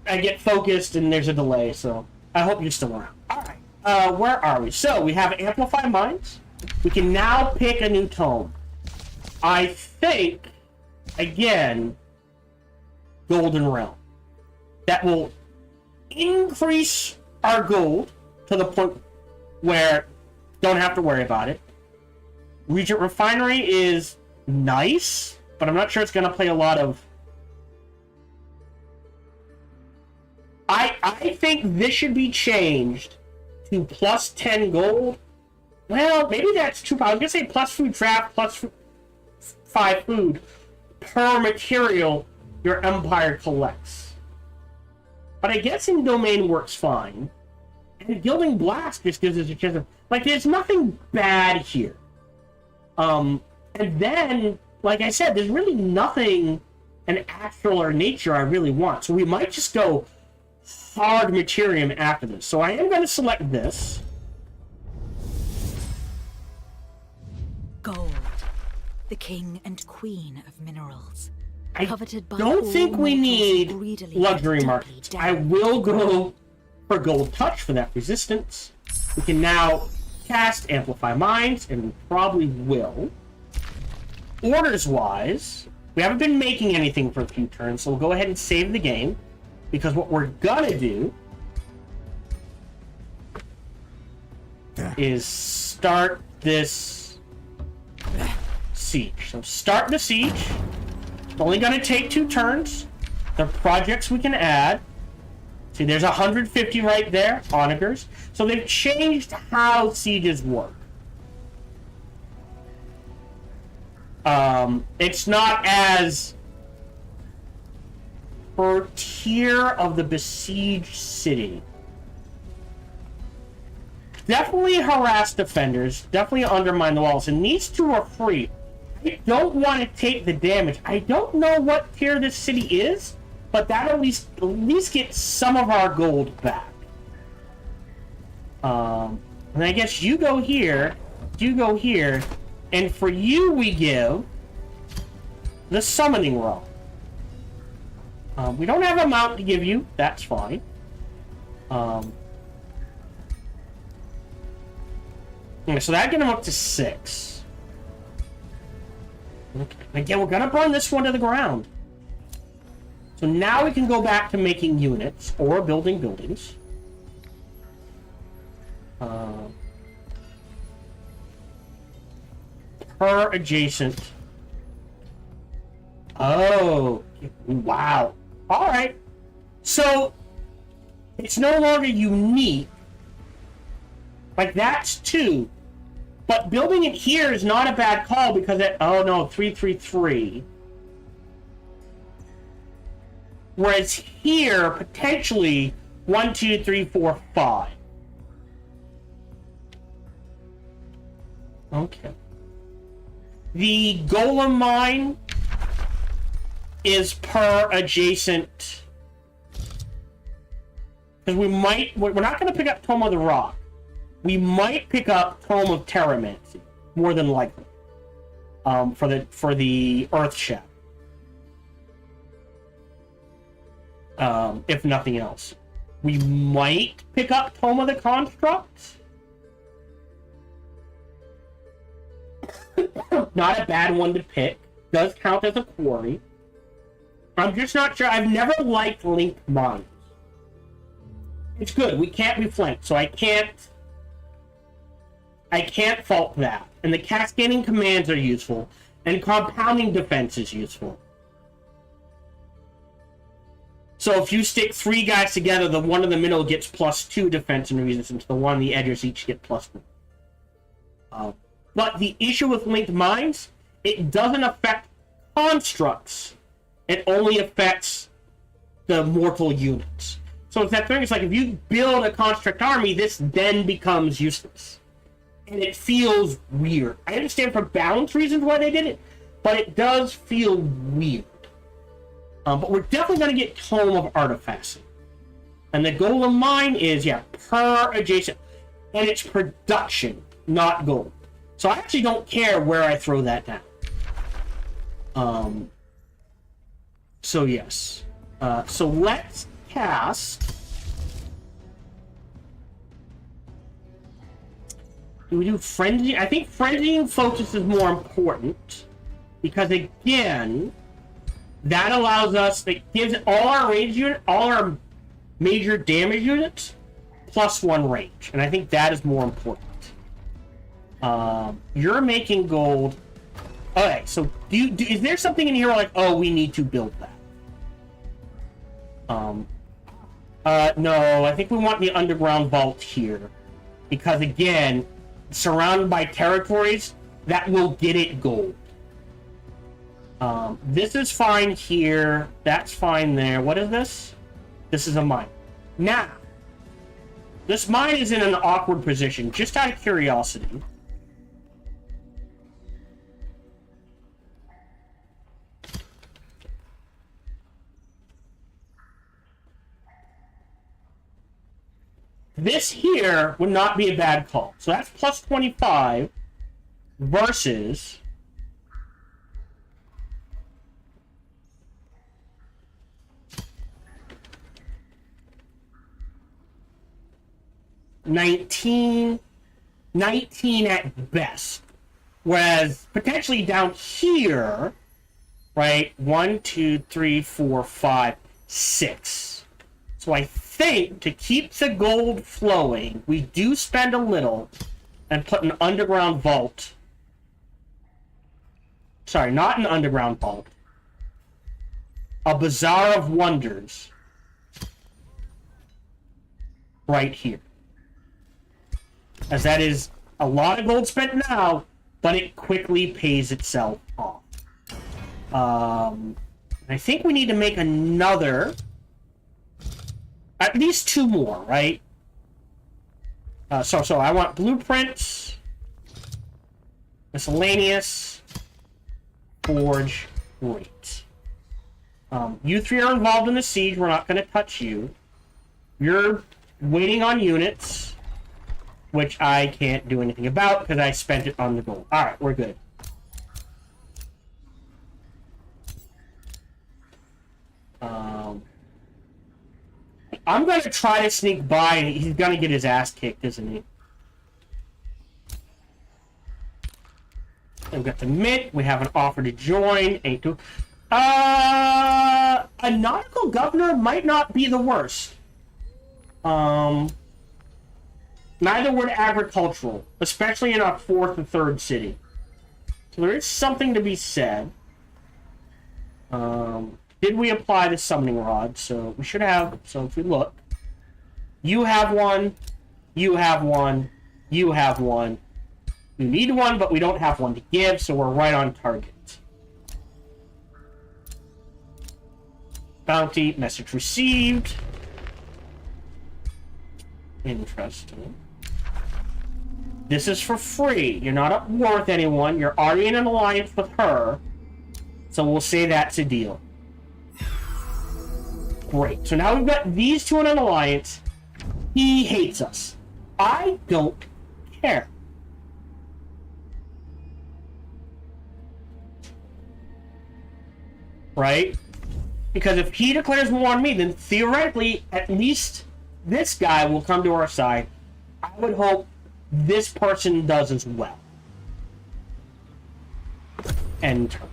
I get focused and there's a delay, so I hope you're still around. Alright, where are we? So, we have Amplify Minds. We can now pick a new tome. I think, again, Golden Realm. That will increase our gold to the point where don't have to worry about it. Regent Refinery is nice, but I'm not sure it's going to play a lot of... I think this should be changed to plus 10 gold. Well, maybe that's too powerful. I'm going to say plus food trap, plus 5 food per material your empire collects. But I guess in Domain works fine. And Gilding Blast just gives us a chance of... Like, there's nothing bad here. And then, like I said, there's really nothing in Astral or Nature I really want. So we might just go hard Materium after this. So I am going to select this. Gold, the king and queen of minerals. I Coveted by don't all think we mortals need greedily luxury and markets. deeply I damned. will go for Gold Touch for that resistance. We can now cast Amplify Minds, and we probably will. Orders-wise, we haven't been making anything for a few turns, so we'll go ahead and save the game, because what we're gonna do is start this siege. So start the siege. It's only gonna take 2 turns. The projects we can add. See, there's 150 right there, onagers. So they've changed how sieges work. It's not as per tier of the besieged city. Definitely harass defenders, definitely undermine the walls, and these 2 are free. I don't want to take the damage. I don't know what tier this city is, but that at least get some of our gold back. And I guess you go here, and for you we give the Summoning Realm. We don't have a mount to give you, that's fine. Okay, so that get him up to 6. Okay. Again, we're gonna burn this one to the ground. So now we can go back to making units or building buildings. Per adjacent. Oh, wow. All right. So it's no longer unique. Like, that's 2. But building it here is not a bad call because it... Oh, no, 333. Whereas here, potentially, 1, 2, 3, 4, 5. Okay. The golem mine is per adjacent. Because we're not going to pick up Tome of the Rock. We might pick up Tome of Terramancy, more than likely, for the Earth Shadow. If nothing else. We might pick up Tome of the Construct. Not a bad one to pick. Does count as a quarry. I'm just not sure. I've never liked linked mines. It's good. We can't be flanked, so I can't fault that. And the cascading commands are useful, and compounding defense is useful. So if you stick 3 guys together, the one in the middle gets +2 defense and resistance. The one on the edges each get +1. But the issue with linked mines, it doesn't affect constructs. It only affects the mortal units. So it's that thing. It's like if you build a construct army, this then becomes useless, and it feels weird. I understand for balance reasons why they did it, but it does feel weird. But we're definitely going to get Tome of Artifacting. And the golem mine is, per adjacent. And it's production, not gold. So I actually don't care where I throw that down. So yes. So let's cast... Do we do Frenzy? I think Frenzying Focus is more important. Because again... That allows us, it gives all our range unit, all our major damage units, +1 range. And I think that is more important. You're making gold. Okay, so is there something in here like, oh, we need to build that? No, I think we want the underground vault here. Because again, surrounded by territories, that will get it gold. This is fine here. That's fine there. What is this? This is a mine. Now, this mine is in an awkward position, just out of curiosity. This here would not be a bad call. So that's +25 versus... $19 at best. Whereas potentially down here, right? 1, 2, 3, 4, 5, 6. So I think to keep the gold flowing, we do spend a little and put an underground vault. Sorry, not an underground vault. A Bazaar of Wonders right here. As that is a lot of gold spent now, but it quickly pays itself off. I think we need to make another... At least 2 more, right? So I want blueprints, miscellaneous, forge, great. You 3 are involved in the siege. We're not going to touch you. You're waiting on units, which I can't do anything about because I spent it on the gold. Alright, we're good. I'm going to try to sneak by, and he's going to get his ass kicked, isn't he? We've got the mint. We have an offer to join. A nautical governor might not be the worst. Neither would agricultural, especially in our 4th and 3rd city. So there is something to be said. Did we apply the summoning rod? So we should have. So if we look, you have one, you have one, you have one. We need one, but we don't have one to give, so we're right on target. Bounty, message received. Interesting. This is for free. You're not at war with anyone. You're already in an alliance with her. So we'll say that's a deal. Great. So now we've got these two in an alliance. He hates us. I don't care. Right? Because if he declares war on me, then theoretically, at least this guy will come to our side. I would hope this person does as well. End turn.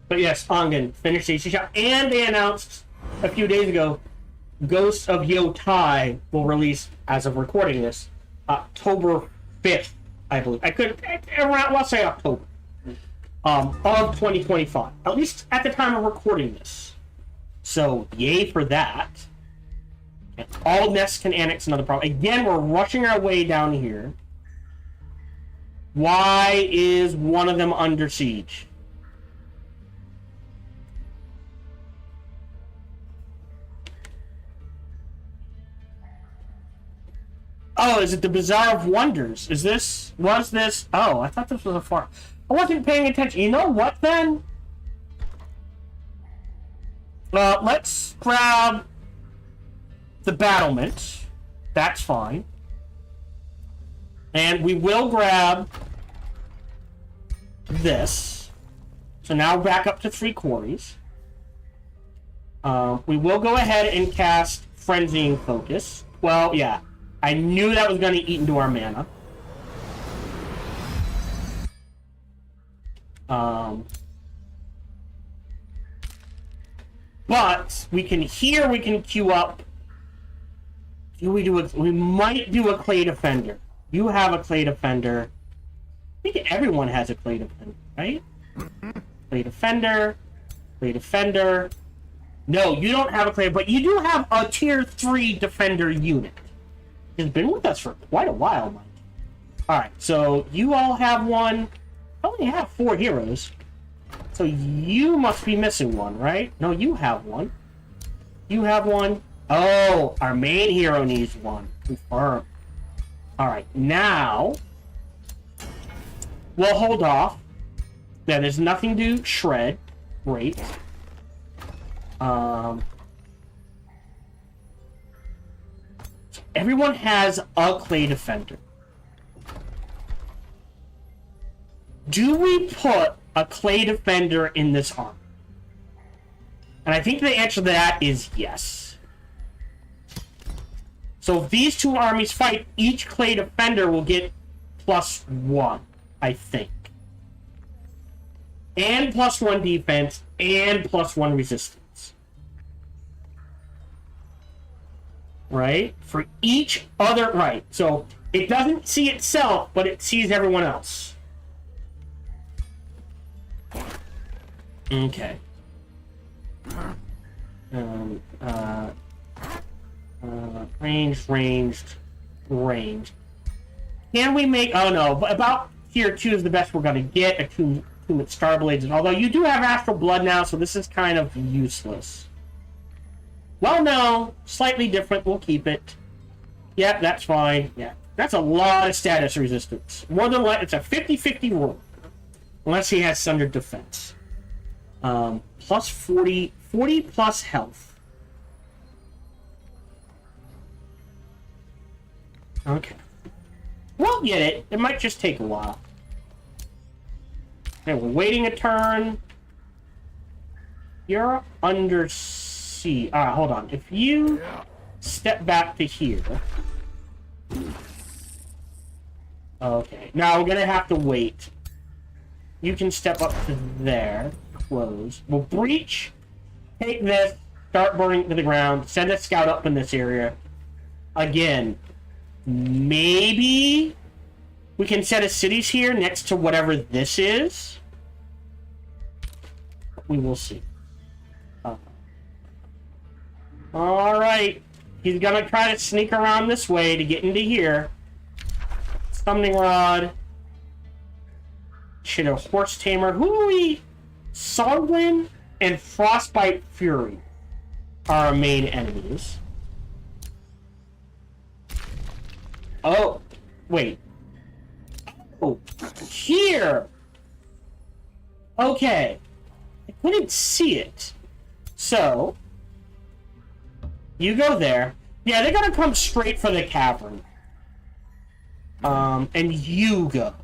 But yes, Ongen finished the shot, and they announced a few days ago, Ghosts of Yotai will release, as of recording this, October 5th, I believe. I could around, let's say October, of 2025. At least at the time of recording this. So yay for that. And all nests can annex another problem. Again, we're rushing our way down here. Why is one of them under siege? Oh, is it the Bazaar of Wonders? Was this? Oh, I thought this was a farm. I wasn't paying attention. You know what, then? Let's grab the battlement. That's fine. And we will grab this. So now back up to 3 quarries. We will go ahead and cast Frenzying Focus. Well, yeah. I knew that was going to eat into our mana. But we can queue up. We might do a Clay Defender. You have a Clay Defender. I think everyone has a Clay Defender, right? Clay Defender. Clay Defender. No, you don't have a Clay, but you do have a Tier 3 Defender unit. It's been with us for quite a while, Mike. Alright, so you all have one. I only have 4 heroes. So you must be missing one, right? No, you have one. You have one. Oh, our main hero needs one. Confirm. Alright, now we'll hold off. Yeah, there's nothing to shred. Great. Everyone has a Clay Defender. Do we put a Clay Defender in this army? And I think the answer to that is yes. So if these two armies fight, each Clay Defender will get +1, I think. And +1 defense, and +1 resistance. Right? For each other... Right. So it doesn't see itself, but it sees everyone else. Okay. Ranged. Can we make... Oh, no. About Tier 2 is the best we're going to get. Attunement Starblades. Although you do have Astral Blood now, so this is kind of useless. Well, no. Slightly different. We'll keep it. Yep, that's fine. Yeah. That's a lot of status resistance. More than what? It's a 50-50 rule. Unless he has Sundered Defense. Plus 40 plus health. Okay. We'll get it. It might just take a while. Okay, we're waiting a turn. You're under siege. Alright, hold on. If you step back to here. Okay. Now we're gonna have to wait. You can step up to there. Close. We'll breach. Take this. Start burning to the ground. Send a scout up in this area. Again. Maybe we can set a cities here next to whatever this is. We will see. Alright. He's gonna try to sneak around this way to get into here. Summoning Rod. Shit, a Horse Tamer. Who are we? Sarwin and Frostbite Fury are our main enemies. Oh, wait. Oh, here! Okay. I couldn't see it. So, you go there. Yeah, they're gonna come straight for the cavern. And you go.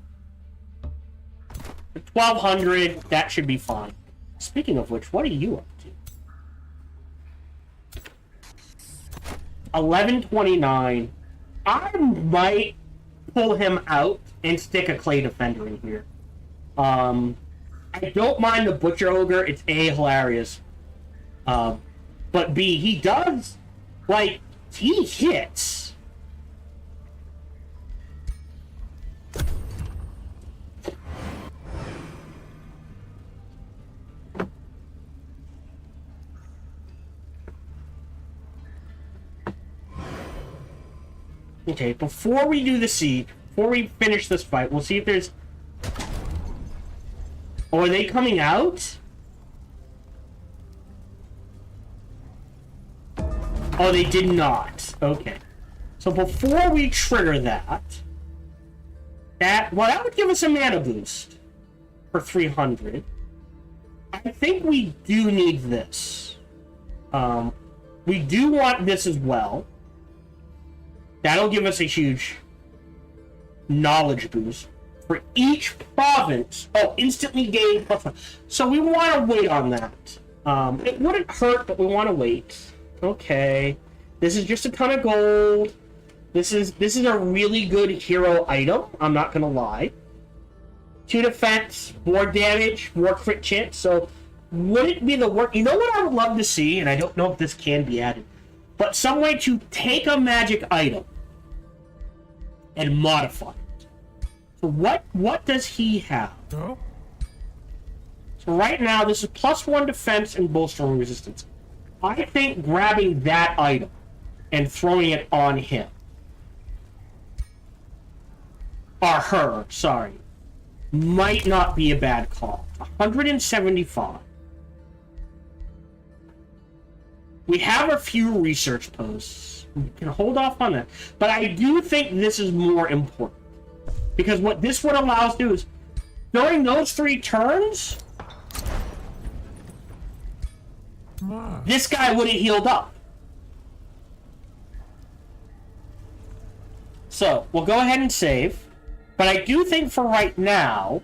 1200, that should be fine. Speaking of which, what are you up to? 1129. I might pull him out and stick a Clay Defender in here. I don't mind the Butcher Ogre. It's A, hilarious. But B, he does, like, he hits. Okay, before we do the siege, before we finish this fight, we'll see if there's... Oh, are they coming out? Oh, they did not. Okay. So before we trigger that... Well, that would give us a mana boost. For 300. I think we do need this. We do want this as well. That'll give us a huge knowledge boost. For each province, instantly gain +1. So we want to wait on that. It wouldn't hurt, but we want to wait. Okay. This is just a ton of gold. This is a really good hero item, I'm not gonna lie. 2 defense, more damage, more crit chance, so would it be the work? You know what I would love to see, and I don't know if this can be added, but some way to take a magic item and modify it. So what does he have? No. So right now, this is +1 defense and bolstering resistance. I think grabbing that item and throwing it on him. Or her, sorry. Might not be a bad call. 175. We have a few research posts. We can hold off on that. But I do think this is more important. Because what this would allow us to do is, during those 3 turns, this guy would have healed up. So, we'll go ahead and save. But I do think for right now,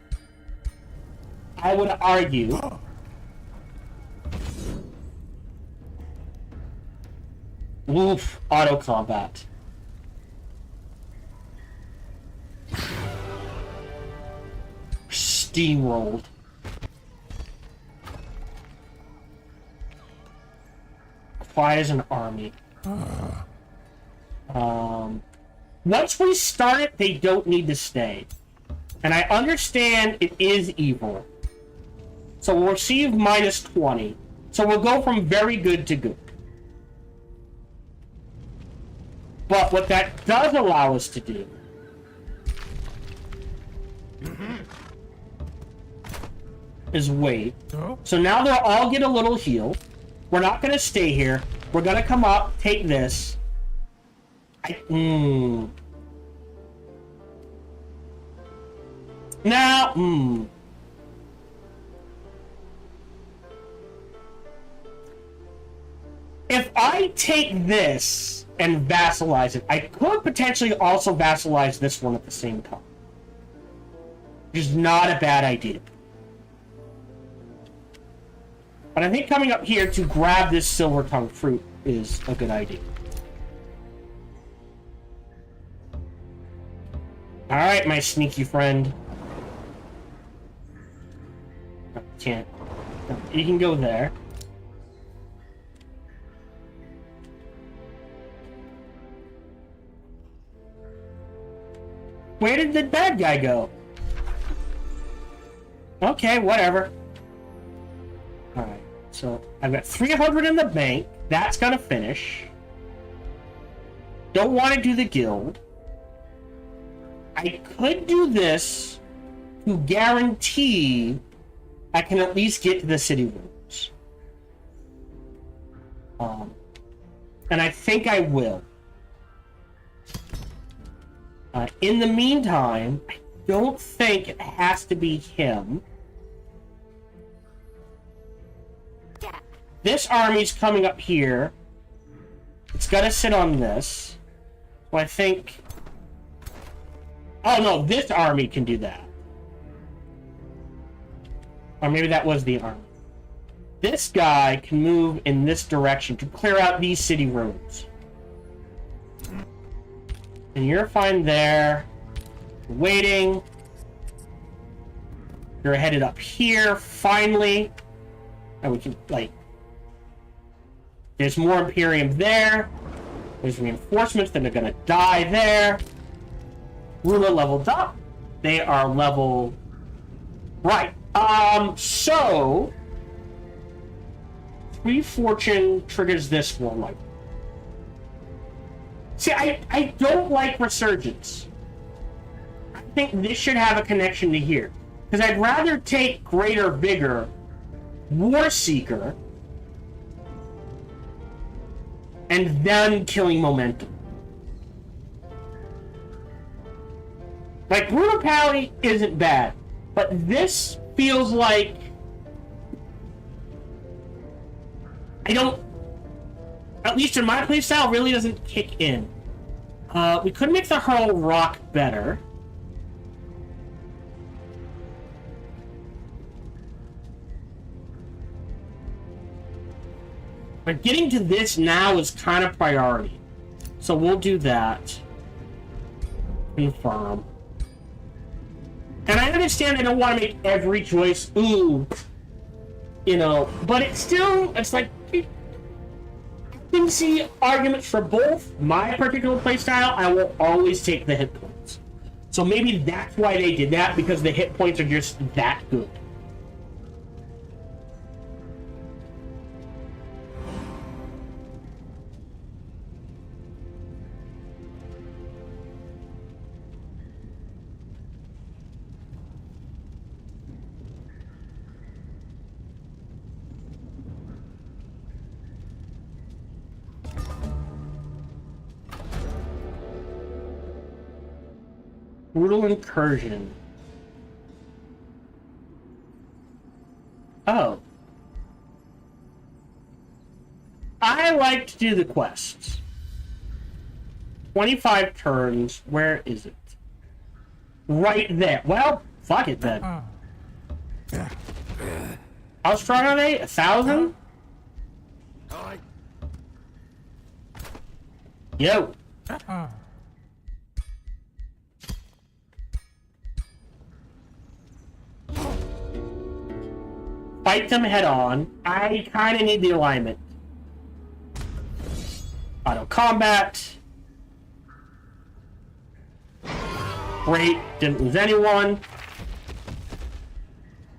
I would argue... Oof, auto combat. Steamrolled. Quiet as an army. Once we start it, they don't need to stay. And I understand it is evil. So we'll receive -20. So we'll go from very good to good. But what that does allow us to do is wait. So now they'll all get a little heal. We're not going to stay here. We're going to come up, take this. Now, if I take this and vassalize it, I could potentially also vassalize this one at the same time. Which is not a bad idea. But I think coming up here to grab this silver tongue fruit is a good idea. Alright, my sneaky friend. No, can't. No, you can go there. Where did the bad guy go? Okay, whatever. So I've got 300 in the bank. That's gonna finish. Don't want to do the guild. I could do this to guarantee I can at least get to the city rooms. And I think I will. In the meantime, I don't think it has to be him. This army's coming up here. It's got to sit on this. So I think... Oh no, this army can do that. Or maybe that was the army. This guy can move in this direction to clear out these city rooms. And you're fine there. Waiting. You're headed up here, finally. And we can, like... There's more Imperium there. There's reinforcements that are gonna die there. Ruler leveled up. They are level... Right. So... 3 fortune triggers this one. Like, see, I don't like Resurgence. I think this should have a connection to here. Because I'd rather take Greater Vigor, War Seeker, and then killing Momentum. Like, Brutality isn't bad, but this feels like I don't, at least in my playstyle, really doesn't kick in. We could make the Hurl Rock better. But getting to this now is kind of priority. So we'll do that. Confirm. And I understand I don't want to make every choice, ooh, you know, but it's still, it's like, I can see arguments for both. My particular playstyle, I will always take the hit points. So maybe that's why they did that, because the hit points are just that good. Brutal Incursion. Oh. I like to do the quests. 25 turns. Where is it? Right there. Well, fuck it then. How strong are they? 1,000? Yo. Fight them head on. I kind of need the alignment. Auto combat. Great. Didn't lose anyone.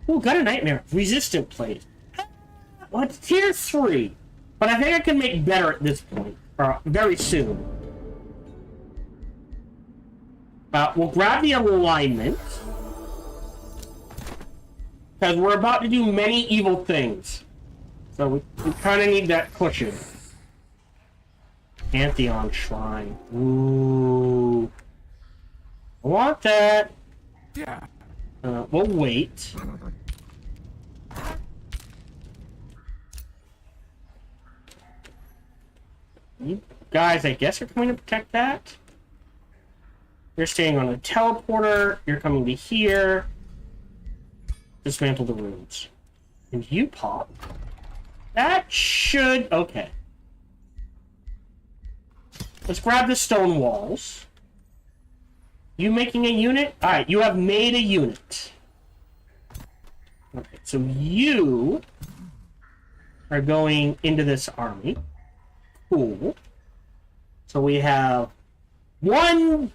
Ooh, got a nightmare. Resistant plate. Well, it's tier 3. But I think I can make better at this point. Or very soon. We'll grab the alignment. Because we're about to do many evil things. So we kind of need that cushion. Pantheon Shrine. Ooh. I want that. Yeah. We'll wait. You guys, I guess, are coming to protect that. You're staying on a teleporter. You're coming to here. Dismantle the runes. And you pop. That should... Okay. Let's grab the stone walls. You making a unit? Alright, you have made a unit. Okay, so you are going into this army. Cool. So we have one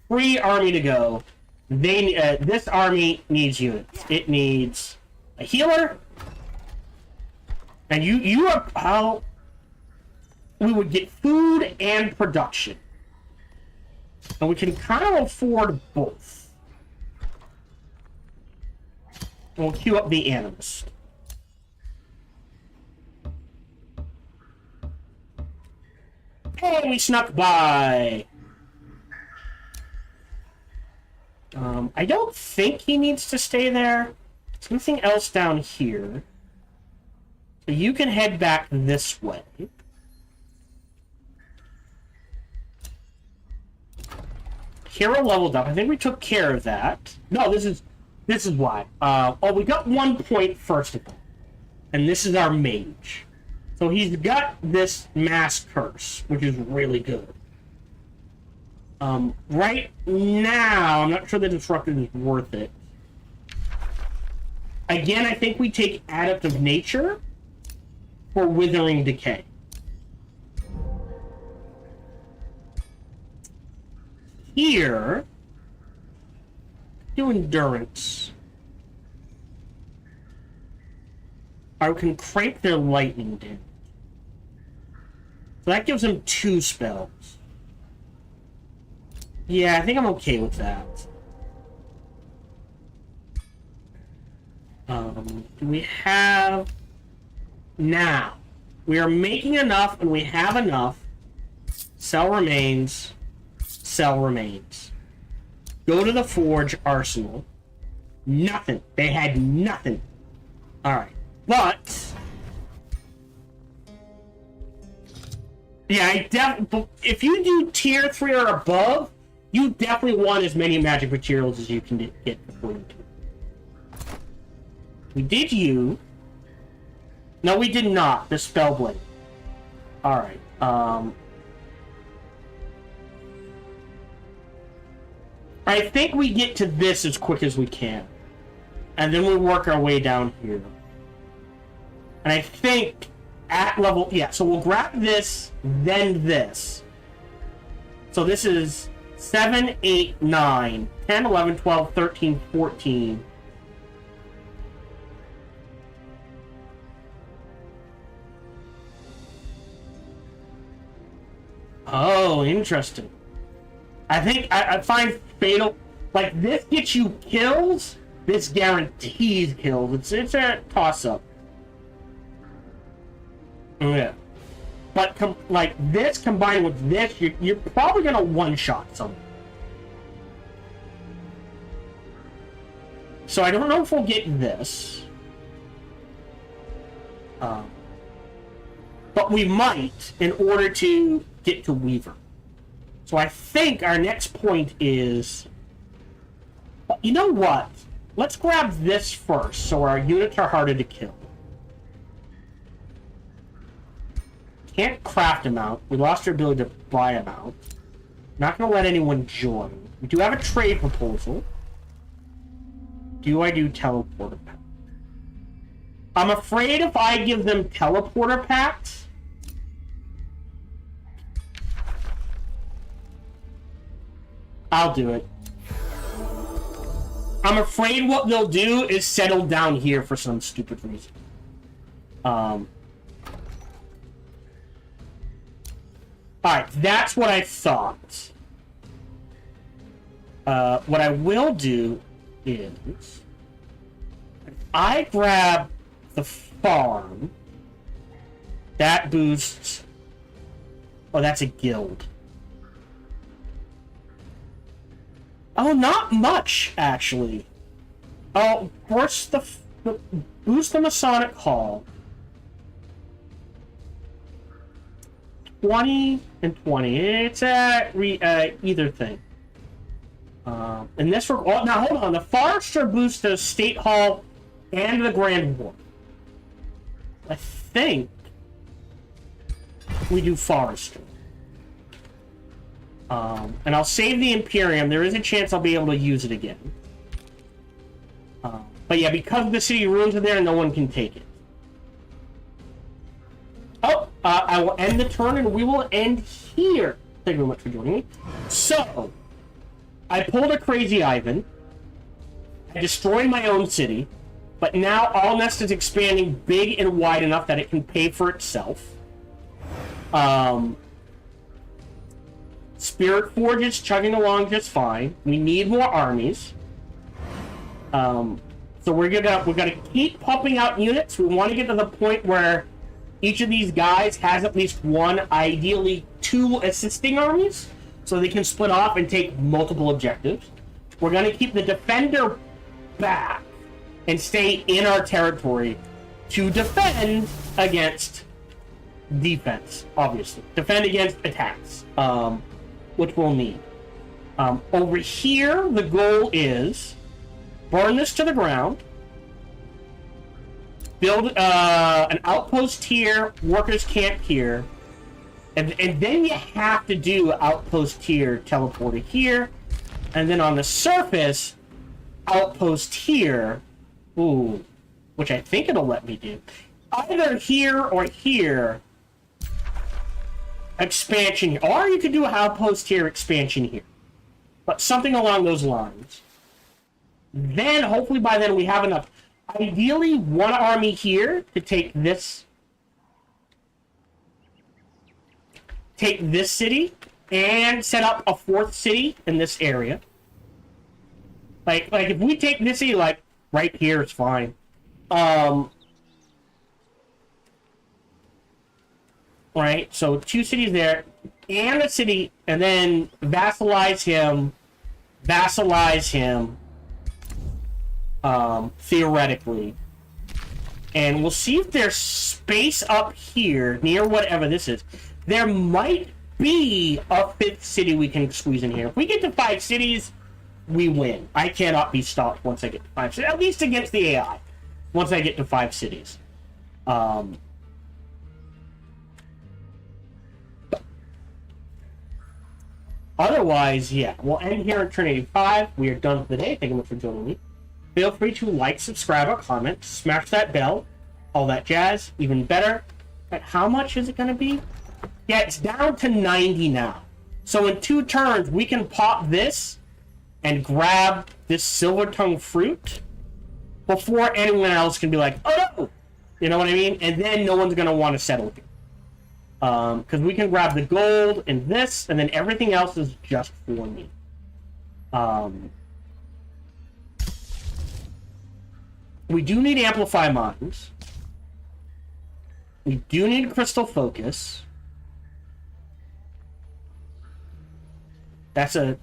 free army to go. This army needs units. It needs a healer, And you are how we would get food and production. And we can kind of afford both. And we'll queue up the animals. Hey, we snuck by! I don't think he needs to stay there. Something else down here. So you can head back this way. Hero leveled up. I think we took care of that. No, this is why. Oh, we got 1 point first of all. And this is our mage. So he's got this mass curse, which is really good. Right now, I'm not sure the disruptor is worth it. Again, I think we take Adept of Nature for Withering Decay. Here, do Endurance. I can crank their lightning damage. So that gives them 2 spells. Yeah, I think I'm okay with that. Do we have... Now, we are making enough, and we have enough. Sell remains. Sell remains. Go to the Forge Arsenal. Nothing. They had nothing. Alright. But... Yeah, if you do tier 3 or above, you definitely want as many magic materials as you can get before you do. We did you. No, we did not. The Spellblade. Alright. I think we get to this as quick as we can. And then we work our way down here. And I think at level... Yeah, so we'll grab this, then this. So this is 7, 8, 9, 10, 11, 12, 13, 14. Oh, interesting. I think I find Fatal... Like, this gets you kills, this guarantees kills. It's a toss-up. Yeah. But, like, this combined with this, you're probably gonna one-shot someone. So I don't know if we'll get this. But we might, in order to get to Weaver. So I think our next point is... You know what? Let's grab this first, so our units are harder to kill. Can't craft them out. We lost our ability to buy them out. Not going to let anyone join. We do have a trade proposal. Do I do teleporter pack? I'm afraid if I give them teleporter packs... I'll do it. I'm afraid what they'll do is settle down here for some stupid reason. Alright, that's what I thought. What I will do is... I grab the farm. That boosts... Oh, that's a guild. Oh, not much, actually. Oh, boost the Masonic Hall. 20 and 20. It's either thing. And this now hold on. The Forester boosts the State Hall and the Grand Ward. I think we do Forester. And I'll save the Imperium. There is a chance I'll be able to use it again. But yeah, because the city ruins are there, no one can take it. Oh, I will end the turn and we will end here. Thank you very much for joining me. So, I pulled a Crazy Ivan. I destroyed my own city. But now Alnest is expanding big and wide enough that it can pay for itself. Spirit Forge is chugging along just fine. We need more armies. So we're gonna keep pumping out units. We want to get to the point where each of these guys has at least one, ideally 2 assisting armies, so they can split off and take multiple objectives. We're gonna keep the defender back and stay in our territory to defend against defense, obviously. Defend against attacks, which we'll need. Over here, the goal is burn this to the ground, build an outpost here, workers camp here, and then you have to do outpost here, teleporter here, and then on the surface, outpost here, ooh, which I think it'll let me do. Either here or here, expansion, or you could do an outpost here, expansion here. But something along those lines. Then, hopefully by then, we have enough. Ideally, one army here to take this city and set up a 4th city in this area. Like if we take this city, like right here, it's fine. Right, so 2 cities there and a city, and then vassalize him. Theoretically, and we'll see if there's space up here near whatever this is. There might be a 5th city we can squeeze in here. If we get to 5 cities, we win. I cannot be stopped once I get to 5 cities, at least against the AI. Once I get to 5 cities, otherwise, yeah, we'll end here at turn 85. We are done for the day. Thank you much for joining me. Feel free to like, subscribe, or comment. Smash that bell. All that jazz. Even better. But how much is it going to be? Yeah, it's down to 90 now. So in 2 turns, we can pop this and grab this silver tongue fruit before anyone else can be like, oh no! You know what I mean? And then no one's going to want to settle here. Because we can grab the gold and this, and then everything else is just for me. We do need Amplify Mines. We do need Crystal Focus. That's a...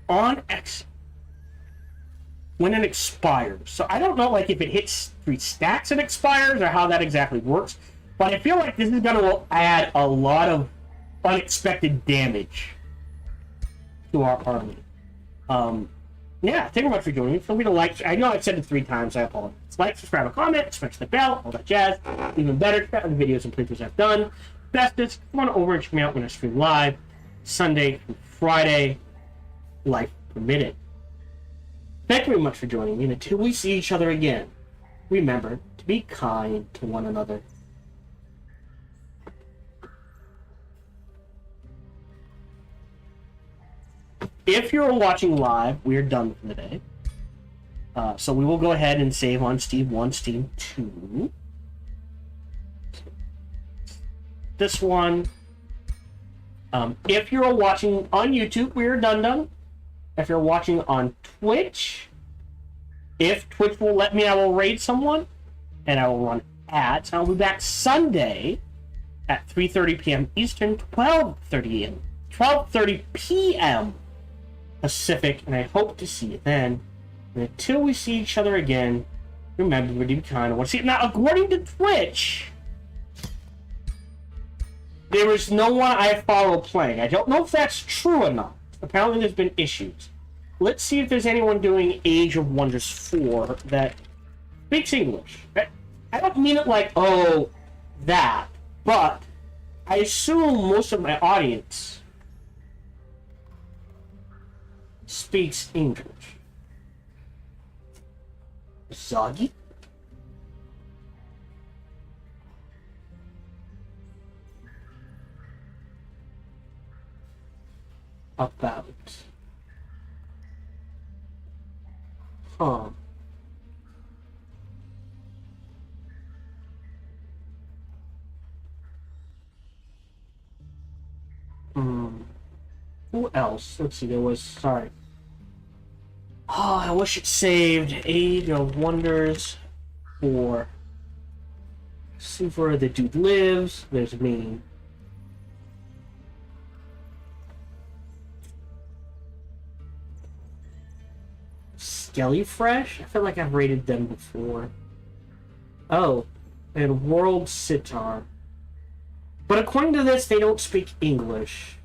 On X... When it expires. So I don't know, like, if it hits 3 stacks it expires, or how that exactly works. But I feel like this is going to add a lot of unexpected damage to our army. Yeah, thank you very much for joining me. Feel free to like. I know I've said it 3 times. I apologize. Like, subscribe, comment, smash the bell, all that jazz. Even better, check out the videos and playthroughs I've done. Bestest, come on over and check me out when I stream live. Sunday through Friday, life permitted. Thank you very much for joining me. And until we see each other again, remember to be kind to one another. If you're watching live, we're done for the day. So we will go ahead and save on Steam 1, Steam 2. This one. If you're watching on YouTube, we are done. If you're watching on Twitch, if Twitch will let me, I will raid someone, and I will run ads. I'll be back Sunday at 3:30 p.m. Eastern, 12:30 p.m. Pacific, and I hope to see you then. And until we see each other again, remember to be kind. I want to see. Now, according to Twitch, there is no one I follow playing. I don't know if that's true or not. Apparently, there's been issues. Let's see if there's anyone doing Age of Wonders 4 that speaks English. I don't mean it like, oh, that, but I assume most of my audience speaks English. Zoggy? About. Huh. who else? Let's see, there was, sorry. Oh, I wish it saved Age of Wonders 4. See where the dude lives. There's me. Skelly Fresh? I feel like I've rated them before. Oh, and World Sitar. But according to this, they don't speak English.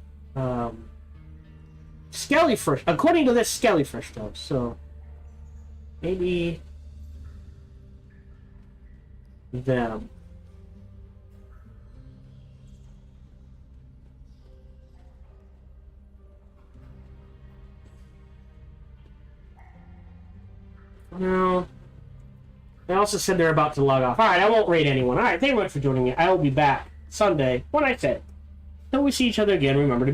Skelly Fresh. According to this, Skelly Fresh does. So maybe them. No. They also said they're about to log off. Alright, I won't rate anyone. Alright, thank you much for joining me. I will be back Sunday, when I said. Until we see each other again, remember to